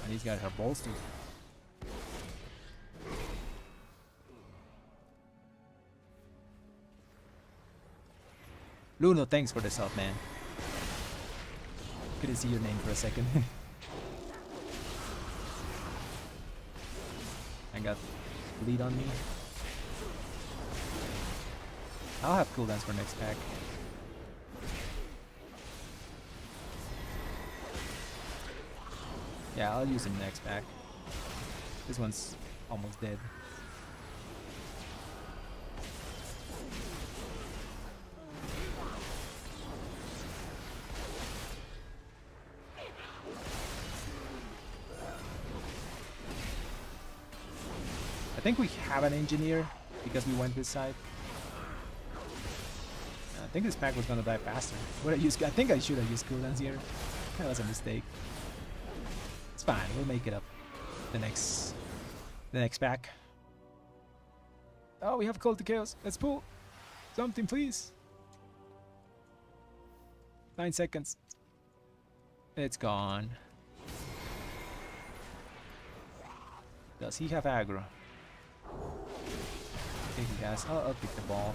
[SPEAKER 1] These guys are balls too. Luno, thanks for the sub, man. Couldn't see your name for a second. I got bleed on me. I'll have cooldowns for next pack. Yeah, I'll use him next pack. This one's almost dead. I think we have an engineer because we went this side. think this pack was gonna die faster. I think I should have used cooldowns here. That was a mistake. It's fine. We'll make it up the next pack. Oh, we have Call to Chaos. Let's pull something, please. 9 seconds. It's gone. Does he have aggro? I think he has. I'll pick the ball.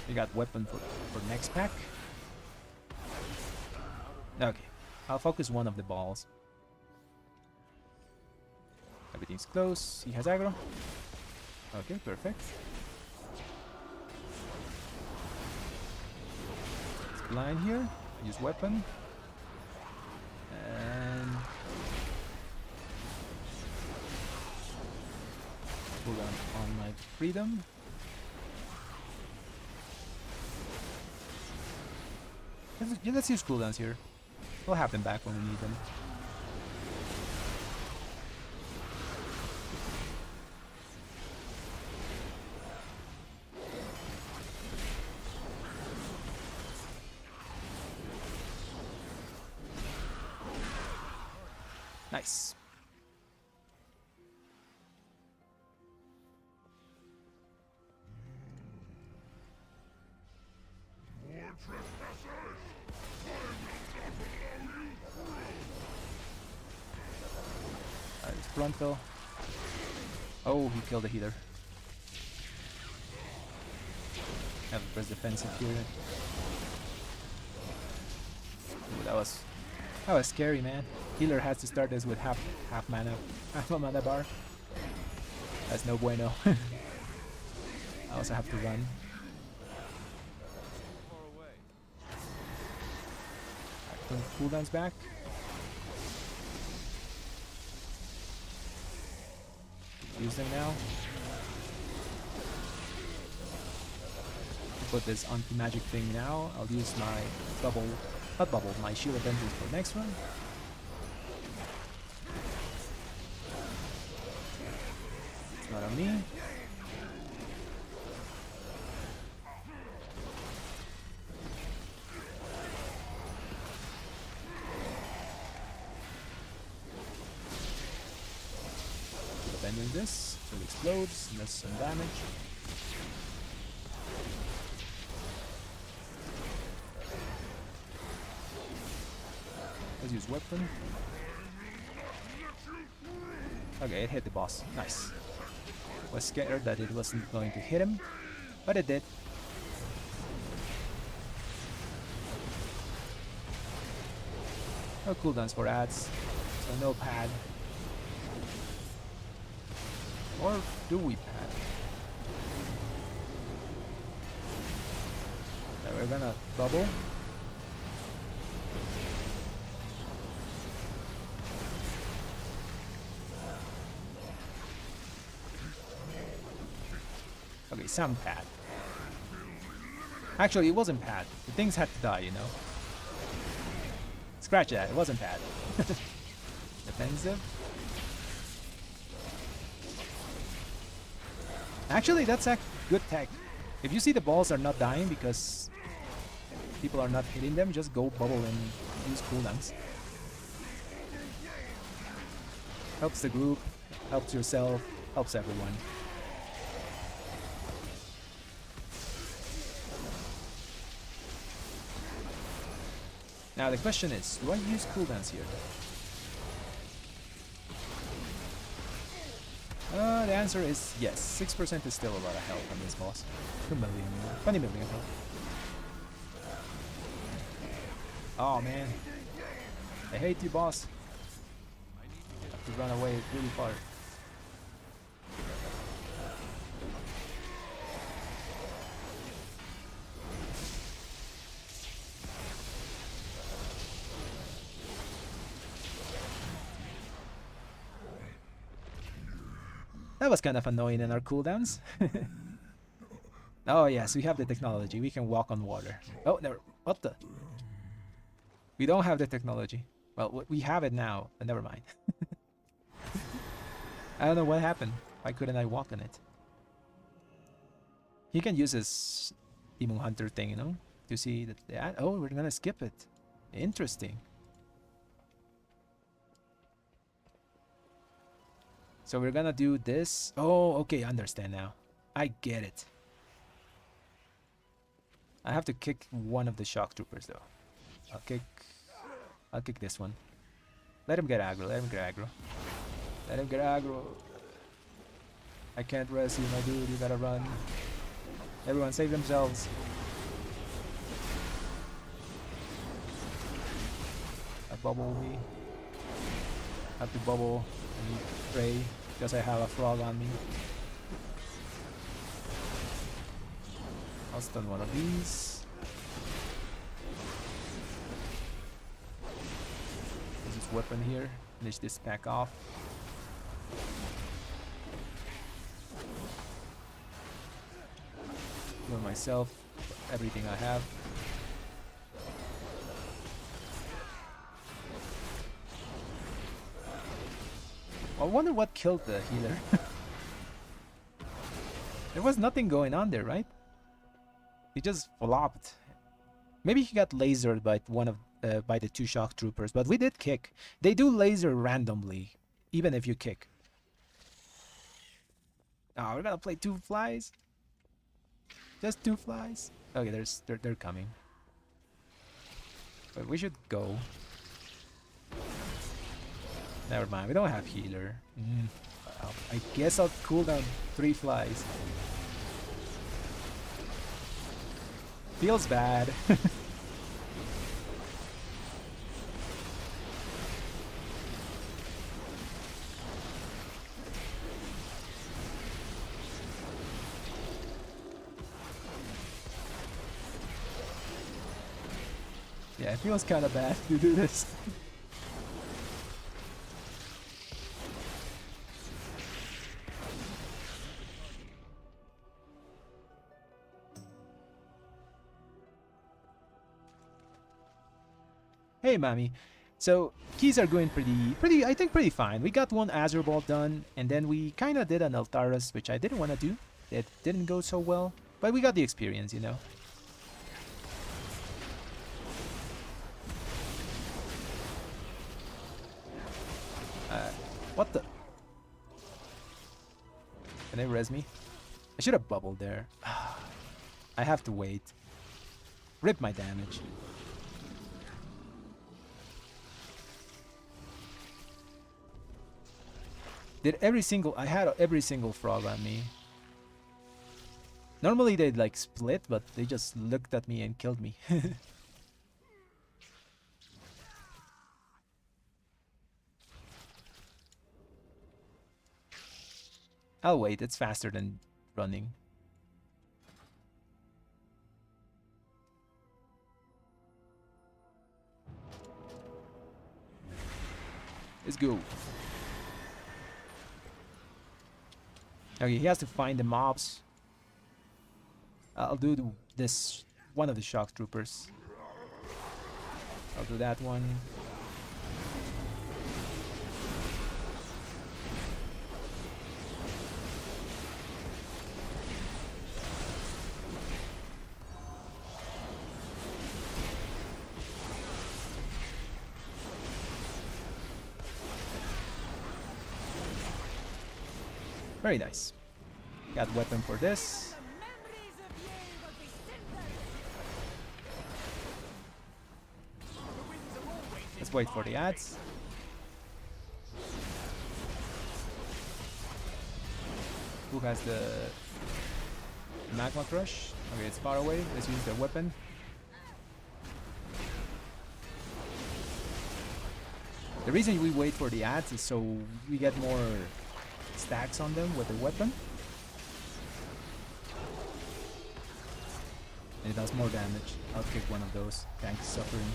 [SPEAKER 1] We got weapon for next pack. Okay, I'll focus one of the balls. Everything's close. He has aggro. Okay, perfect. It's blind here. Use weapon. And pull on my freedom. Let's use cooldowns here. We'll have them back when we need them. Nice.
[SPEAKER 2] More trespassers!
[SPEAKER 1] It's frontal. Oh, he killed the healer. Have to press defensive here. Ooh, that was scary, man. Healer has to start this with half mana, half a mana bar. That's no bueno. I also have to run. Put cooldowns back. Use them now. Put this anti-magic thing now. I'll use my my shield of vengeance for next one. It's not on me. Abandon this, so it explodes, and does some damage. Let's use weapon. Okay, it hit the boss. Nice. Was scared that it wasn't going to hit him, but it did. No cooldowns for ads, so no pad. Or do we pad? So we're gonna bubble. Okay, some pad. Actually, it wasn't pad. The things had to die, you know. Scratch that, it wasn't pad. Defensive. Actually, that's a good tech. If you see the balls are not dying because people are not hitting them, just go bubble and use cooldowns. Helps the group, helps yourself, helps everyone. Now the question is, do I use cooldowns here? The answer is yes. 6% is still a lot of health on this boss. 20 million health. Oh man. I hate you, boss. I have to run away really far. That was kind of annoying in our cooldowns. Oh yes, we have the technology. We can walk on water. Oh, never. What the? We don't have the technology. Well, we have it now, but never mind. I don't know what happened. Why couldn't I walk on it? He can use his Demon Hunter thing, you know, to see that. Oh, we're gonna skip it. Interesting. So we're gonna do this. Oh, okay, understand now. I get it. I have to kick one of the shock troopers though. I'll kick this one. Let him get aggro, let him get aggro. Let him get aggro. I can't rest you, my dude, you gotta run. Everyone save themselves. Bubble me. I have to bubble and pray because I have a frog on me. I'll stun one of these. Use this weapon here. Finish this pack off. Heal myself. Everything I have. I wonder what killed the healer. There was nothing going on there, right? He just flopped. Maybe he got lasered by by the two shock troopers, but we did kick. They do laser randomly, even if you kick. Oh, we're gonna play two flies. Just two flies. Okay, they're coming. But we should go. Never mind, we don't have healer. I guess I'll cool down 3 flies. Feels bad. Yeah, it feels kind of bad to do this. Hey, Mami. So, keys are going I think pretty fine. We got one Azure Ball done, and then we kind of did an Neltharus, which I didn't want to do. It didn't go so well, but we got the experience, you know. What the? Can they res me? I should have bubbled there. I have to wait. Rip my damage. I had every single frog on me. Normally they'd like split, but they just looked at me and killed me. I'll wait, it's faster than running. Let's go. Okay, he has to find the mobs. I'll do this one of the shock troopers. I'll do that one. Very nice. Got weapon for this. Let's wait for the ads. Who has the magma crush? Okay, it's far away. Let's use the weapon. The reason we wait for the ads is so we get more stacks on them with the weapon. And it does more damage. I'll kick one of those. Tank suffering.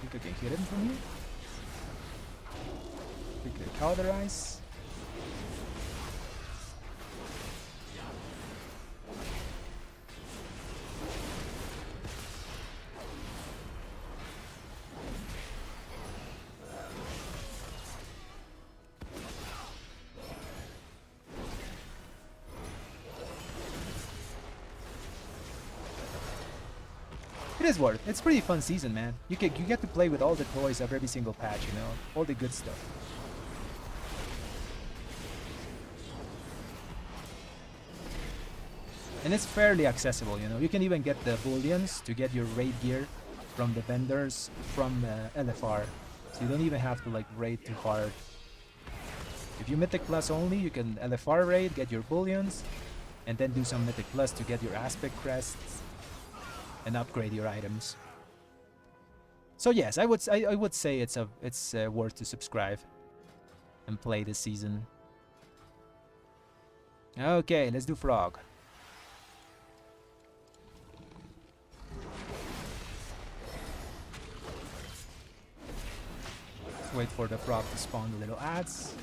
[SPEAKER 1] think I can hit him from here. Quickly cauterize. It is worth. It's pretty fun season, man. You get to play with all the toys of every single patch, you know, all the good stuff. And it's fairly accessible, you know. You can even get the bullions to get your raid gear from the vendors from LFR, so you don't even have to like raid too hard. If you Mythic Plus only, you can LFR raid, get your bullions, and then do some Mythic Plus to get your aspect crests and upgrade your items. So yes, I would say it's worth to subscribe and play this season. Okay, let's do Frog. Let's wait for the Frog to spawn the little ads.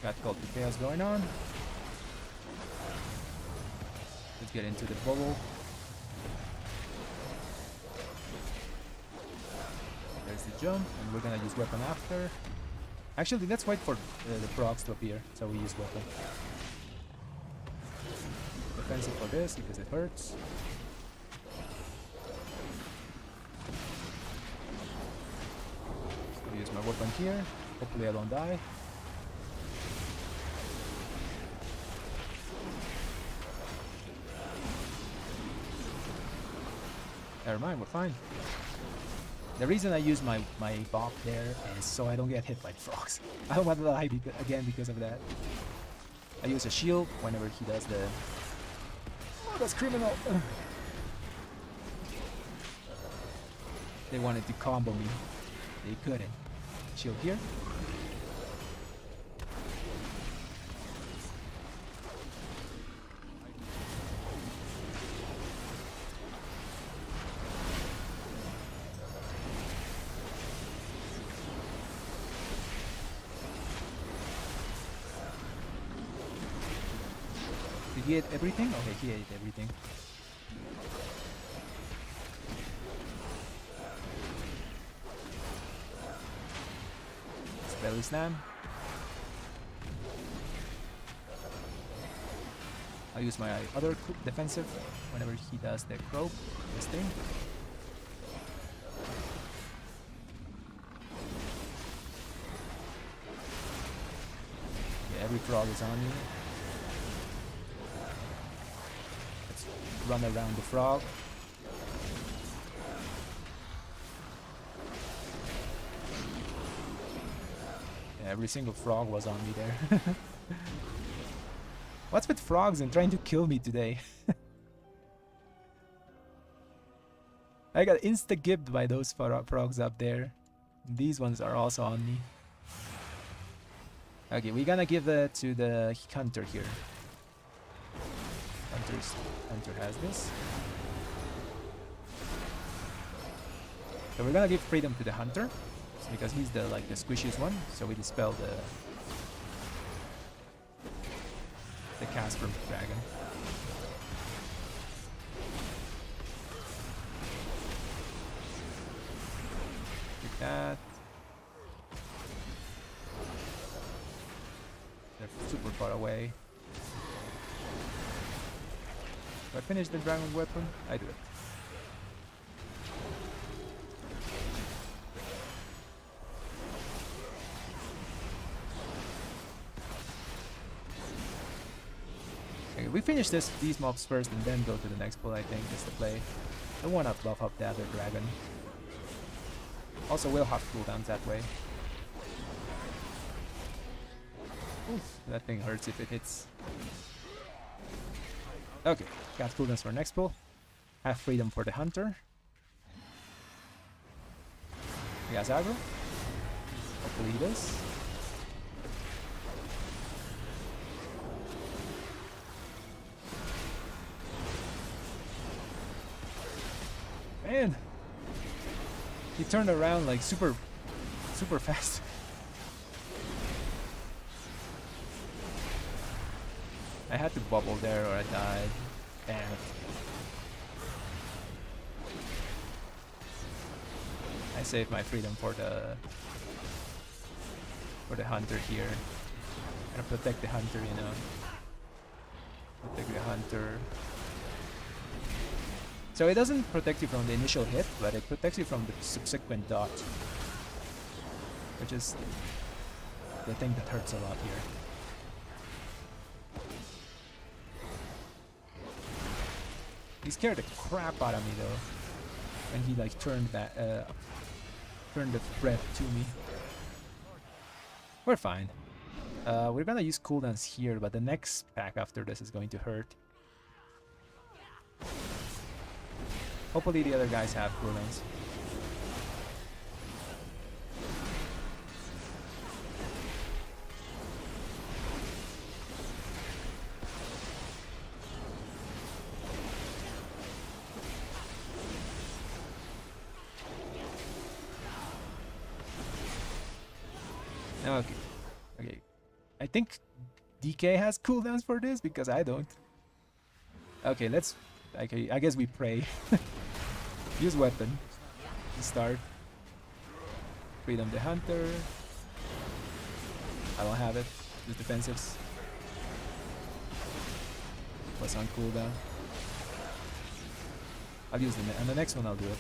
[SPEAKER 1] Got Cult of Chaos going on. Let's get into the bubble. There's the jump, and we're gonna use weapon after. Actually, let's wait for the frogs to appear, so we use weapon. Defensive for this, because it hurts. I'll use my weapon here. Hopefully I don't die. Never mind, we're fine. The reason I use my bop there is so I don't get hit by the frogs. I don't want to die again because of that. I use a shield whenever he does the... Oh, that's criminal! They wanted to combo me. They couldn't. Shield here. Did he ate everything? Okay, he ate everything. Belly slam. I'll use my other defensive whenever he does the croak, this thing. Yeah, every frog is on me. Let's run around the frog. Every single frog was on me there. What's with frogs and trying to kill me today? I got insta-gibbed by those frogs up there. These ones are also on me. Okay, we're gonna give that to the hunter here. Hunter has this. So we're gonna give freedom to the hunter. Because he's the squishiest one, so we dispel the cast from the dragon. Take that. They're super far away. Do I finish the dragon weapon? I do it. We finish these mobs first and then go to the next pull, I think, is the play. I want to buff up the other dragon. Also, we'll have cooldowns that way. Oof, that thing hurts if it hits. Okay, got cooldowns for next pull. Have freedom for the hunter. He has aggro. Hopefully he does. Man, he turned around like super fast. I had to bubble there or I died. Damn it. I saved my freedom for the hunter here. Gonna protect the hunter, you know. Protect the hunter. So it doesn't protect you from the initial hit, but it protects you from the subsequent dot. Which is the thing that hurts a lot here. He scared the crap out of me though. When he like turned the breath to me. We're fine. We're gonna use cooldowns here, but the next pack after this is going to hurt. Hopefully the other guys have cooldowns. Okay. Okay. I think DK has cooldowns for this because I don't. Okay, let's... Okay, I guess we pray. Use weapon. Start. Freedom the hunter. I don't have it. Use defensives. What's on cooldown? I'll use them, and the next one I'll do it.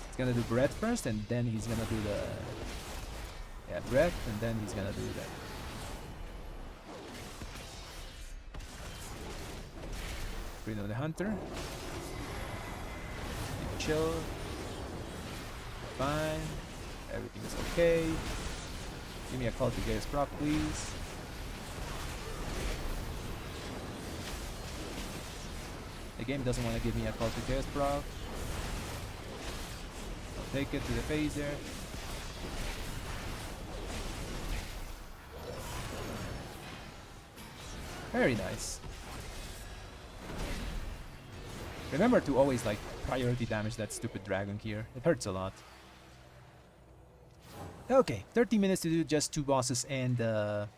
[SPEAKER 1] He's gonna do breath first, and then he's gonna do the... Yeah, breath, and then he's gonna do that. Freedom of the hunter. You chill. Fine. Everything is okay. Give me a call to Gaius proc, please. The game doesn't want to give me a call to Gaius proc. I'll take it to the phase there. Very nice. Remember to always like priority damage that stupid dragon here. It hurts a lot. Okay, 30 minutes to do just 2 bosses and the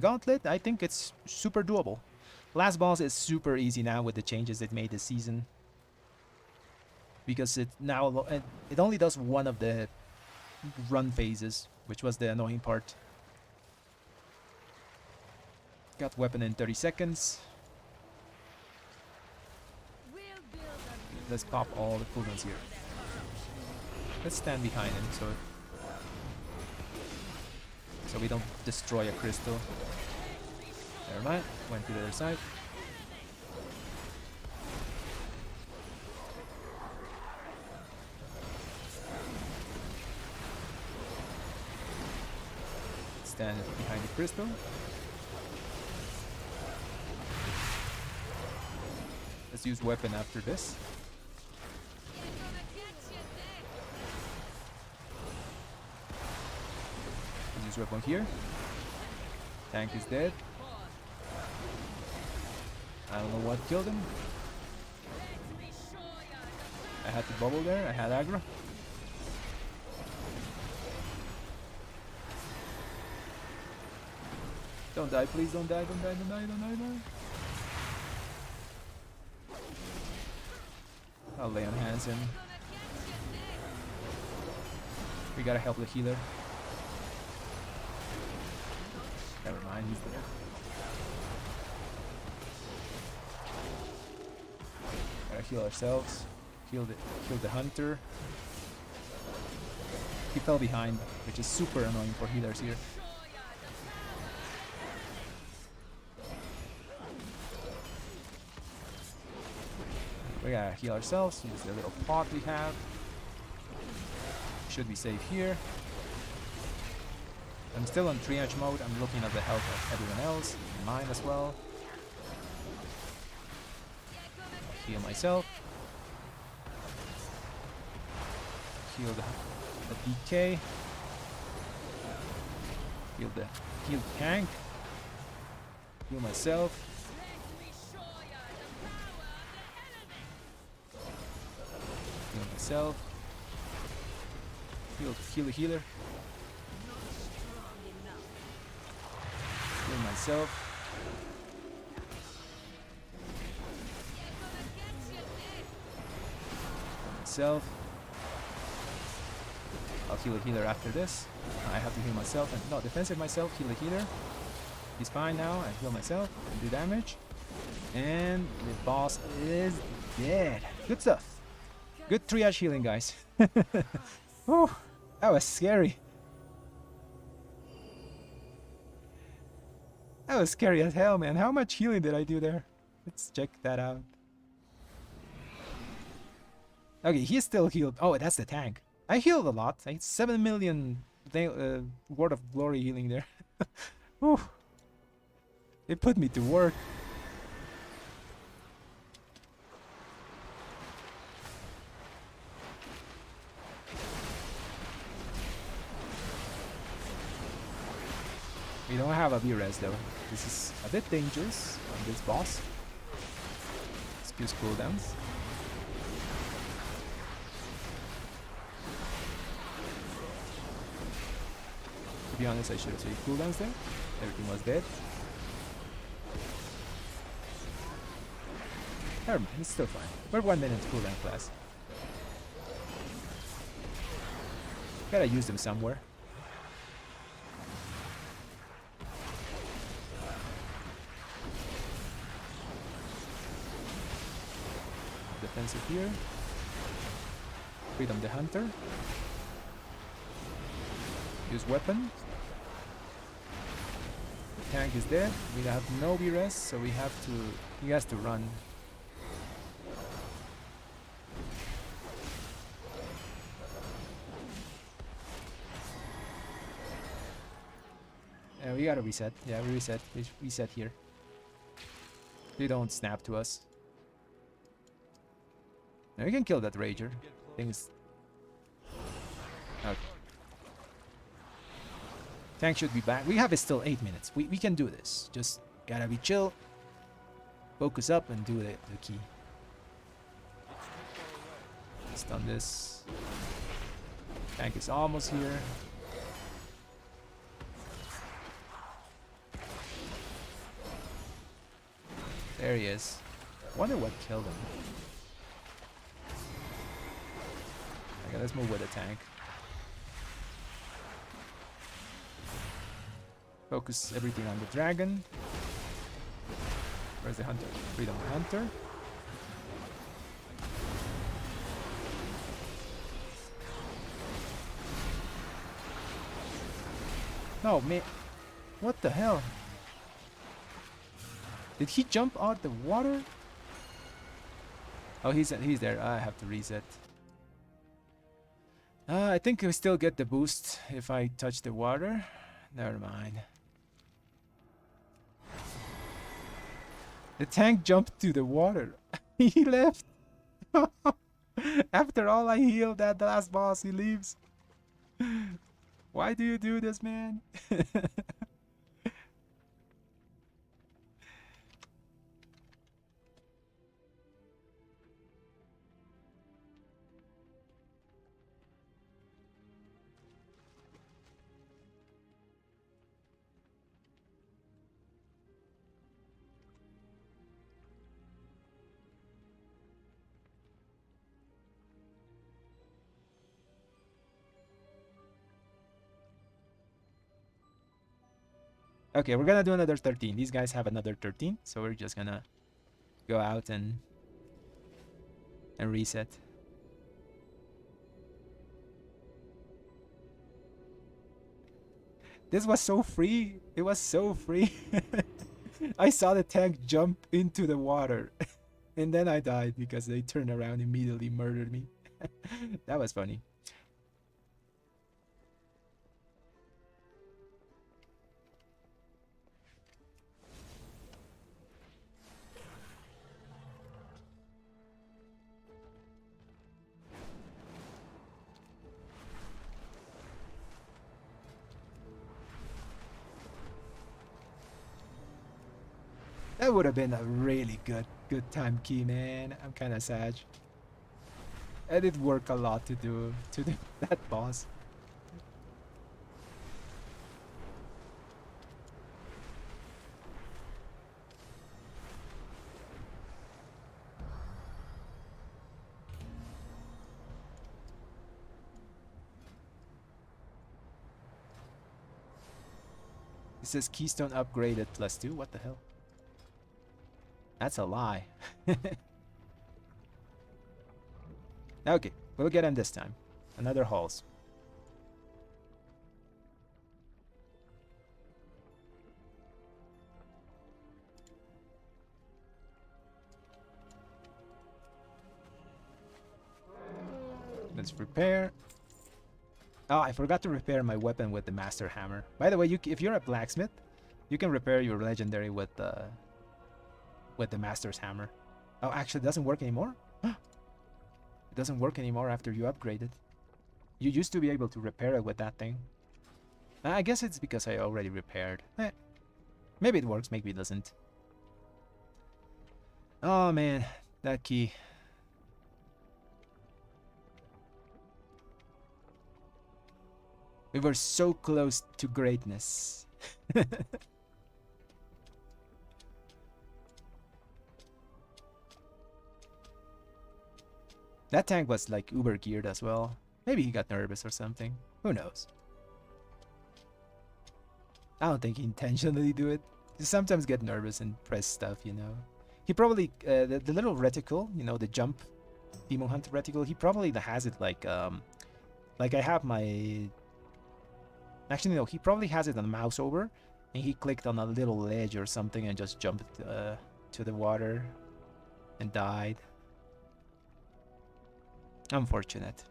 [SPEAKER 1] gauntlet. I think it's super doable. Last boss is super easy now with the changes it made this season. Because it now it only does one of the run phases, which was the annoying part. Got weapon in 30 seconds. Let's pop all the cooldowns here. Let's stand behind him so we don't destroy a crystal. Never mind. Went to the other side. Stand behind the crystal. Let's use weapon after this. Let's use weapon here. Tank is dead. I don't know what killed him. I had to bubble there. I had aggro. Don't die, please. Don't die. Don't die. Don't die. Don't die. Don't die. I'll lay on hands him. We gotta help the healer. Never mind, he's dead. Gotta heal ourselves. Kill the hunter. He fell behind, which is super annoying for healers here. We gotta heal ourselves. Use the little pot we have. Should be safe here. I'm still on triage mode. I'm looking at the health of everyone else, mine as well. Heal myself. Heal the DK. Heal the tank. Heal myself. Heal myself. Heal the healer. Heal myself. I'll heal a healer after this. I have to heal myself and no, defensive myself, heal the healer. He's fine now. I heal myself and do damage. And the boss is dead. Good stuff. Good triage healing, guys. Whew, that was scary. That was scary as hell, man. How much healing did I do there? Let's check that out. Okay, he's still healed. Oh, that's the tank. I healed a lot. I had 7 million Word of Glory healing there. Whew. It put me to work. We don't have a V-Res though. This is a bit dangerous on this boss. Excuse cooldowns. To be honest, I should have saved cooldowns there. Everything was dead. Never mind, it's still fine. We're 1 minute cooldown class. Gotta use them somewhere. Defensive here. Freedom the Hunter. Use weapon. The tank is dead. We have no V-Res, so we have to. He has to run. Yeah, we gotta reset. Yeah, we reset. We reset here. They don't snap to us. Now we can kill that Rager. Things. Okay. Tank should be back. We have it still 8 minutes. We can do this. Just gotta be chill. Focus up and do the key. Stun this. Tank is almost here. There he is. Wonder what killed him. Okay, let's move with the tank. Focus everything on the dragon. Where's the hunter? Freedom Hunter. No, man. What the hell? Did he jump out the water? Oh, he's there. I have to reset. I think we still get the boost if I touch the water. Never mind. The tank jumped to the water. He left. After all I healed that last boss, he leaves. Why do you do this, man? Okay, we're gonna do another 13. These guys have another 13, so we're just gonna go out and reset. This was so free. It was so free. I saw the tank jump into the water. And then I died because they turned around and immediately murdered me. That was funny. That would have been a really good time key, man. I'm kind of sad. And it worked a lot to do that boss. It says Keystone upgraded +2. What the hell? That's a lie. Okay, we'll get him this time. Another halls. Let's repair. Oh, I forgot to repair my weapon with the Master Hammer. By the way, if you're a blacksmith, you can repair your legendary with the Master's Hammer. Oh, actually, it doesn't work anymore? It doesn't work anymore after you upgrade it. You used to be able to repair it with that thing. I guess it's because I already repaired. Maybe it works, maybe it doesn't. Oh man, that key. We were so close to greatness. That tank was like uber geared as well. Maybe he got nervous or something. Who knows? I don't think he intentionally do it. He sometimes get nervous and press stuff, you know. He probably the little reticle, you know, the jump Demon Hunter reticle. He probably has it like I have my. Actually, no. He probably has it on the mouse over, and he clicked on a little ledge or something and just jumped to the water and died. Unfortunate.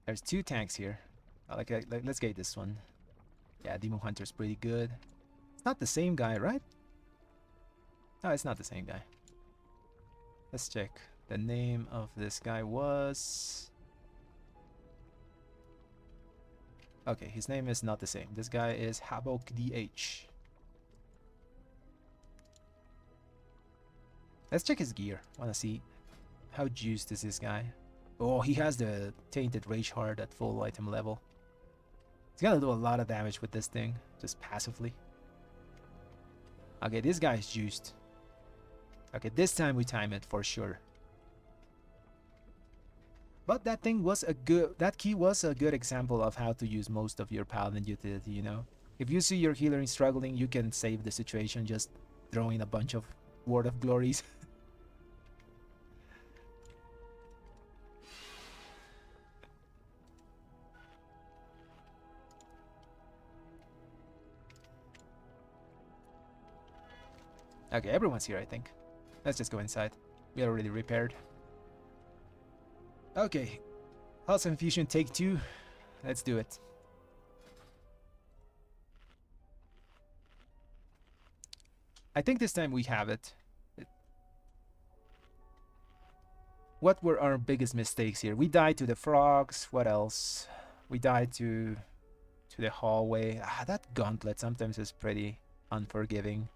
[SPEAKER 1] There's 2 tanks here. Let's get this one. Yeah, Demon Hunter's pretty good. It's not the same guy, right? No, it's not the same guy. Let's check. The name of this guy was... Okay, his name is not the same. This guy is Habok DH. Let's check his gear. Wanna see how juiced is this guy? Oh, he has the Tainted Rage Heart at full item level. He's gonna do a lot of damage with this thing, just passively. Okay, this guy's juiced. Okay, this time we time it for sure. But that thing was that key was a good example of how to use most of your paladin utility, you know. If you see your healer struggling, you can save the situation just throwing a bunch of Word of Glories. Okay, everyone's here, I think. Let's just go inside. We already repaired. Okay. House Infusion take 2. Let's do it. I think this time we have it. What were our biggest mistakes here? We died to the frogs. What else? We died to the hallway. That gauntlet sometimes is pretty unforgiving.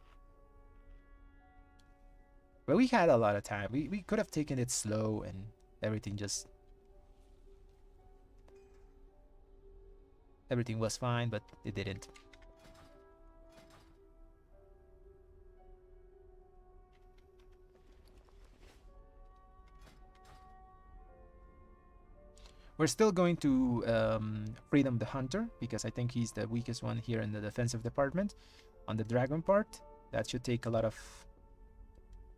[SPEAKER 1] But we had a lot of time. We could have taken it slow and everything was fine, but it didn't. We're still going to Freedom the Hunter, because I think he's the weakest one here in the defensive department. On the dragon part, that should take a lot of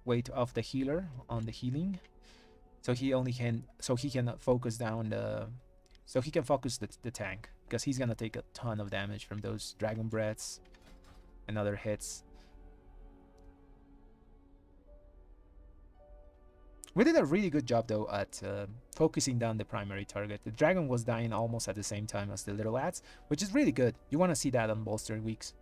[SPEAKER 1] weight off the healer on the healing, so he can focus down the tank, because he's gonna take a ton of damage from those dragon breaths and other hits. We did a really good job though at focusing down the primary target. The dragon was dying almost at the same time as the little lads, which is really good. You want to see that on bolster weeks.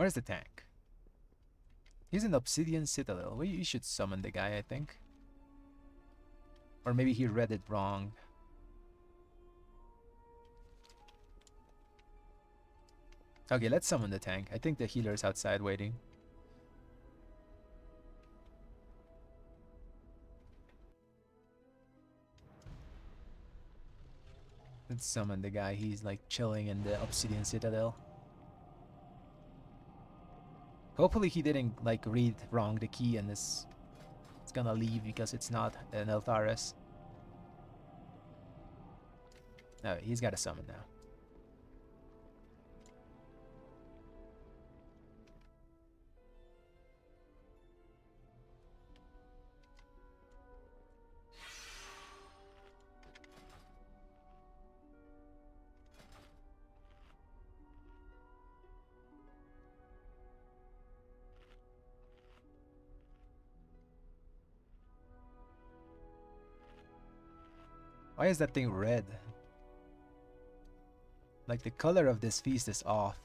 [SPEAKER 1] Where's the tank? He's in Obsidian Citadel. We should summon the guy, I think. Or maybe he read it wrong. Okay, let's summon the tank. I think the healer is outside waiting. Let's summon the guy. He's like chilling in the Obsidian Citadel. Hopefully he didn't like read wrong the key and it's gonna leave because it's not an Neltharus. No, he's got a summon now. Why is that thing red? Like the color of this feast is off.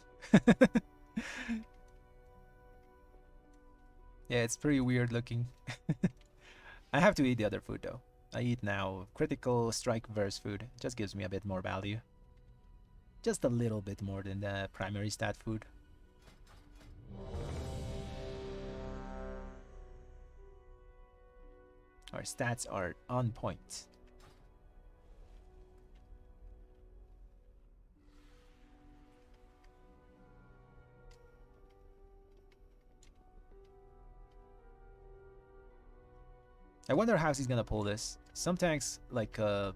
[SPEAKER 1] Yeah, it's pretty weird looking. I have to eat the other food though. I eat now critical strike verse food. It just gives me a bit more value. Just a little bit more than the primary stat food. Our stats are on point. I wonder how he's gonna pull this. Some tanks like do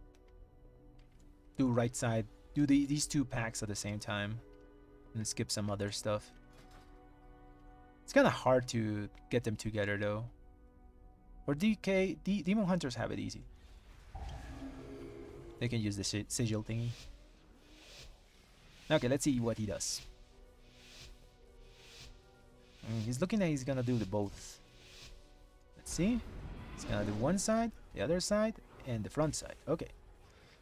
[SPEAKER 1] right side, do these two packs at the same time, and skip some other stuff. It's kind of hard to get them together though. Or Demon Hunters have it easy. They can use the sigil thingy. Okay, let's see what he does. He's looking like he's gonna do the both. Let's see. He's gonna do one side, the other side, and the front side. Okay.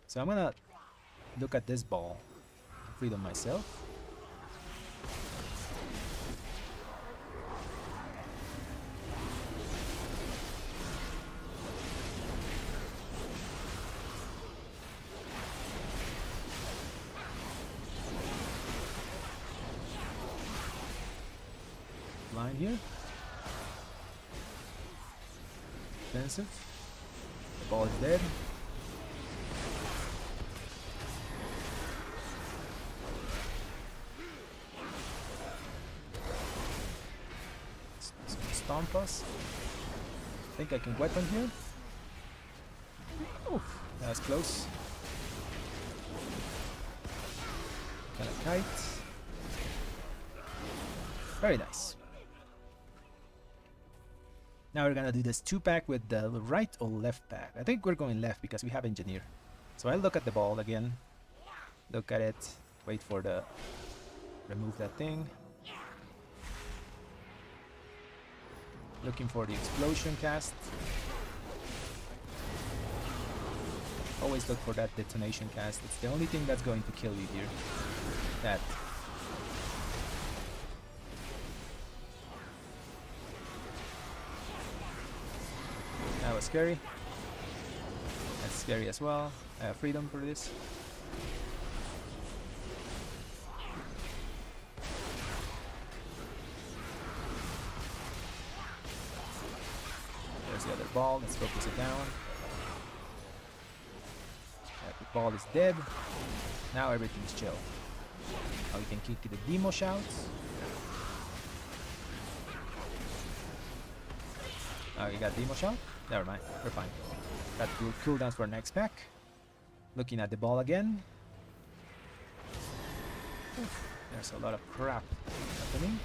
[SPEAKER 1] So I'm gonna look at this ball. Freedom myself. Line here. Defensive. The ball is dead. Stomp us. I think I can weapon here. Oof, that's close. Kind of tight. Very nice. Now we're gonna do this 2-pack with the right or left pack. I think we're going left because we have engineer. So I look at the ball again. Look at it. Wait for the... remove that thing. Looking for the explosion cast. Always look for that detonation cast. It's the only thing that's going to kill you here. That. That was scary. That's scary as well. I have freedom for this. There's the other ball. Let's focus it down. The ball is dead. Now everything's chill. Now we can kick the demo shouts. Oh, you got demo shout? Never mind, we're fine. Got cooldowns for next pack. Looking at the ball again. There's a lot of crap happening.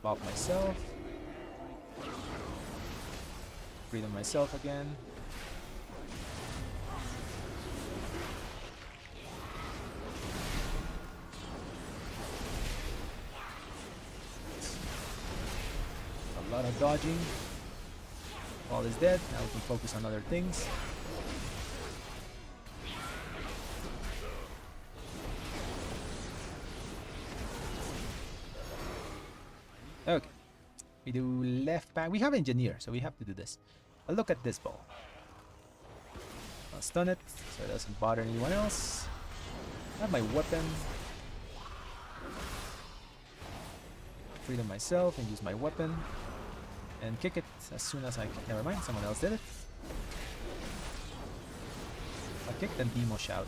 [SPEAKER 1] Pop myself. Freedom myself again. A lot of dodging. Ball is dead. Now we can focus on other things. Okay. We do left back. We have engineer, so we have to do this. But look at this ball. I'll stun it so it doesn't bother anyone else. I have my weapon. Freedom myself and use my weapon. And kick it as soon as I can. Never mind, someone else did it. I kick, then Demo shout.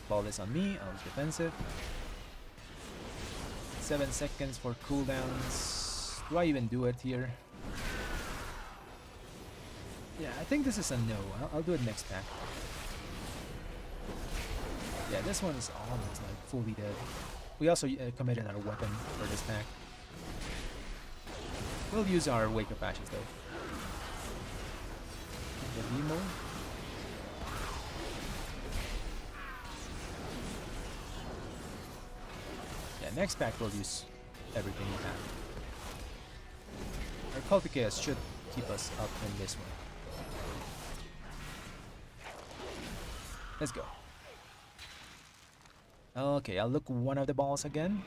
[SPEAKER 1] Ball is on me, I was defensive. 7 seconds for cooldowns. Do I even do it here? Yeah, I think this is a no. I'll do it next pack. Yeah, this one is almost like fully dead. We also committed our weapon for this pack. We'll use our Wake of Ashes though. The Nemo. Yeah, next pack we'll use everything we have. Our Cultic Chaos should keep us up in this one. Let's go. Okay, I'll look one of the balls again.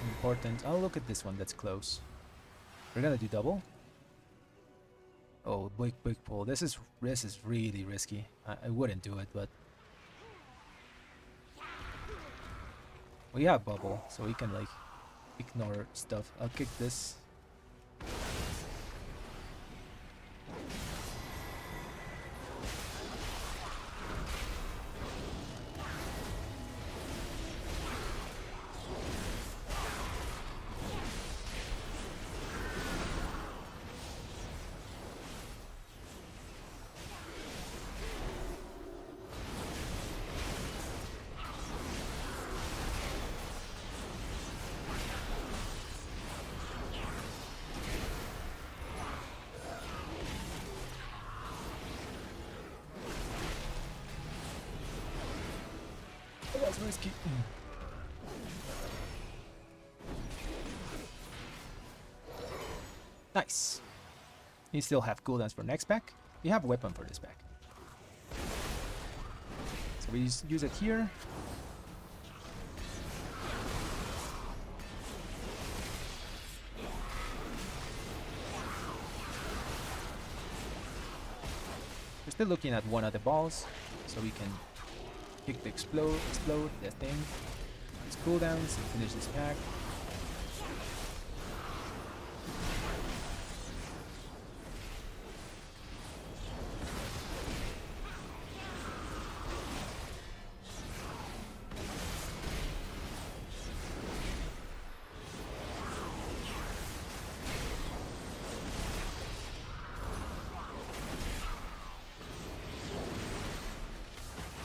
[SPEAKER 1] Important. I'll look at this one that's close. We're gonna do double. Oh, big pull. This is really risky. I wouldn't do it, but we have bubble, so we can like ignore stuff. I'll kick this. That's risky. Nice. You still have cooldowns for next pack. We have a weapon for this pack. So we use it here. We're still looking at one of the balls, so we can kick the explode the thing. It's cooldowns and finish this pack.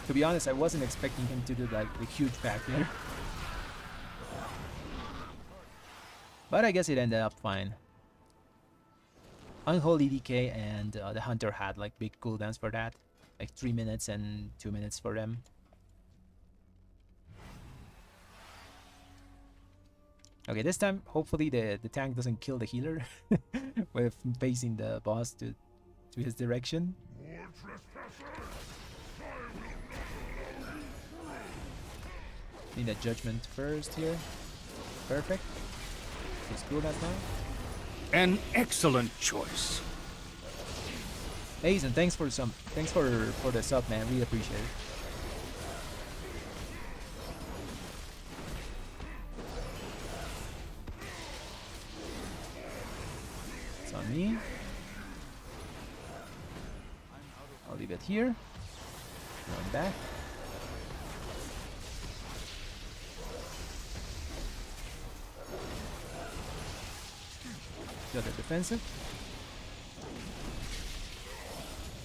[SPEAKER 1] To be honest, I wasn't expecting him to do like the huge pack here. But I guess it ended up fine. Unholy Decay and the Hunter had like big cooldowns for that. Like 3 minutes and 2 minutes for them. Okay, this time hopefully the tank doesn't kill the healer with facing the boss to his direction.
[SPEAKER 2] More trespassers!
[SPEAKER 1] Need a judgment first here. Perfect. He's cool that now.
[SPEAKER 5] An excellent choice.
[SPEAKER 1] Ace, and thanks for the sub, man. Really appreciate it. It's on me. I'll leave it here. Going back. The other defensive.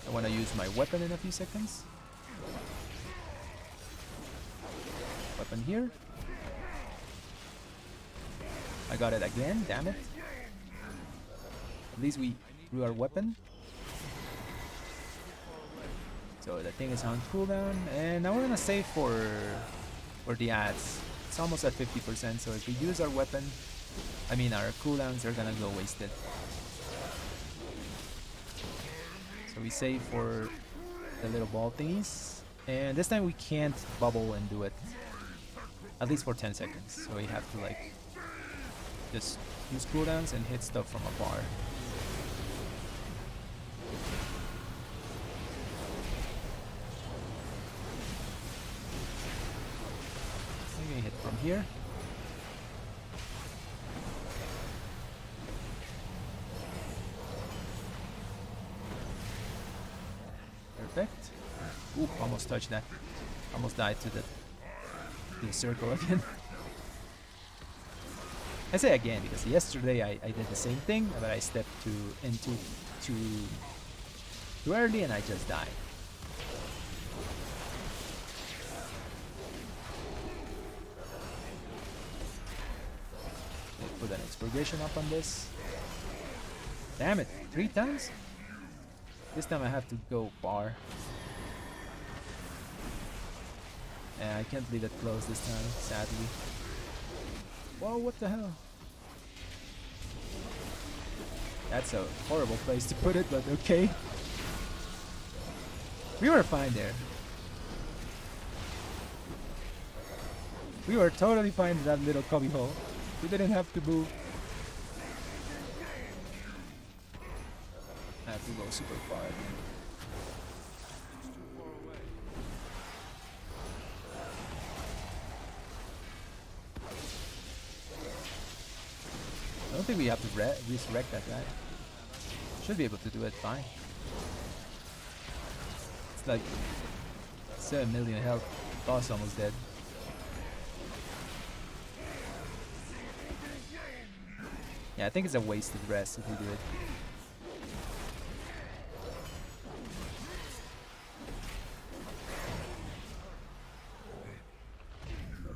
[SPEAKER 1] I want to use my weapon in a few seconds. Weapon here. I got it again, damn it. At least we drew our weapon. So the thing is on cooldown, and now we're gonna save for the ads. It's almost at 50%, so if we use our weapon, I mean our cooldowns are gonna go wasted. So we save for the little ball thingies, and this time we can't bubble and do it. at least for 10 seconds. So we have to like just use cooldowns and hit stuff from afar. I'm gonna hit from here. Perfect. Ooh, almost touched that. Almost died to the circle again. I say again because yesterday I did the same thing, but I stepped too early and I just died. Let's put an expurgation up on this. Damn it, 3 times? This time I have to go bar. And I can't leave it closed this time, sadly. Whoa, what the hell? That's a horrible place to put it, but okay. We were fine there. We were totally fine in that little cubby hole. We didn't have to move. I have to go super far again. I don't think we have to resurrect that guy. Should be able to do it fine. It's like 7 million health. Boss almost dead. Yeah, I think it's a wasted rest if we do it.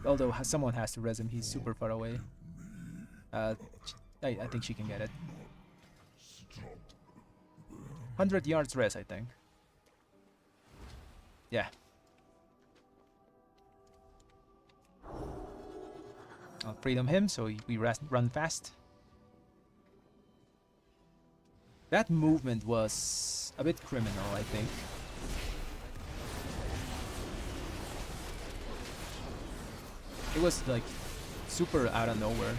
[SPEAKER 1] Although someone has to res him, he's super far away. I think she can get it. 100 yards res, I think. Yeah. I'll freedom him so we run fast. That movement was a bit criminal, I think. It was like super out of nowhere.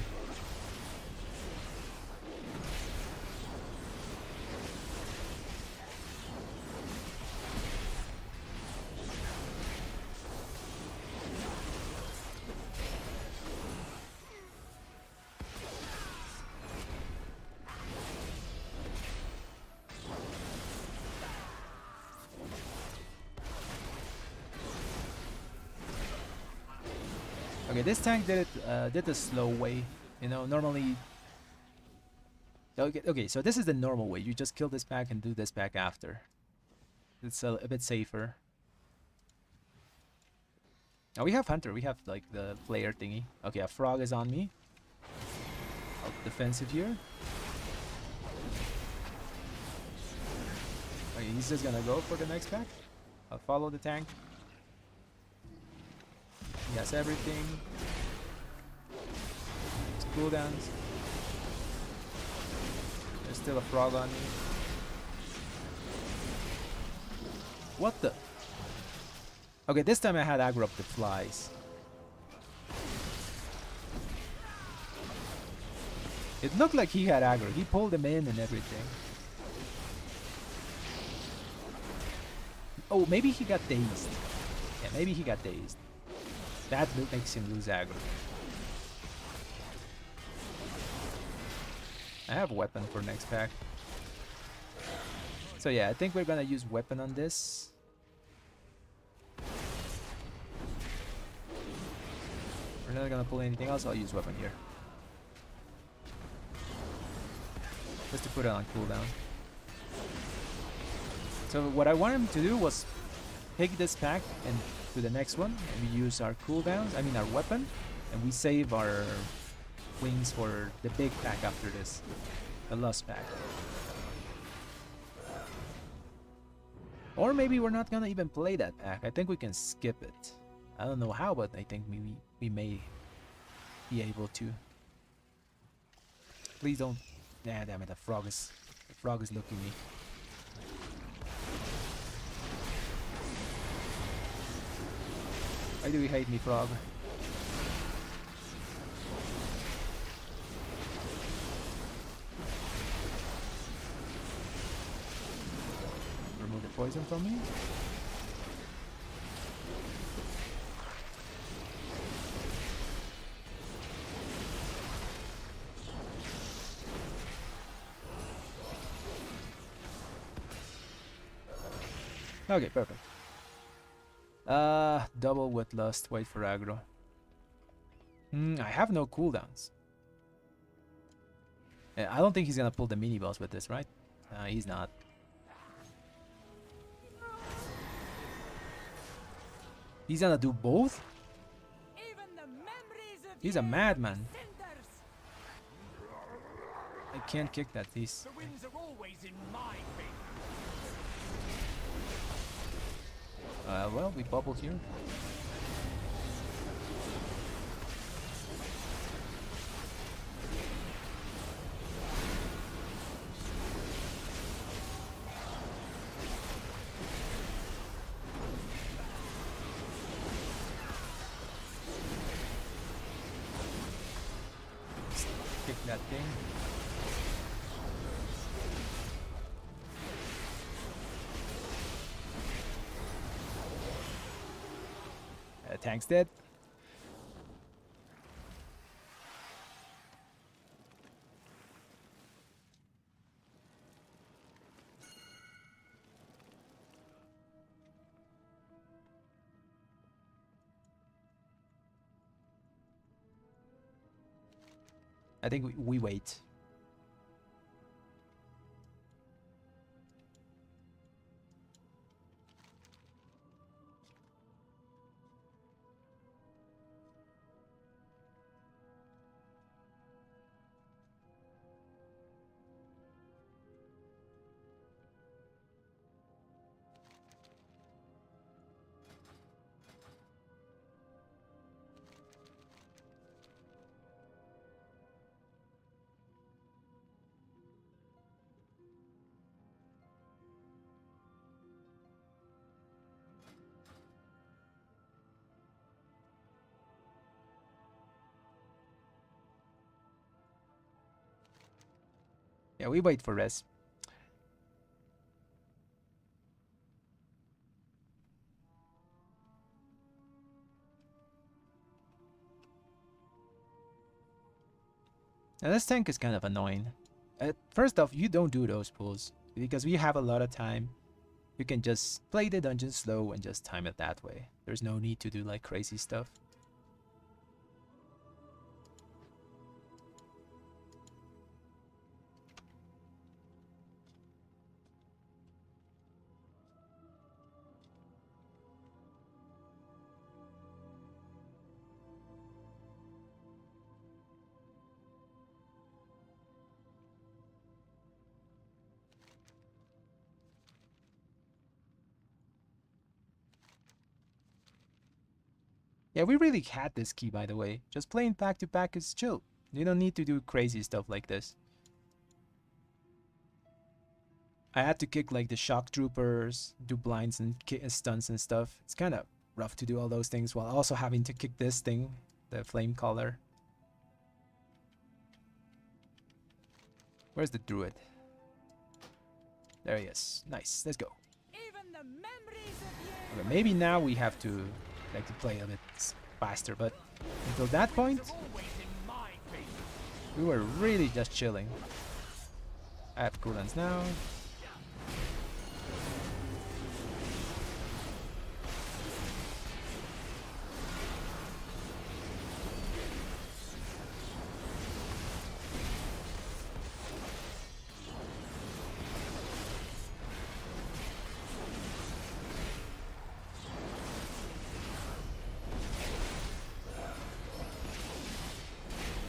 [SPEAKER 1] Okay, this tank did the slow way. You know, normally. Okay, so this is the normal way. You just kill this pack and do this pack after. It's a bit safer. Now we have Hunter. We have like the flare thingy. Okay, a frog is on me. I'll defensive here. Okay, he's just gonna go for the next pack. I'll follow the tank. He has everything. It's cooldowns. There's still a frog on me. What the? Okay, this time I had aggro up the flies. It looked like he had aggro. He pulled them in and everything. Oh, maybe he got dazed. Yeah, maybe he got dazed. That makes him lose aggro. I have weapon for next pack. So yeah, I think we're gonna use weapon on this. We're not gonna pull anything else, I'll use weapon here. Just to put it on cooldown. So what I wanted him to do was pick this pack and to the next one, and we use our cooldowns, I mean our weapon, and we save our wings for the big pack after this, the Lust pack. Or maybe we're not gonna even play that pack. I think we can skip it. I don't know how, but I think we may be able to. Please don't. Nah, damn it! The frog is looking me. Why do you hate me, frog? poison from me? Okay, perfect. Double with lust, wait for aggro. I have no cooldowns. I don't think he's gonna pull the mini boss with this, right? He's not. He's gonna do both? He's a madman. I can't kick that piece.
[SPEAKER 5] The winds are always in my favor.
[SPEAKER 1] Well, we bubbled here. Kick that thing. Tank's dead. I think we wait. Yeah, we wait for res. Now this tank is kind of annoying. First off, you don't do those pulls because we have a lot of time. You can just play the dungeon slow and just time it that way. There's no need to do like crazy stuff. Yeah, we really had this key, by the way. Just playing back to back is chill. You don't need to do crazy stuff like this. I had to kick like the shock troopers, do blinds and stunts and stuff. It's kind of rough to do all those things while also having to kick this thing, the flame collar. Where's the druid? There he is. Nice. Let's go. Okay, maybe now we have to like to play a bit faster, but until that point, we were really just chilling. I have cooldowns now.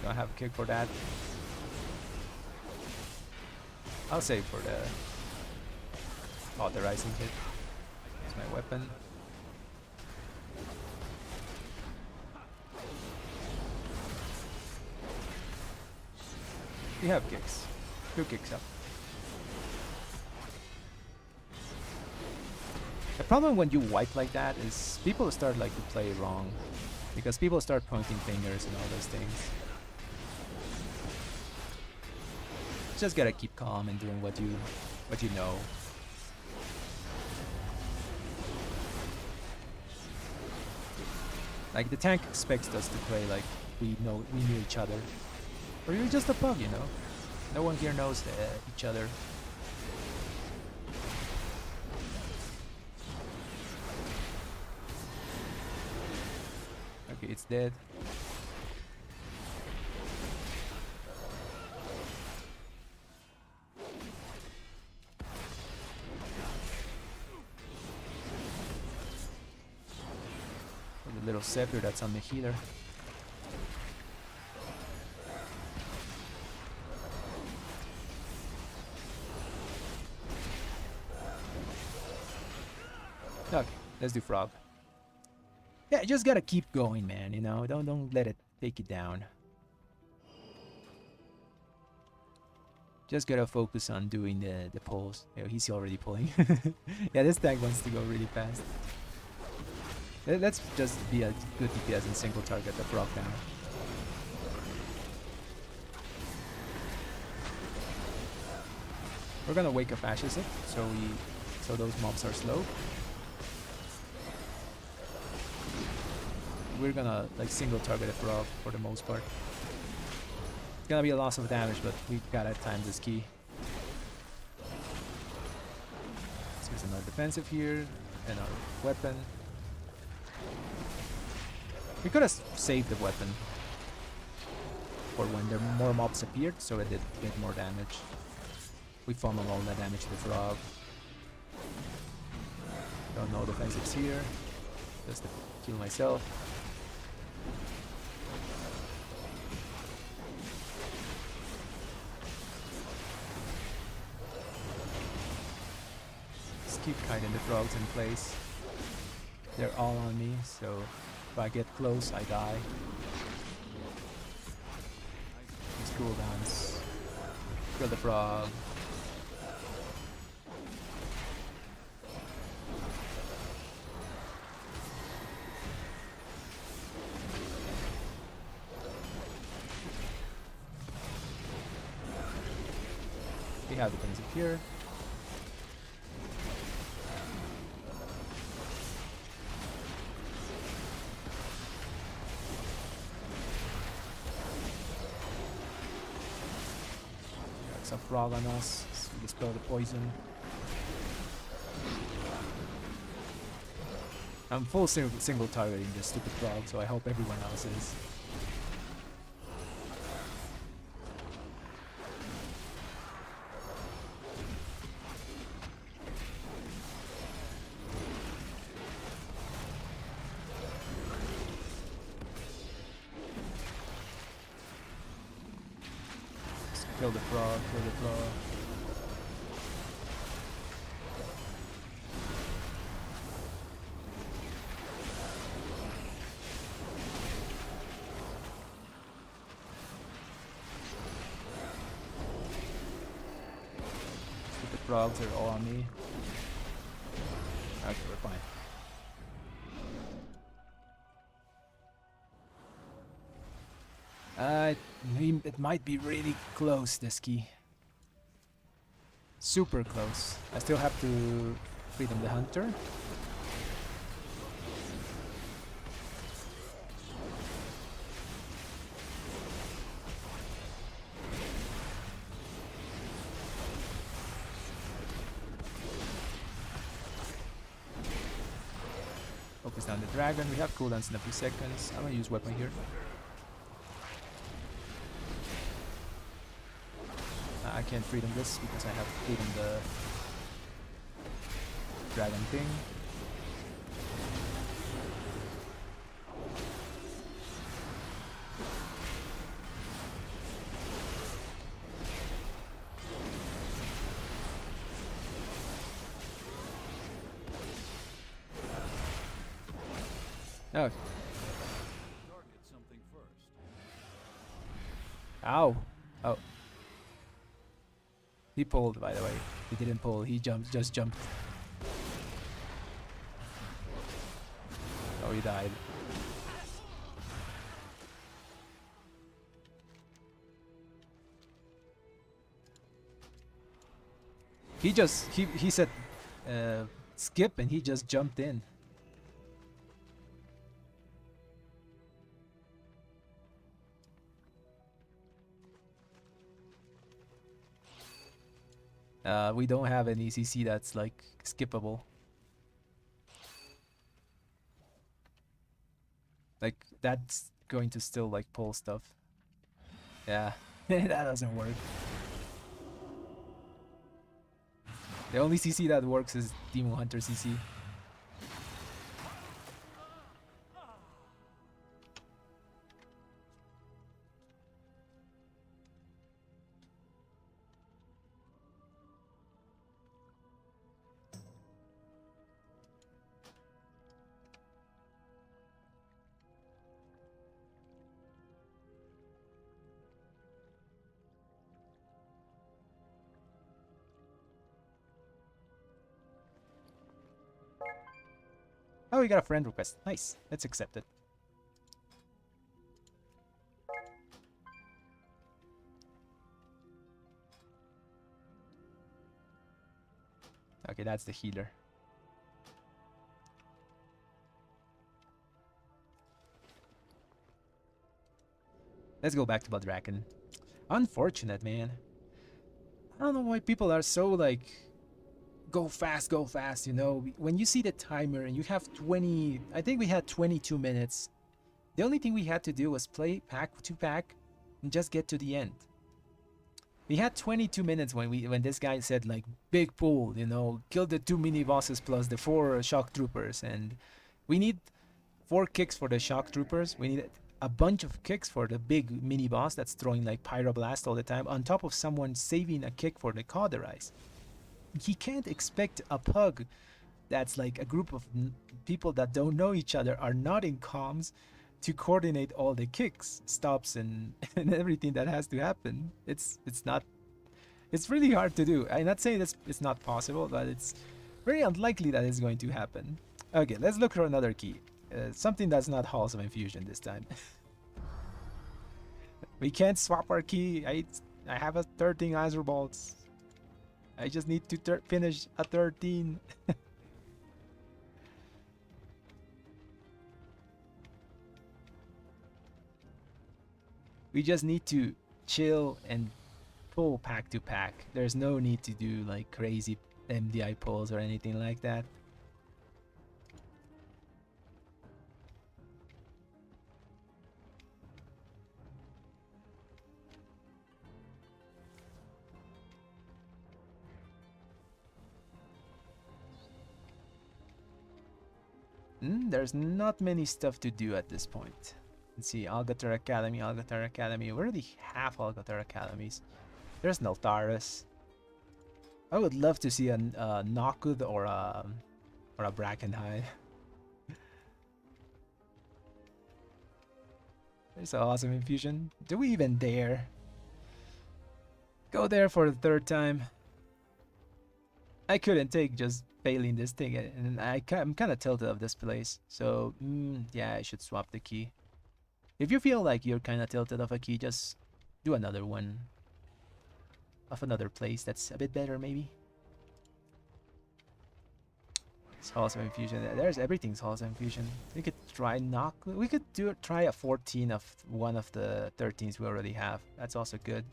[SPEAKER 1] Don't have a kick for that. I'll save for the authorizing hit. It's my weapon. We have kicks. 2 kicks up. The problem when you wipe like that is people start like to play wrong. Because people start pointing fingers and all those things. Just gotta keep calm and doing what you know. Like the tank expects us to play like we know each other, or you're just a pug, you know. No one here knows each other. Okay, it's dead. The little scepter that's on the healer. Okay, let's do frog. Yeah, you just gotta keep going, man, you know? Don't let it take you down. Just gotta focus on doing the pulls. Yeah, he's already pulling. Yeah, this tank wants to go really fast. Let's just be a good DPS and single target the frog down. We're gonna wake up Ashes it, so those mobs are slow. We're gonna like single target a frog for the most part. It's gonna be a loss of damage, but we gotta time this key. So there's another defensive here, and our weapon. We could have saved the weapon for when there more mobs appeared, so it did get more damage. We funnel all that damage to the frog. Don't know defensives here. Just to kill myself. Just keep kiting the frogs in place. They're all on me, so if I get close, I die. These cooldowns. Kill the frog. We have the things up here. Got some frog on us, so we dispel the poison. I'm full single targeting this stupid frog, so I hope everyone else is. Kill the frog, kill the frog. The frogs are all on me. Okay, we're fine. It might be really close, this key. Super close. I still have to freedom the hunter. Focus down the dragon. We have cooldowns in a few seconds. I'm gonna use weapon here. I can't freedom this because I have freedom the dragon thing. Oh.
[SPEAKER 5] Target something first.
[SPEAKER 1] Ow. Oh. He pulled, by the way. He didn't pull, he just jumped. Oh, he died. He said skip and he just jumped in. We don't have an ECC that's like skippable. Like that's going to still like pull stuff. Yeah, that doesn't work. The only CC that works is Demon Hunter CC. Oh, we got a friend request. Nice. Let's accept it. Okay, that's the healer. Let's go back to Blooddragon. Unfortunate, man. I don't know why people are so like go fast, you know. When you see the timer and you have 20, I think we had 22 minutes. The only thing we had to do was play pack to pack and just get to the end. We had 22 minutes when this guy said like big pull, you know, kill the 2 mini bosses plus the 4 shock troopers, and we need 4 kicks for the shock troopers. We need a bunch of kicks for the big mini boss that's throwing like pyroblast all the time, on top of someone saving a kick for the cauterize. He can't expect a pug that's like a group of people that don't know each other, are not in comms, to coordinate all the kicks, stops, and everything that has to happen. It's really hard to do. I'm not saying it's not possible, but it's very unlikely that it's going to happen. Okay, let's look for another key. Something that's not Halls of Infusion this time. We can't swap our key. I have a 13 Azure Bolts. I just need to finish a 13. We just need to chill and pull pack to pack. There's no need to do like crazy MDI pulls or anything like that. There's not many stuff to do at this point. Let's see, Algatar Academy. We already have Algatar Academies. There's Neltharus. I would love to see a Nokud or a Brackenhide. There's an awesome infusion. Do we even dare go there for the 3rd time? I couldn't take just failing this thing, and I'm kind of tilted of this place. So yeah, I should swap the key. If you feel like you're kind of tilted of a key, just do another one of another place that's a bit better, maybe. It's Halls of Infusion. There's everything's Halls of Infusion. We could try we could try a 14 of one of the 13s we already have. That's also good.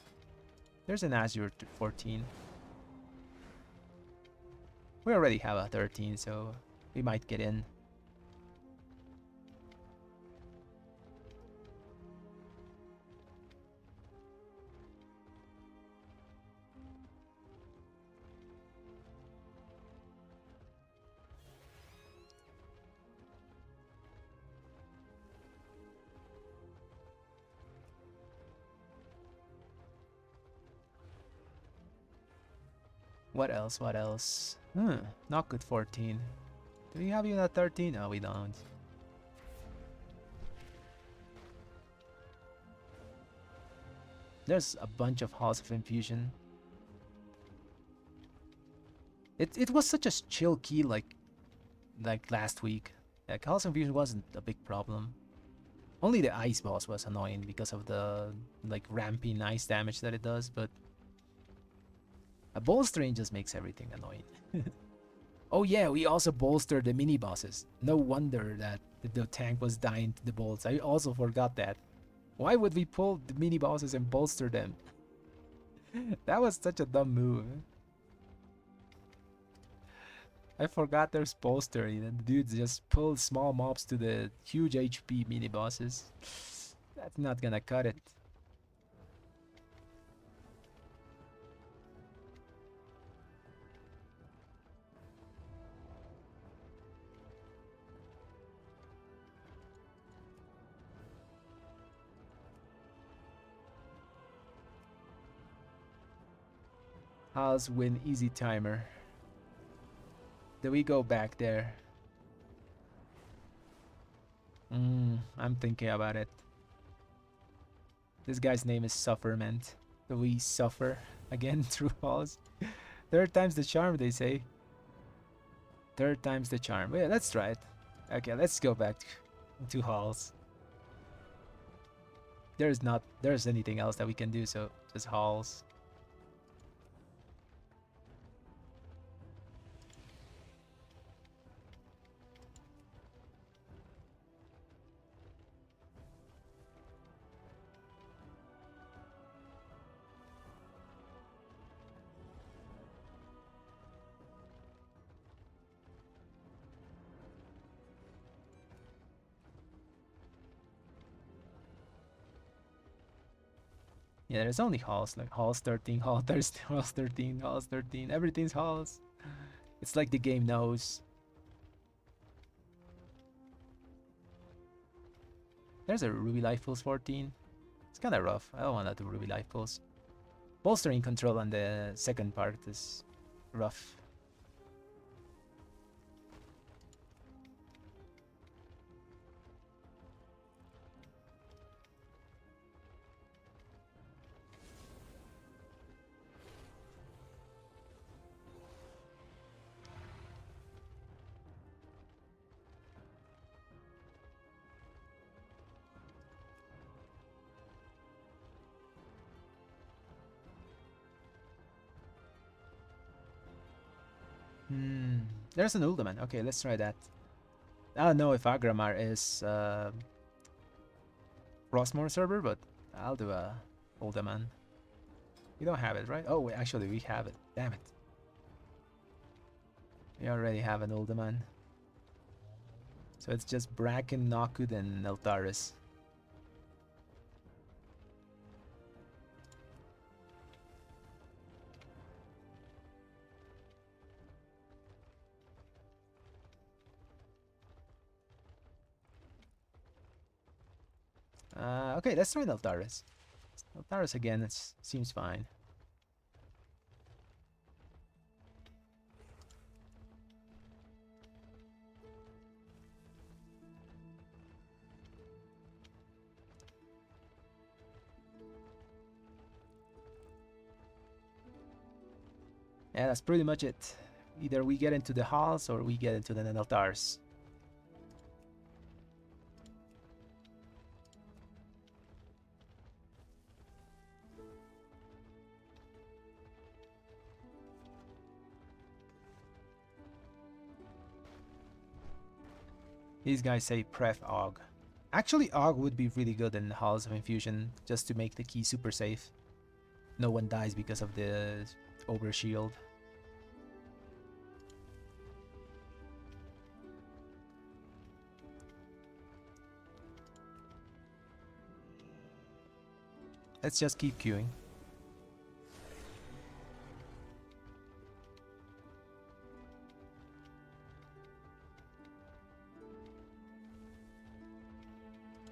[SPEAKER 1] There's an Azure 14. We already have a 13, so we might get in. What else? What else? Not good 14. Do we have even a 13? No, we don't. There's a bunch of Halls of Infusion. It was such a chill key like last week. Like Halls of Infusion wasn't a big problem. Only the ice boss was annoying because of the like ramping ice damage that it does, but a bolstering just makes everything annoying. Oh yeah, we also bolstered the mini bosses. No wonder that the tank was dying to the bolts. I also forgot that. Why would we pull the mini bosses and bolster them? That was such a dumb move. I forgot there's poster. You know, the dudes just pull small mobs to the huge HP mini bosses. That's not gonna cut it. How's win easy timer? Do we go back there? I'm thinking about it. This guy's name is Sufferment. Do we suffer again through halls? Third time's the charm, they say. Third time's the charm. Well, yeah, let's try it. Okay, let's go back to halls. There's anything else that we can do, so just halls. Yeah, there's only halls, like halls 13, halls 13, halls 13, everything's halls. It's like the game knows. There's a Ruby Life Pulse 14. It's kind of rough. I don't want to do Ruby Life Pulse. Bolstering control on the second part is rough. There's an Uldaman. Okay, let's try that. I don't know if Agramar is Frostmourne server, but I'll do a Uldaman. We don't have it, right? Oh, actually, we have it. Damn it. We already have an Uldaman. So it's just Bracken, Nokud, and Neltharus. Okay, let's try Neltharus. Neltharus again, it seems fine. Yeah, that's pretty much it. Either we get into the halls or we get into the Neltharus. These guys say pref Og. Actually, Og would be really good in Halls of Infusion, just to make the key super safe. No one dies because of the overshield. Let's just keep queuing.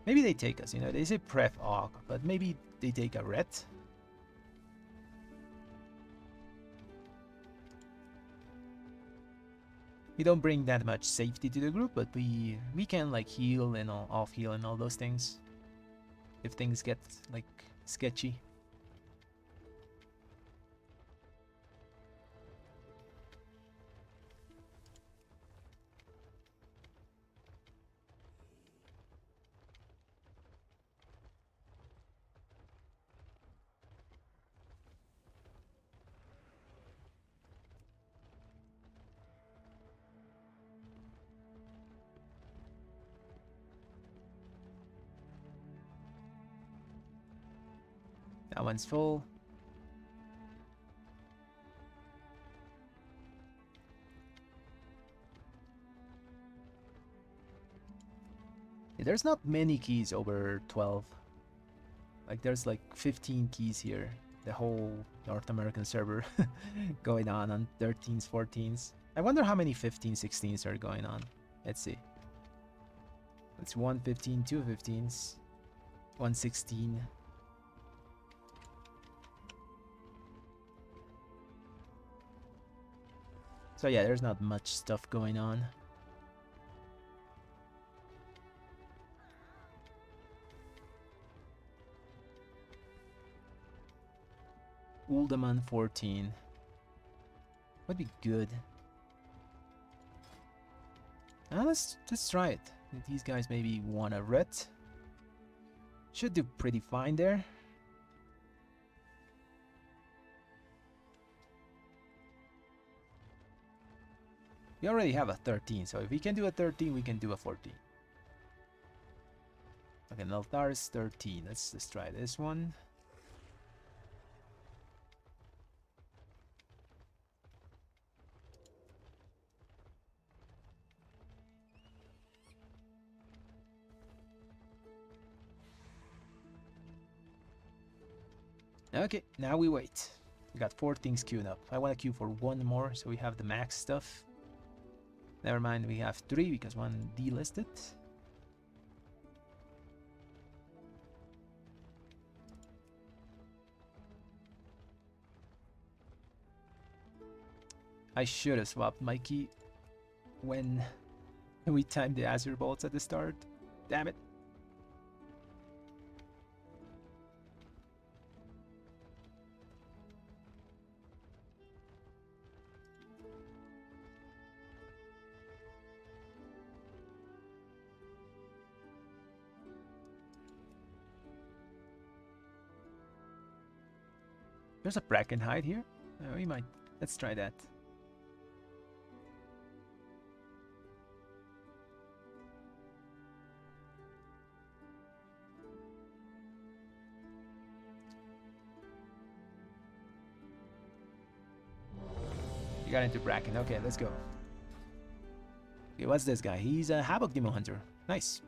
[SPEAKER 1] Maybe they take us, you know, they say pref Og, but maybe they take a ret. We don't bring that much safety to the group, but we can like heal and off heal and all those things if things get like sketchy. That one's full. Yeah, there's not many keys over 12. Like there's like 15 keys here. The whole North American server going on 13s, 14s. I wonder how many 15, 16s are going on. Let's see. It's 115, 2 15s, 116. So yeah, there's not much stuff going on. Uldaman 14 would be good. Let's try it. These guys maybe want a ret. Should do pretty fine there. We already have a 13, so if we can do a 13, we can do a 14. Okay, Neltharus 13. Let's just try this one. Okay, now we wait. We got 4 things queued up. I want to queue for 1 more, so we have the max stuff. Never mind, we have 3 because 1 delisted. I should have swapped my key when we timed the Azure Bolts at the start. Damn it. There's a Bracken hide here. We might. Let's try that. You got into Bracken. Okay, let's go. Okay, what's this guy? He's a Havoc Demon Hunter. Nice.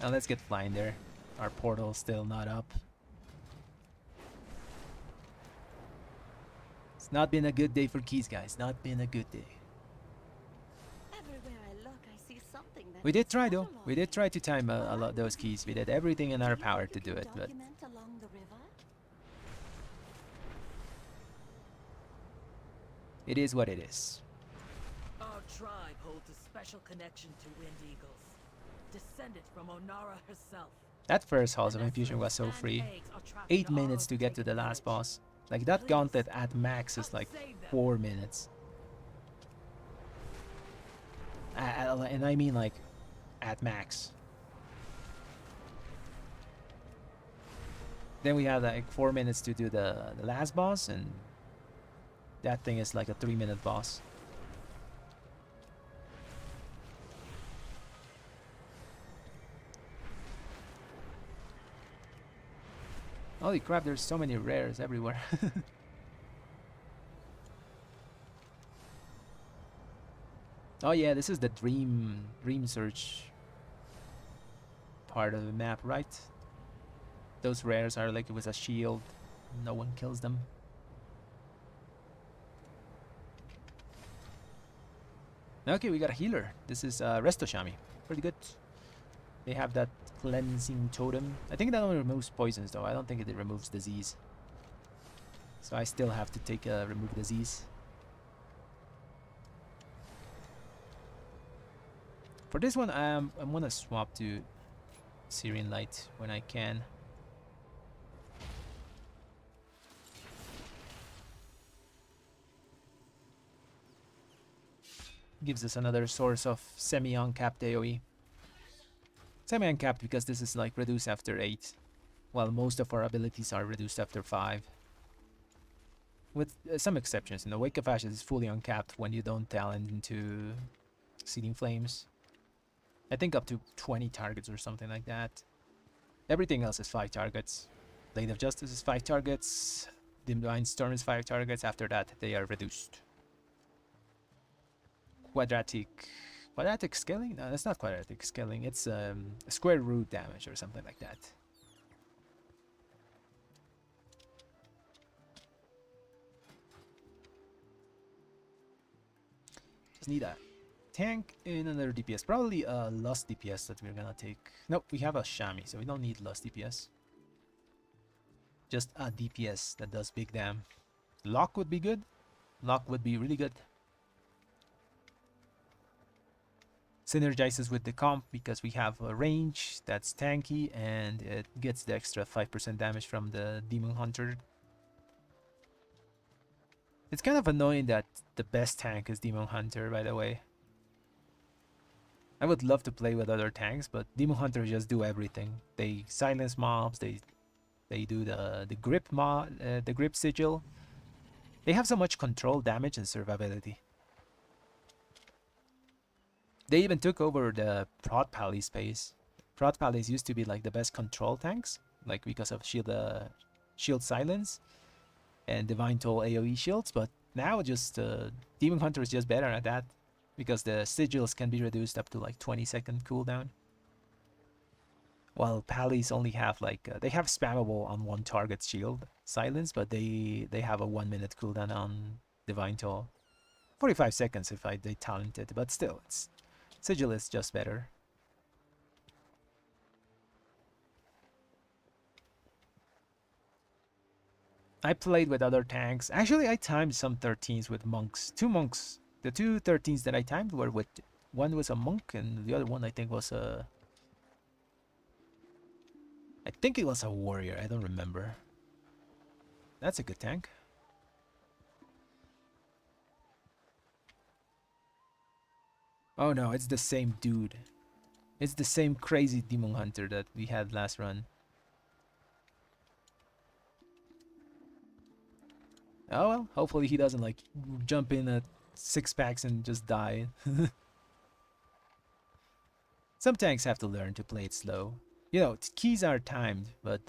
[SPEAKER 1] Now let's get flying there. Our portal's still not up. It's not been a good day for keys, guys. Not been a good day.
[SPEAKER 4] Everywhere I look, I see something that
[SPEAKER 1] We did
[SPEAKER 4] is
[SPEAKER 1] try though.
[SPEAKER 4] cataloged.
[SPEAKER 1] We did try to time a lot of those keys. We did everything in our power to do it, but
[SPEAKER 4] Document along the river?
[SPEAKER 1] it is what it is.
[SPEAKER 3] Our tribe holds a special connection to Wind Eagles, descended from Onara herself.
[SPEAKER 1] That first Halls of Infusion was so free. 8 minutes to get to the last boss. Like that gauntlet at max is like 4 minutes. And I mean like at max. Then we had like 4 minutes to do the last boss, and that thing is like a 3-minute boss. Holy crap, there's so many rares everywhere. Oh yeah, this is the dream search part of the map, right? Those rares are like with a shield. No one kills them. Okay, we got a healer. This is Restoshami. Pretty good. They have that cleansing totem. I think that only removes poisons though. I don't think it removes disease. So I still have to take remove disease. For this one, I'm gonna swap to Syrian Light when I can. Gives us another source of semi-uncapped AoE. Semi-uncapped because this is like reduced after 8, while most of our abilities are reduced after 5. With some exceptions. You know, Wake of Ashes is fully uncapped when you don't talent into Seeding Flames. I think up to 20 targets or something like that. Everything else is 5 targets. Blade of Justice is 5 targets. Divine Storm is 5 targets. After that, they are reduced. Quadratic scaling? No, that's not quadratic scaling. It's square root damage or something like that. Just need a tank and another DPS. Probably a Lust DPS that we're gonna take. Nope, we have a Shami, so we don't need Lust DPS. Just a DPS that does big dam. Lock would be good. Lock would be really good. Synergizes with the comp because we have a range that's tanky and it gets the extra 5% damage from the Demon Hunter. It's kind of annoying that the best tank is Demon Hunter, by the way. I would love to play with other tanks, but Demon Hunters just do everything. They silence mobs, they do the grip the grip sigil. They have so much control, damage, and survivability. They even took over the Prot Pally space. Prot Pallies used to be like the best control tanks, like because of shield silence and Divine Toll AoE shields, but now just Demon Hunter is just better at that because the sigils can be reduced up to like 20-second cooldown. While Pallies only have like they have spammable on one target shield silence, but they have a 1-minute cooldown on Divine Toll. 45 seconds if they talent it, but still it's Sigil is just better. I played with other tanks. Actually, I timed some 13s with monks. 2 monks. The 2 13s that I timed were with... One was a monk and the other one I think was a... I think it was a warrior. I don't remember. That's a good tank. Oh no, it's the same dude. It's the same crazy Demon Hunter that we had last run. Oh well, hopefully he doesn't like jump in at 6 packs and just die. Some tanks have to learn to play it slow. You know, keys are timed, but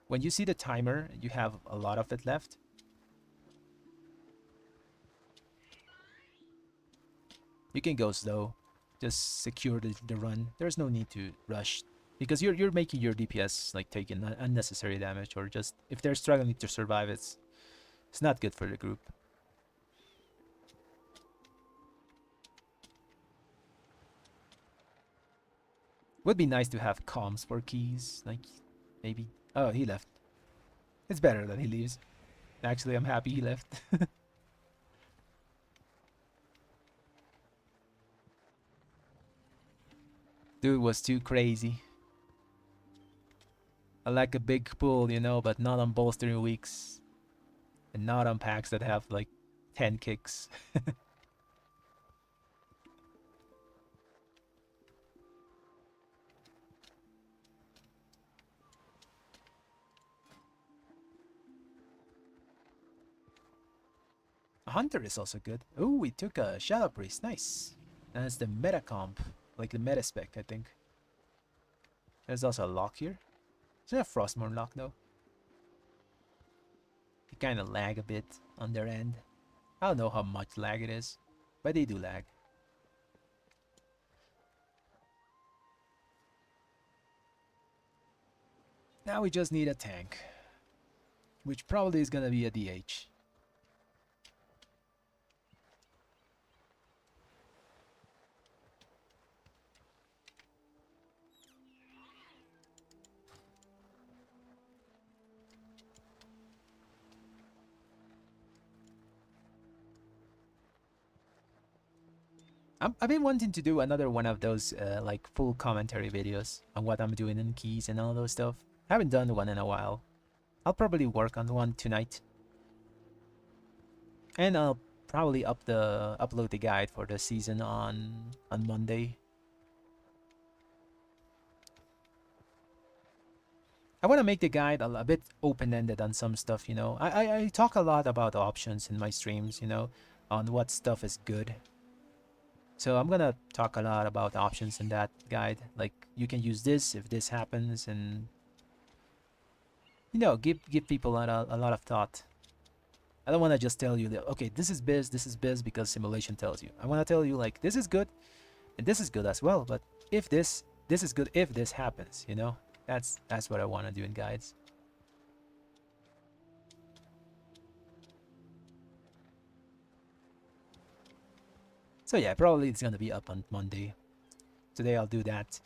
[SPEAKER 1] when you see the timer, you have a lot of it left. You can go slow, just secure the run. There's no need to rush because you're making your DPS like taking unnecessary damage, or just if they're struggling to survive, it's not good for the group. Would be nice to have comms for keys, like maybe. Oh, he left. It's better that he leaves. Actually, I'm happy he left. Dude was too crazy. I like a big pool, you know, but not on bolstering weeks. And not on packs that have like 10 kicks. A hunter is also good. Oh, we took a Shadow Priest. Nice. That's the meta comp. Like the meta spec, I think. There's also a lock here. Is there a Frostmourne lock though? They kind of lag a bit on their end. I don't know how much lag it is, but they do lag. Now we just need a tank, which probably is gonna be a DH. I've been wanting to do another one of those like full commentary videos on what I'm doing in keys and all those stuff. I haven't done one in a while. I'll probably work on one tonight. And I'll probably upload the guide for the season on Monday. I want to make the guide a bit open-ended on some stuff, you know. I talk a lot about options in my streams, you know, on what stuff is good. So I'm gonna talk a lot about options in that guide. Like you can use this if this happens, and you know, give people a lot of thought. I don't want to just tell you that okay, this is biz because simulation tells you. I want to tell you like this is good, and this is good as well. But if this is good if this happens, you know, that's what I want to do in guides. So yeah, probably it's gonna be up on Monday. Today I'll do that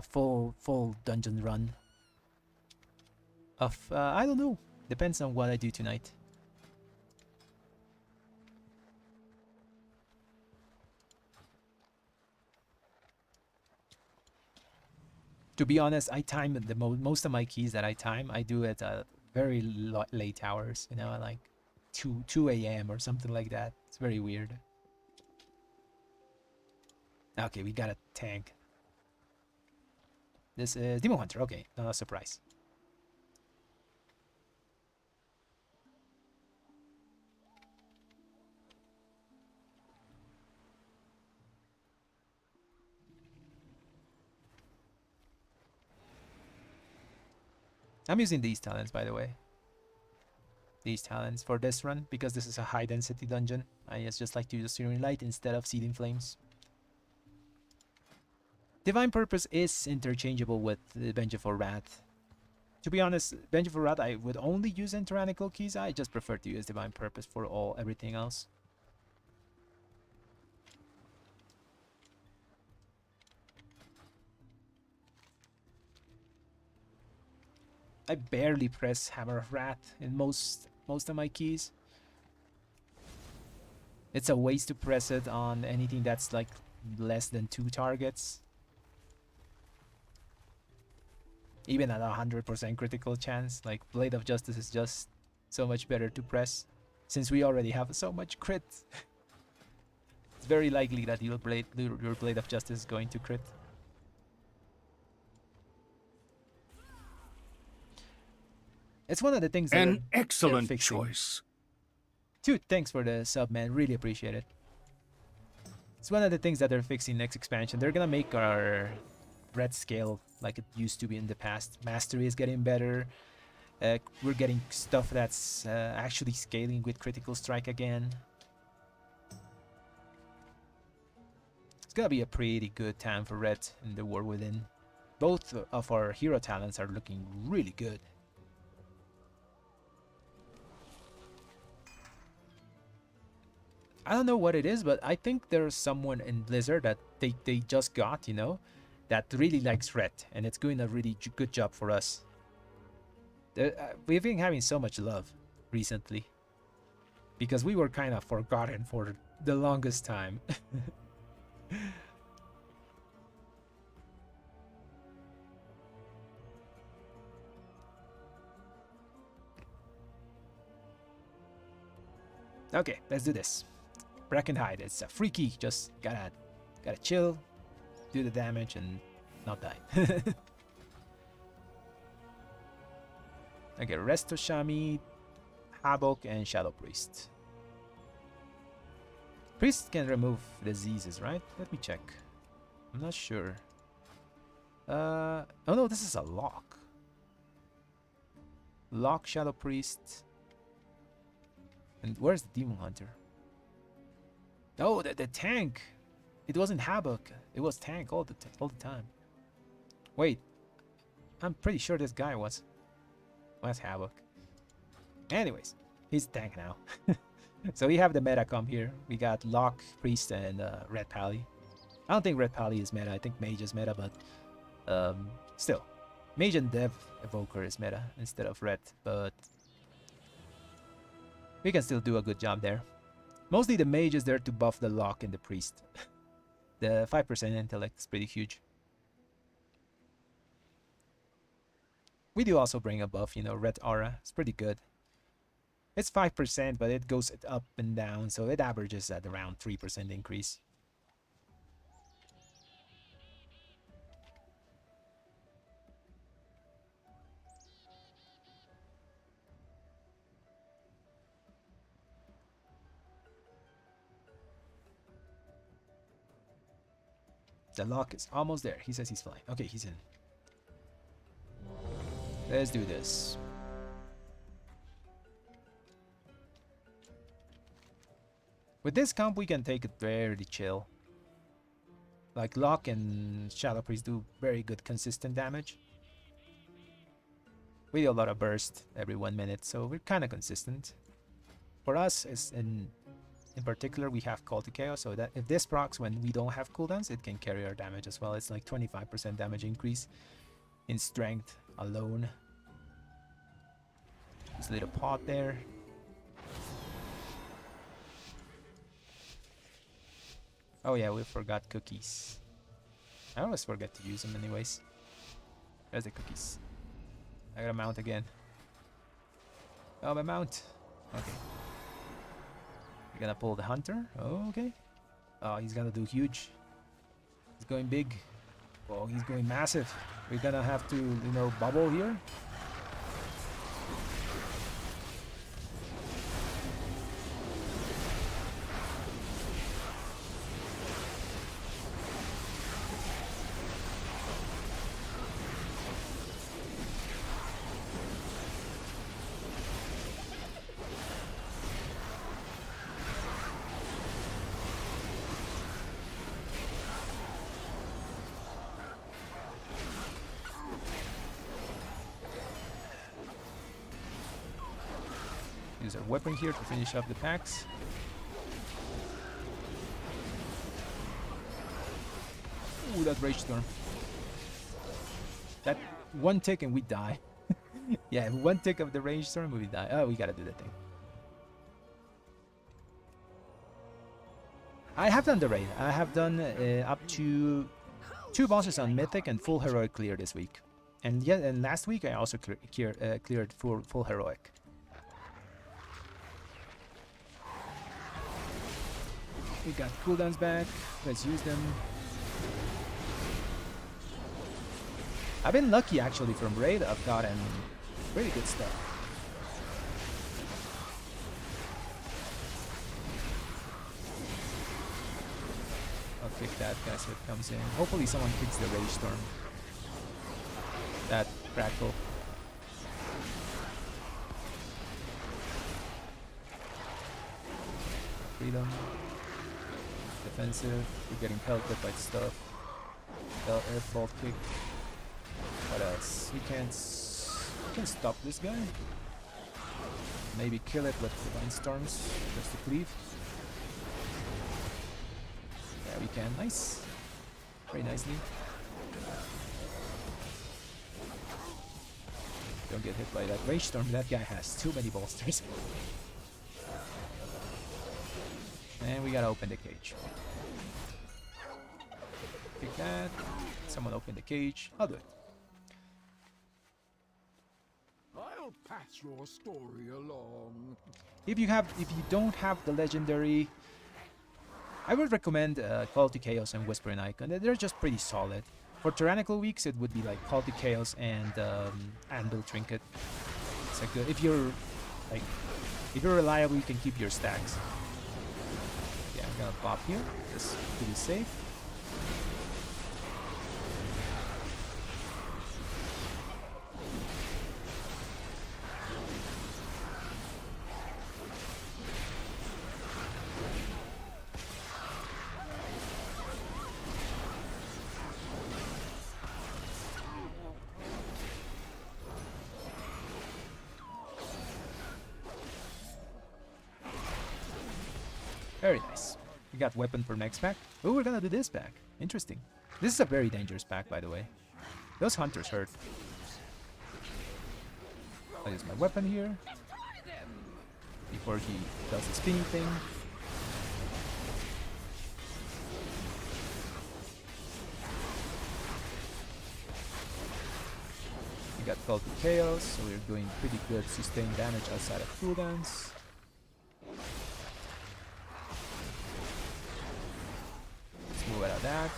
[SPEAKER 1] full dungeon run of I don't know, depends on what I do tonight. To be honest, I time the most of my keys that I time. I do it at very late hours. You know, like 2 a.m. or something like that. It's very weird. Okay, we got a tank. This is Demon Hunter. Okay, not a surprise. I'm using these talents, by the way. These talents for this run, because this is a high density dungeon. I just like to use Searing Light instead of Seething Flames. Divine Purpose is interchangeable with the Vengeful Wrath. To be honest, Vengeful Wrath I would only use in tyrannical keys. I just prefer to use Divine Purpose for everything else. I barely press Hammer of Wrath in most of my keys. It's a waste to press it on anything that's like less than 2 targets. Even at 100% critical chance, like Blade of Justice is just so much better to press, since we already have so much crit. It's very likely that your Blade of Justice is going to crit. It's one of the things that
[SPEAKER 2] An excellent choice.
[SPEAKER 1] Dude, thanks for the sub, man. Really appreciate it. It's one of the things that they're fixing next expansion. They're gonna make our red scale like it used to be in the past. Mastery is getting better. We're getting stuff that's actually scaling with critical strike again. It's gonna be a pretty good time for red in the War Within. Both of our hero talents are looking really good. I don't know what it is, but I think there's someone in Blizzard that they just got, you know, that really likes red, and it's doing a really good job for us. We've been having so much love recently because we were kind of forgotten for the longest time. Okay, let's do this. Brackenhide, it's a free key, just gotta chill, do the damage and not die. Okay, Resto Shami, Havoc, and Shadow Priest. Priest can remove diseases, right? Let me check. I'm not sure. Oh no, this is a lock. Lock, Shadow Priest. And where's the Demon Hunter? Oh, the tank. It wasn't Havoc. It was tank all the time. Wait, I'm pretty sure this guy was Havoc. Anyways, he's tank now. So we have the meta come here. We got Lock, Priest, and Red Pally. I don't think Red Pally is meta. I think Mage is meta, but still, Mage and Dev Evoker is meta instead of Red. But we can still do a good job there. Mostly the Mage is there to buff the Lock and the Priest. The 5% intellect is pretty huge. We do also bring a buff, you know, Red Aura. It's pretty good. It's 5%, but it goes up and down, so it averages at around 3% increase. The lock is almost there. He says he's fine. Okay, he's in. Let's do this. With this comp, we can take it very chill. Like Lock and Shadow Priest do very good consistent damage. We do a lot of burst every 1 minute, so we're kind of consistent. For us, in particular, we have Call to Chaos, so that if this procs when we don't have cooldowns, it can carry our damage as well. It's like 25% damage increase in strength alone. There's a little pot there. Oh yeah, we forgot cookies. I always forget to use them anyways. There's the cookies. I gotta mount again. Oh, my mount. Okay. We're gonna pull the hunter. Oh, okay. Oh, he's gonna do huge. He's going big. Oh, he's going massive. We're gonna have to, you know, bubble here. Use our weapon here to finish up the packs. Ooh, that Rage Storm. That one tick and we die. Yeah, one tick of the Rage Storm, we die. Oh, we gotta do that thing. I have done the raid. I have done up to 2 bosses on Mythic and full Heroic clear this week. And yeah, and last week I also cleared full Heroic. We got cooldowns back. Let's use them. I've been lucky actually from raid. I've gotten really good stuff. I'll kick that guy so it comes in. Hopefully someone kicks the Rage Storm. That crackle. Freedom. Defensive. We're getting pelted by stuff. Earth Bolt kick. What else? We can stop this guy. Maybe kill it with Divine Storms just to cleave. Yeah, we can. Nice. Very nicely. Don't get hit by that Rage Storm. That guy has too many bolsters. And we gotta open the cage. Pick that. Someone open the cage. I'll do it.
[SPEAKER 2] I'll pass your story along.
[SPEAKER 1] If you don't have the legendary, I would recommend Call to Chaos and Whispering Icon. They're just pretty solid. For tyrannical weeks, it would be like Call to Chaos and Anvil Trinket. It's like if you're reliable, you can keep your stacks. Yeah, I'm gonna pop here just to be safe. Very nice. We got weapon for next pack. Oh, we're gonna do this pack. Interesting. This is a very dangerous pack, by the way. Those hunters hurt. I'll use my weapon here. Before he does the spinning thing. We got Call to Chaos, so we're doing pretty good sustained damage outside of cooldowns. Move out of that.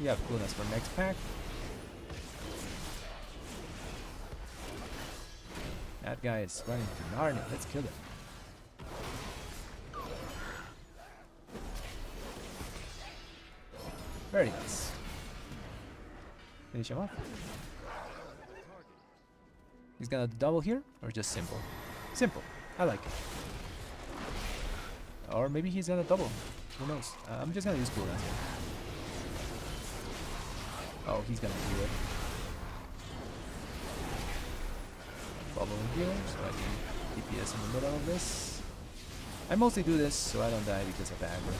[SPEAKER 1] We have cooldowns for next pack. That guy is running to Narnia. Let's kill him. Very nice. Finish him off. He's gonna double here, or just simple? Simple. I like it. Or maybe he's gonna double. Who knows? I'm just gonna use cooldowns here. Oh, he's gonna do it. Bubble in here, so I can DPS in the middle of this. I mostly do this so I don't die because of aggro.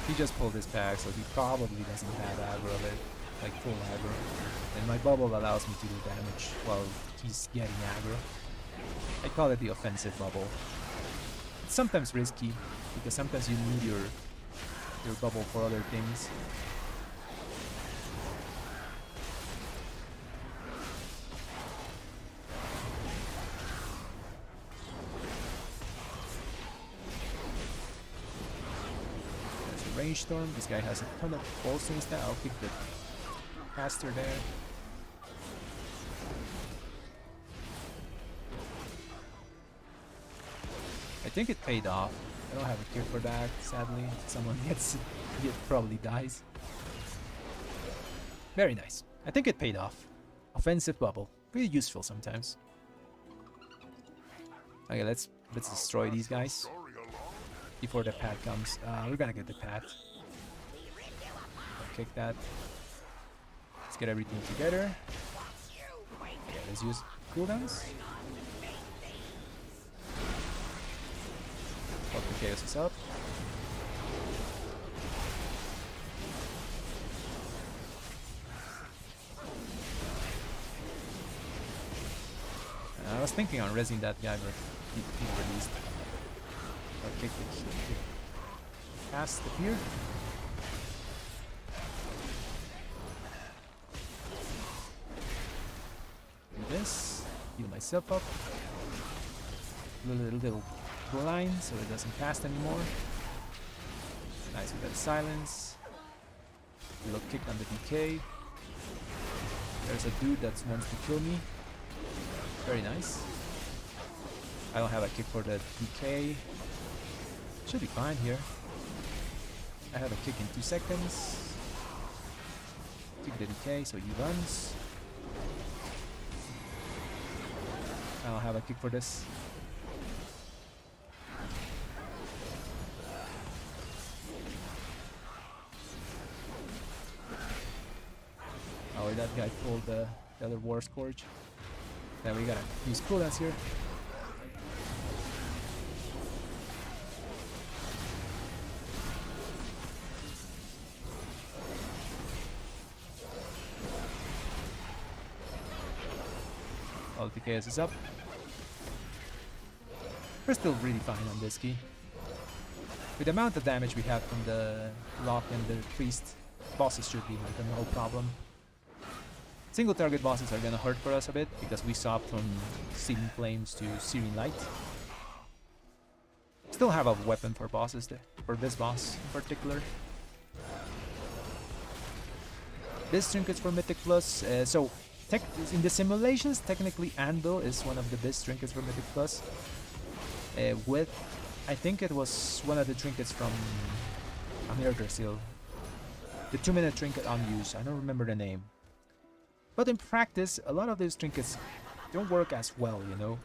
[SPEAKER 1] He just pulled his pack, so he probably doesn't have aggro of it, like full aggro. And my bubble allows me to do damage while he's getting aggro. I call it the offensive bubble. It's sometimes risky, because sometimes you need your bubble for other things. Range storm. This guy has a ton of ball swings now. I'll pick the caster there. I think it paid off. I don't have a cure for that, sadly. If someone gets it, probably dies. Very nice. I think it paid off. Offensive bubble. Pretty useful sometimes. Okay, let's destroy these guys before the pad comes. We're gonna get the pad. I'll kick that. Let's get everything together. Yeah, let's use cooldowns. Hope the chaos is up. I was thinking on rezzing that guy, but he released. I'll kick the cast here. Do this. Heal myself up. Little blind so it doesn't cast anymore. Nice, we got silence. Little kick on the DK. There's a dude that wants to kill me. Very nice. I don't have a kick for the DK. Should be fine here. I have a kick in 2 seconds. Kick the DK so he runs. I don't have a kick for this. Oh, that guy pulled the other War Scourge. Then we gotta use cooldowns here. All the chaos is up. We're still really fine on this key. With the amount of damage we have from the lock and the priest, bosses should be like no problem. Single target bosses are gonna hurt for us a bit because we swapped from Searing Flames to Searing Light. Still have a weapon for bosses there, for this boss in particular. This trinket's for Mythic Plus, so in the simulations, technically Anvil is one of the best trinkets for Mythic Plus. With, I think it was one of the trinkets from America Seal. The 2-minute trinket unused, I don't remember the name. But in practice, a lot of these trinkets don't work as well, you know.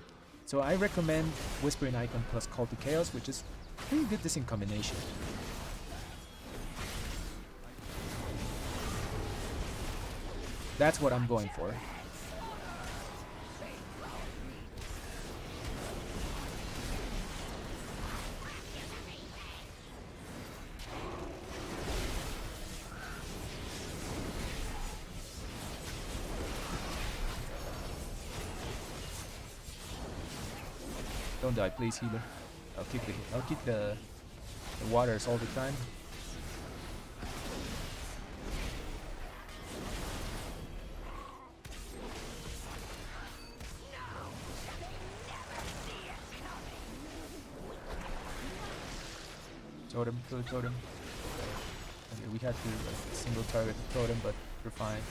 [SPEAKER 1] So I recommend Whispering Icon plus Call to Chaos, which is pretty good this in combination. That's what I'm going for. Don't die, please, healer. I'll keep the waters all the time. Totem, kill the totem. Okay, we had to single target the totem, but we're fine.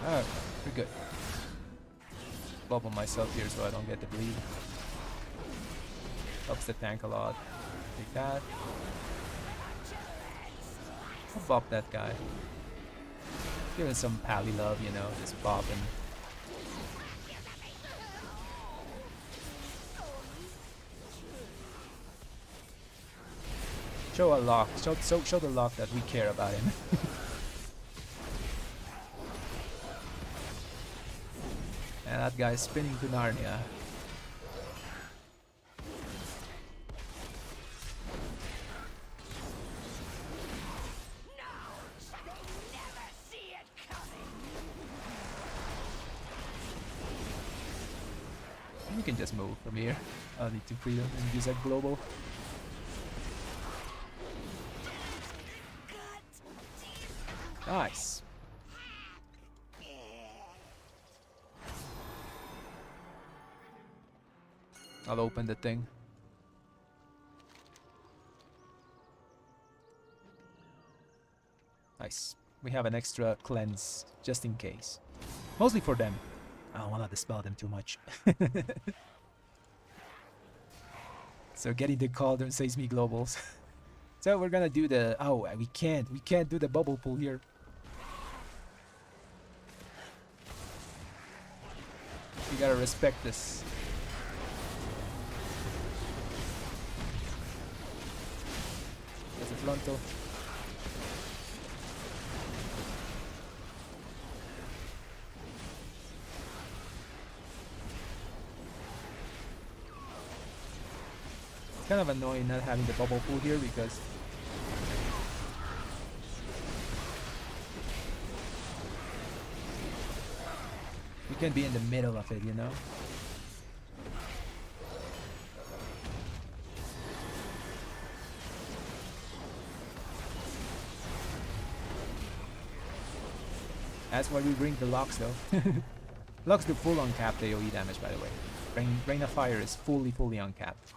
[SPEAKER 1] Alright, we're good. Bubble myself here so I don't get the bleed. Helps the tank a lot. Take that. I'll bop that guy. Give it some pally love, you know, just bop him. Show a lock. Show the lock that we care about him. And that guy's spinning to Narnia. We can just move from here. I'll need to free them and use that global. Nice. I'll open the thing. Nice. We have an extra cleanse just in case. Mostly for them. I don't want to dispel them too much. So getting the cauldron saves me globals. So we're gonna do the... Oh, we can't do the bubble pool here. You gotta respect this. There's a frontal. It's kind of annoying not having the bubble pool here because we can be in the middle of it, you know? That's why we bring the locks though. Locks do full uncapped AoE damage, by the way. Rain of Fire is fully uncapped.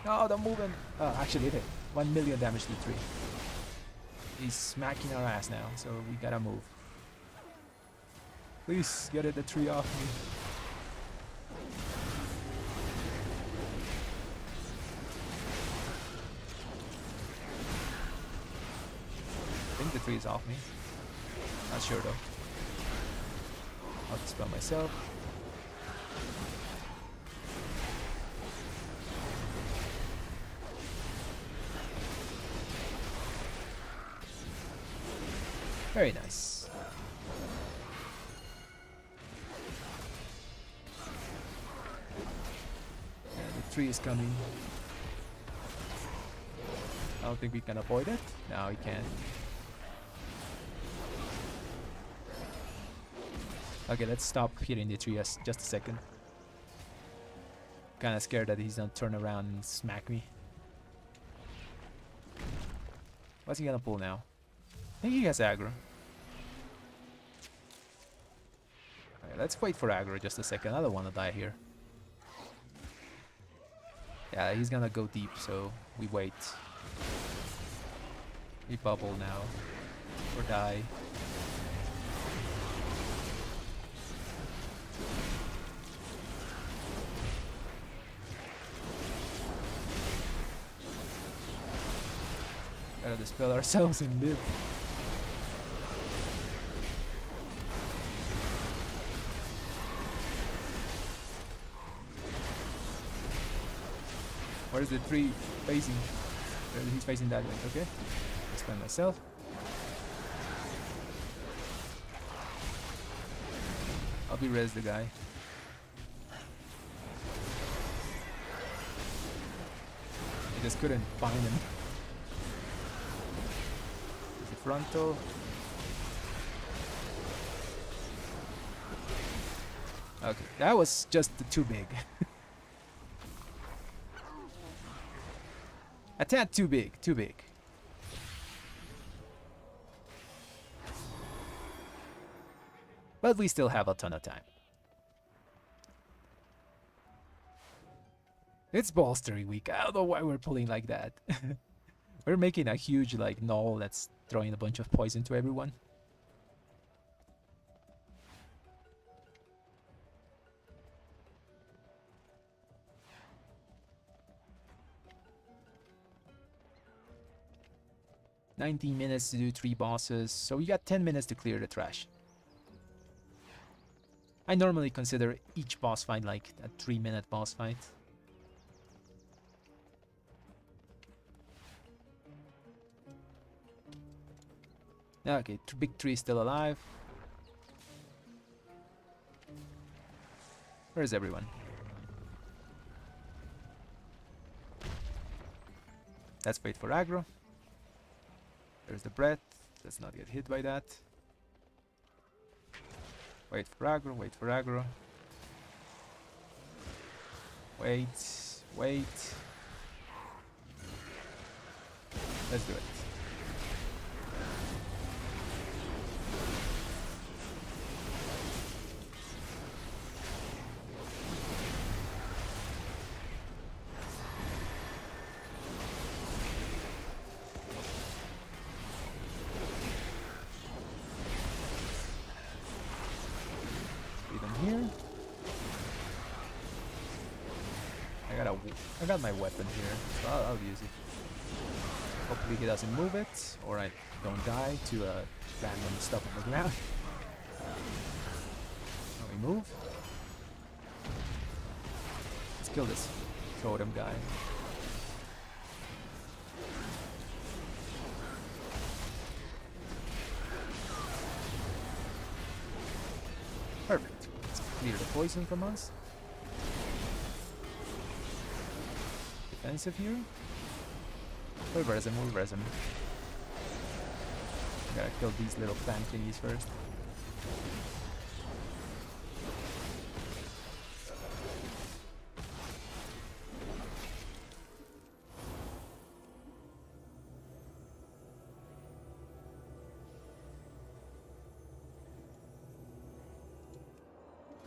[SPEAKER 1] Oh, don't move him! Oh, actually it hit. 1 million damage to 3. He's smacking our ass now, so we gotta move. Please get the tree off me. I think the tree is off me. Not sure though. I'll dispel myself. Very nice. And the tree is coming. I don't think we can avoid it. No, we can't. Okay, let's stop hitting the tree just a second. Kinda scared that he's gonna turn around and smack me. What's he gonna pull now? I think he has aggro. Okay, let's wait for aggro just a second. I don't want to die here. Yeah, he's gonna go deep, so we wait. We bubble now. Or die. Gotta dispel ourselves and live. Where is the tree facing? He's facing that way. Okay. Expand myself. I'll be res the guy. I just couldn't find him. There's the frontal. Okay, that was just too big. A tad too big, too big. But we still have a ton of time. It's bolstery week. I don't know why we're pulling like that. We're making a huge like null that's throwing a bunch of poison to everyone. 19 minutes to do 3 bosses, so we got 10 minutes to clear the trash. I normally consider each boss fight like a 3-minute boss fight. Okay, big tree still alive. Where's everyone? Let's wait for aggro. There's the breath. Let's not get hit by that. Wait for aggro, wait for aggro. Wait, wait. Let's do it. Here. I got my weapon here, so I'll use it. Hopefully he doesn't move it, or I don't die to random stuff on the ground. Now we move. Let's kill this totem guy. Perfect. Let's clear the poison from us. Defensive here. We'll res him, we'll res him. Gotta kill these little plant thingies first.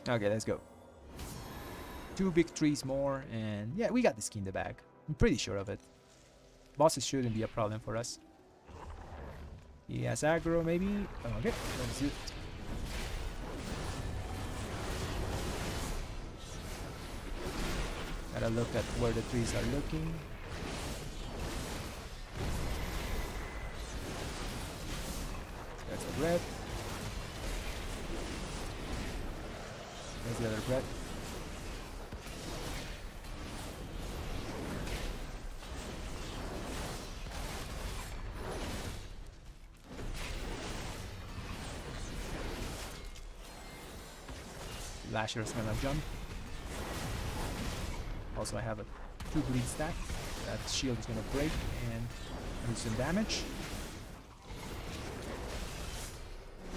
[SPEAKER 1] Okay, let's go. 2 big trees more, and yeah, we got this key in the bag. I'm pretty sure of it. Bosses shouldn't be a problem for us. He has aggro, maybe? Okay, let's do it. Gotta look at where the trees are looking. There's the red. There's the other breath. Lasher's gonna jump. Also I have a 2 bleed stack. That shield is gonna break and do some damage.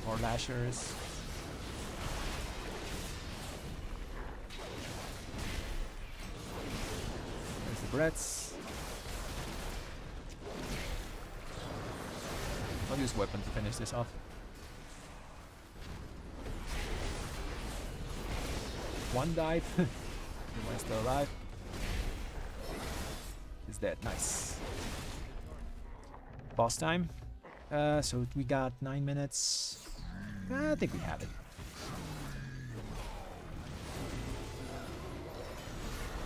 [SPEAKER 1] More Lashers. There's the breaths. I'll use weapon to finish this off. One died. Everyone's still alive. He's dead. Nice. Boss time. So we got 9 minutes. I think we have it.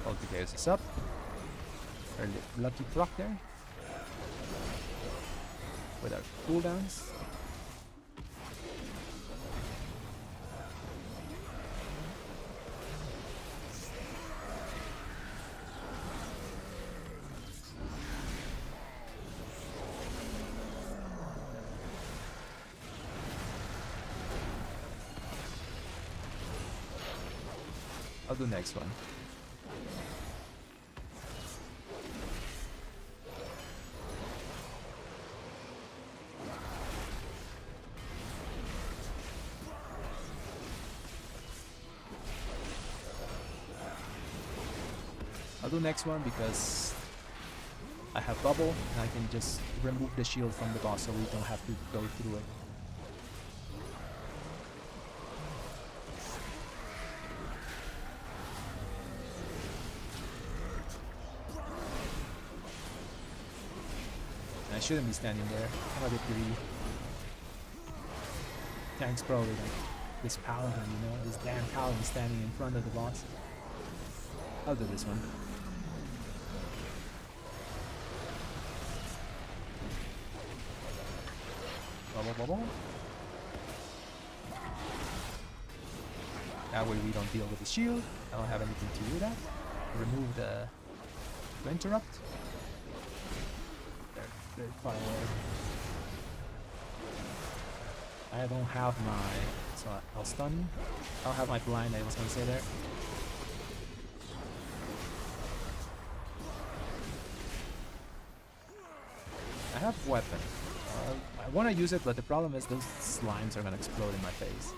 [SPEAKER 1] All the chaos is up. Our lucky proc there. With our cooldowns. I'll do next one. I'll do next one because I have bubble and I can just remove the shield from the boss so we don't have to go through it. I shouldn't be standing there. I'm a bit greedy. Tank's probably like this paladin, you know, this damn paladin standing in front of the boss. I'll do this one. That way we don't deal with the shield. I don't have anything to do that. Remove the... to interrupt. They're very far away. I don't have my... so I'll stun. I don't have my blind, I was gonna say there. I have weapon. I want to use it, but the problem is those slimes are gonna explode in my face.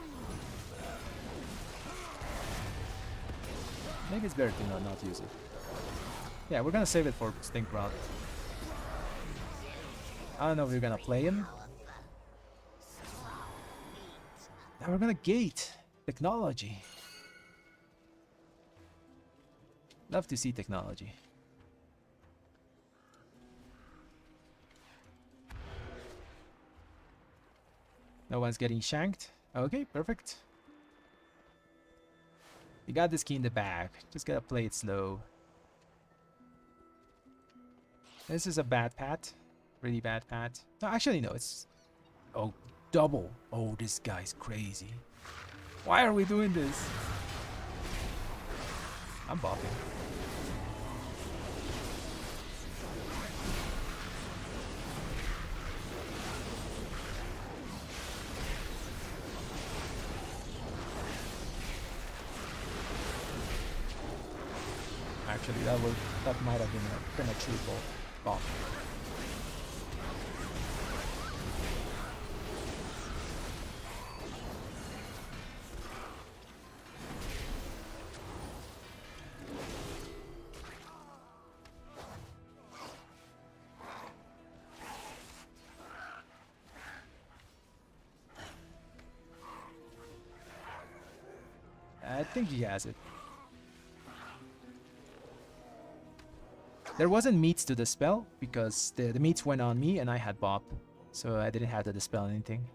[SPEAKER 1] Maybe it's better to not use it. Yeah, we're gonna save it for Stink Rod. I don't know if we're gonna play him. Now we're gonna gate technology. Love to see technology. No one's getting shanked. Okay, perfect. You got this key in the bag. Just gotta play it slow. This is a bad pat. Really bad pat. No, actually no, it's... oh, double. Oh, this guy's crazy. Why are we doing this? I'm bopping. Actually, that might have been a triple bop. I think he has it. There wasn't meats to dispel because the meats went on me and I had Bop, so I didn't have to dispel anything.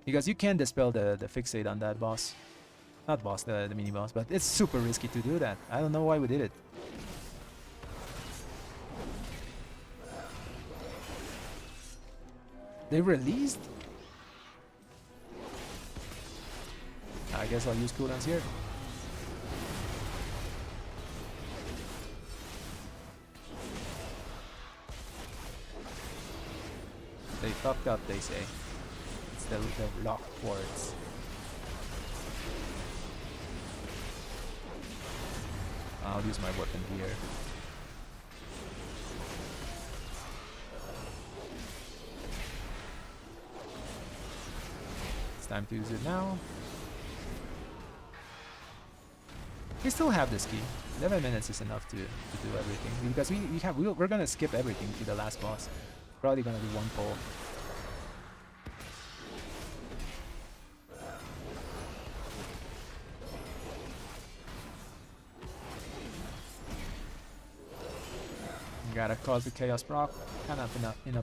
[SPEAKER 1] Because you can dispel the fixate on that boss. Not boss, the mini boss, but it's super risky to do that. I don't know why we did it. They released? I guess I'll use cooldowns here. They fucked up, they say. It's the locked ports. I'll use my weapon here. It's time to use it now. We still have this key. 11 minutes is enough to do everything because we're gonna skip everything to the last boss. Probably gonna do one pull. Gotta cause the chaos proc, kind of in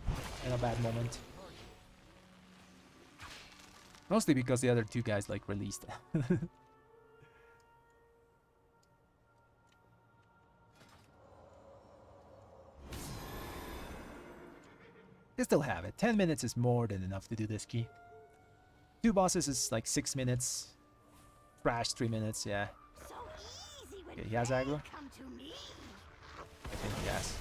[SPEAKER 1] a bad moment. Mostly because the other two guys like released. They still have it. 10 minutes is more than enough to do this key. 2 bosses is like 6 minutes. Thrash 3 minutes, yeah. Okay, he has aggro. I think he has.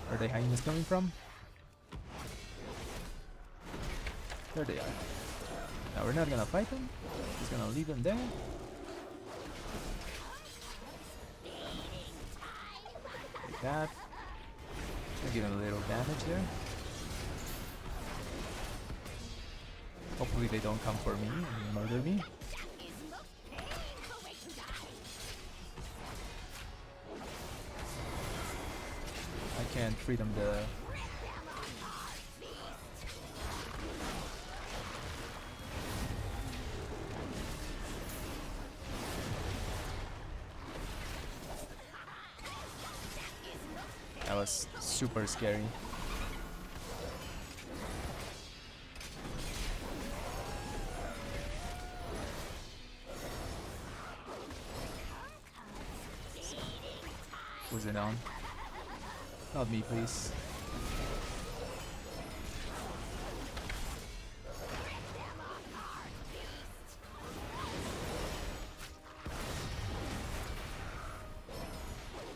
[SPEAKER 1] Where are the hyenas coming from? There they are. Now we're not gonna fight them. Just gonna leave them there. Like that. Gonna give them a little damage there. Hopefully they don't come for me and murder me. can't freedom the... That was super scary. Who's it on? Not me, please.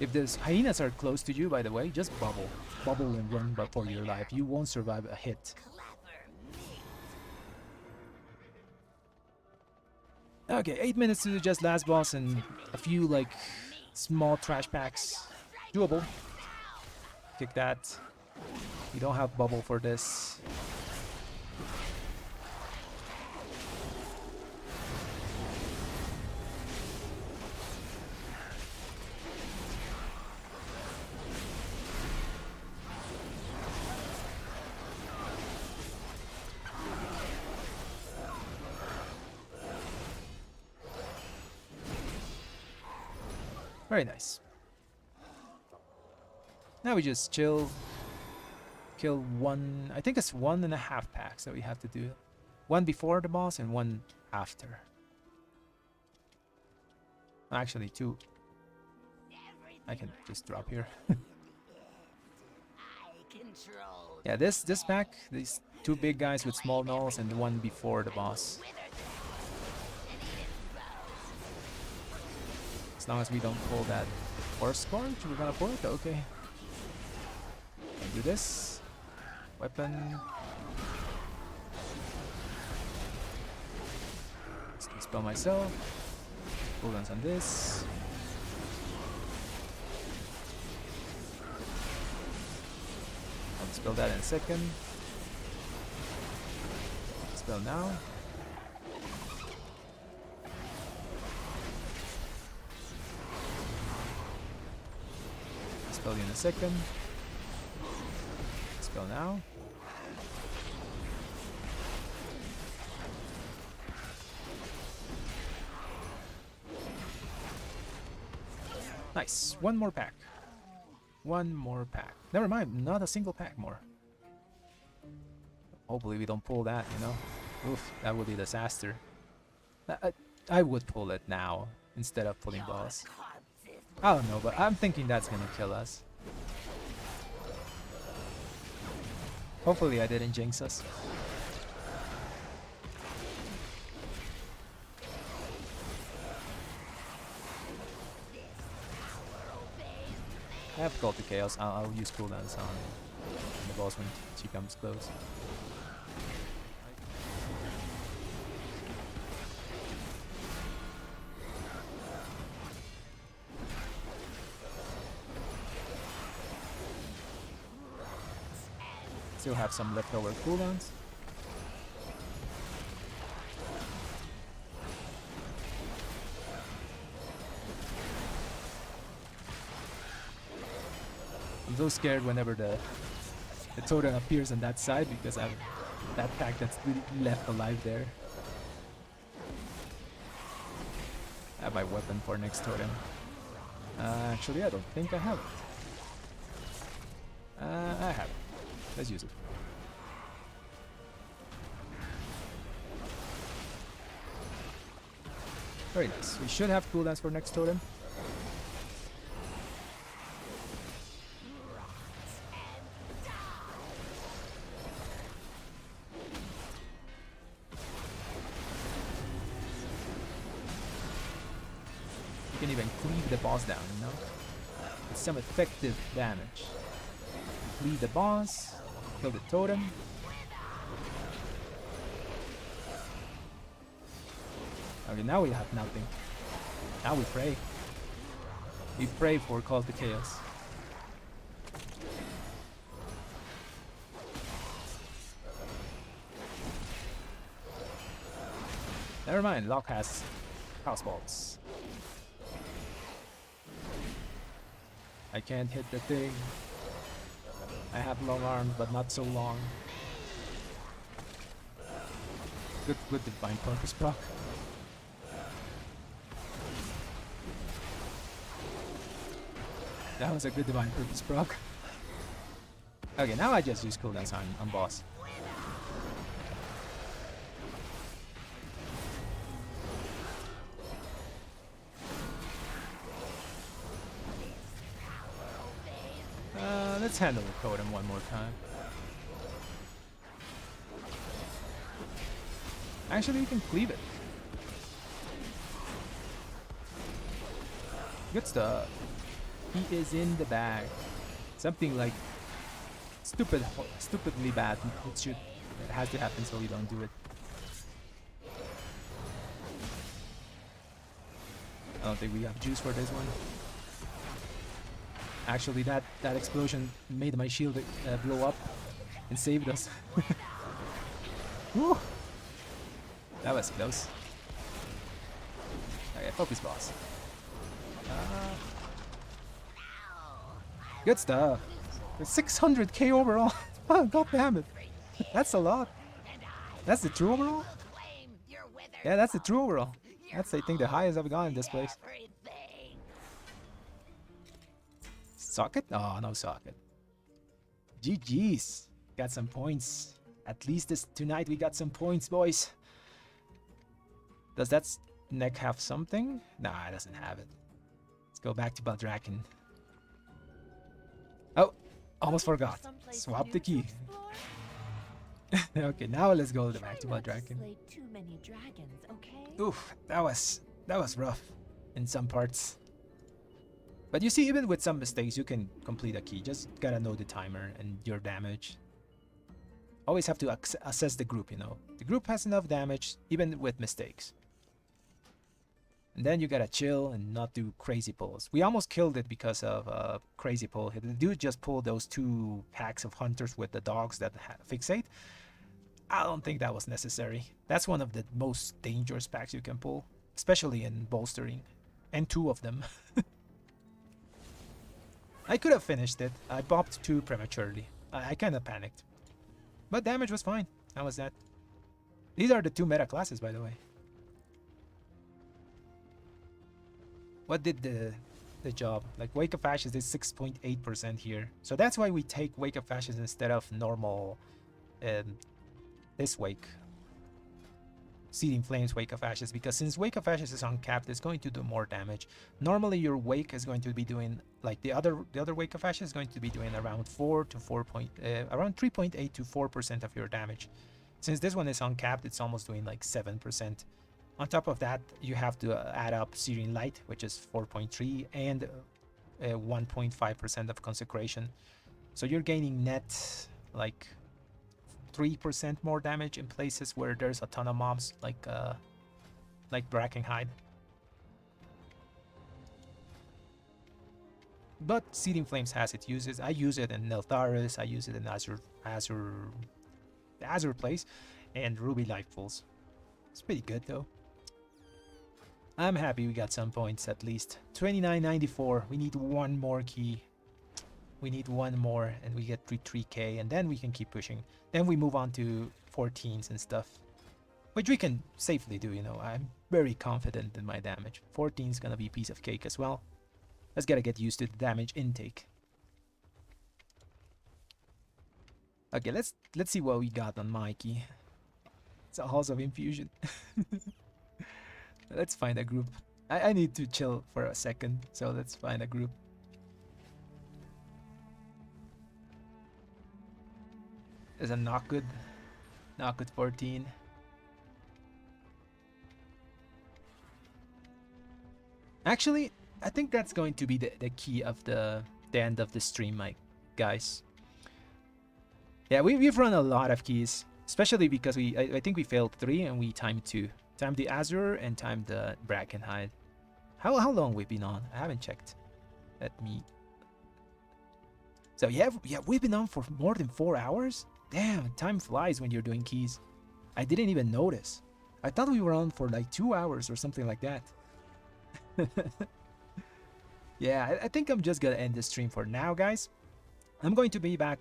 [SPEAKER 1] If the hyenas are close to you, by the way, just bubble. Bubble and run for your life. You won't survive a hit. Okay, 8 minutes to do just last boss and a few like small trash packs. Doable. Kick that. You don't have bubble for this. Very nice. Now we just chill. Kill one, I think it's 1.5 packs that we have to do. One before the boss and one after. Actually 2. I can just drop here. Yeah, this pack, these 2 big guys with small nulls and the one before the boss. As long as we don't pull that force scourge, we're gonna pull it, okay. And do this. Weapon. Let's dispel myself. Cooldowns on this. I'll dispel that in a second. Dispel now. Dispel you in a second. Dispel now. Nice. One more pack. One more pack. Never mind, not a single pack more. Hopefully we don't pull that, you know? Oof, that would be disaster. I would pull it now instead of pulling boss. I don't know, but I'm thinking that's gonna kill us. Hopefully I didn't jinx us. I have Call to Chaos. I'll use cooldowns on the boss when she comes close. Still have some leftover cooldowns. I'm so scared whenever the totem appears on that side because I have that pack that's left alive there. I have my weapon for next totem. Actually, I don't think I have it. I have it. Let's use it. Very nice. We should have cooldowns for next totem. You can even cleave the boss down, you know? It's some effective damage. Cleave the boss. Kill the totem. Okay, now we have nothing. Now we pray. We pray for Call to Chaos. Never mind, Locke has house bolts. I can't hit the thing. I have long arms, but not so long. Good divine purpose proc. That was a good divine purpose proc. Okay, now I just use cooldowns on boss. Let's handle the totem one more time. Actually, you can cleave it. Good stuff. He is in the bag. Something like stupidly bad. It has to happen so you don't do it. I don't think we have juice for this one. Actually, that explosion made my shield blow up and saved us. Woo! That was close. Okay, focus boss. Good stuff. 600k overall. Oh, god damn it. That's a lot. That's the true overall? Yeah, that's the true overall. That's, I think, the highest I've gone in this place. Socket? Oh, no socket. GG's. Got some points. At least tonight we got some points, boys. Does that neck have something? Nah, it doesn't have it. Let's go back to Baldraken. Oh, almost forgot. Swap the key. Okay, now let's go back to Baldraken. Oof, that was rough in some parts. But you see, even with some mistakes, you can complete a key. Just gotta know the timer and your damage. Always have to assess the group, you know. The group has enough damage, even with mistakes. And then you gotta chill and not do crazy pulls. We almost killed it because of a crazy pull. The dude just pulled those 2 packs of hunters with the dogs that fixate. I don't think that was necessary. That's one of the most dangerous packs you can pull, especially in bolstering. And 2 of them. I could have finished it. I bopped too prematurely. I kind of panicked. But damage was fine. How was that? These are the 2 meta classes, by the way. What did the job? Like, Wake of Ashes is 6.8% here. So that's why we take Wake of Ashes instead of normal this Wake. Seething Flames Wake of Ashes, because since Wake of Ashes is uncapped, it's going to do more damage. Normally your Wake is going to be doing, like the other Wake of Ashes is going to be doing around 3.8 to 4% of your damage. Since this one is uncapped, it's almost doing like 7%. On top of that, you have to add up Searing Light, which is 4.3, and 1.5% of Consecration. So you're gaining net like 3% more damage in places where there's a ton of mobs, like Brackenhide. But Seething Flames has its uses. I use it in Neltharus, I use it in the Azure place, and Ruby Life Pulls. It's pretty good though. I'm happy we got some points at least. 29.94. We need 1 more key. We need 1 more and we get 3k, and then we can keep pushing. Then we move on to 14s and stuff, which we can safely do, you know. I'm very confident in my damage. 14 is gonna be a piece of cake as well. Let's gotta get used to the damage intake. Okay, let's see what we got on Mikey. It's a Halls of Infusion. Let's find a group. I need to chill for a second, so let's find a group. There's a not good 14. Actually, I think that's going to be the key of the end of the stream, my guys. Yeah, we've run a lot of keys, especially because I think we failed 3 and we timed 2. Timed the Azure and timed the Brackenhide. How long we've been on? I haven't checked. Let me. So yeah, we've been on for more than 4 hours. Damn, time flies when you're doing keys. I didn't even notice. I thought we were on for like 2 hours or something like that. Yeah, I think I'm just gonna end the stream for now, guys. I'm going to be back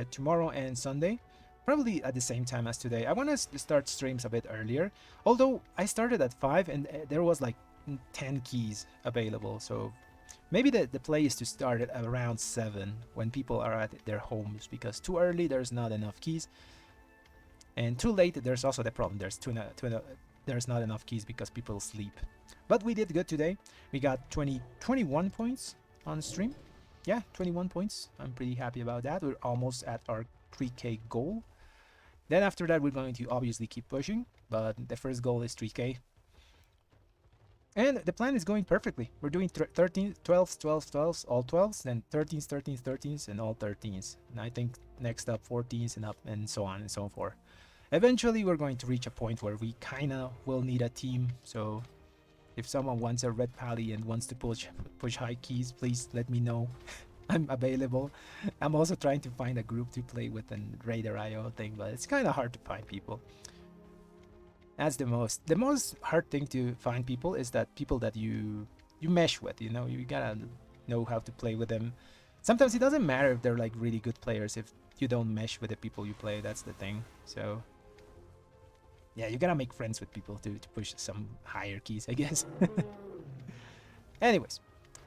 [SPEAKER 1] tomorrow and Sunday, probably at the same time as today. I want to start streams a bit earlier, although I started at 5 and there was like 10 keys available, so maybe the play is to start at around 7 when people are at their homes, because too early there's not enough keys, and too late there's also the problem, there's not enough keys because people sleep. But we did good today. We got 21 points on stream. Yeah, 21 points. I'm pretty happy about that. We're almost at our 3k goal. Then after that we're going to obviously keep pushing, but the first goal is 3k. And the plan is going perfectly. We're doing 13, 12s, 12s, 12s, all 12s, then 13s, 13s, 13s, and all 13s. And I think next up 14s and up, and so on and so forth. Eventually we're going to reach a point where we kinda will need a team, so if someone wants a red pally and wants to push high keys, please let me know. I'm available. I'm also trying to find a group to play with and Raider IO thing, but it's kind of hard to find people. That's the most hard thing to find people, is that people that you mesh with, you know, you gotta know how to play with them. Sometimes it doesn't matter if they're like really good players if you don't mesh with the people you play. That's the thing. So yeah, you gotta make friends with people to push some higher keys, I guess. Anyways,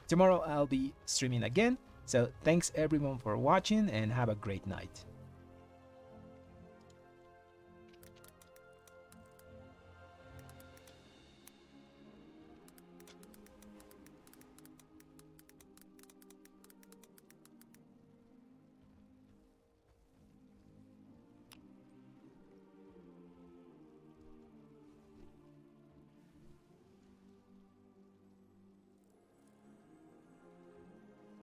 [SPEAKER 1] tomorrow I'll be streaming again. So thanks everyone for watching and have a great night.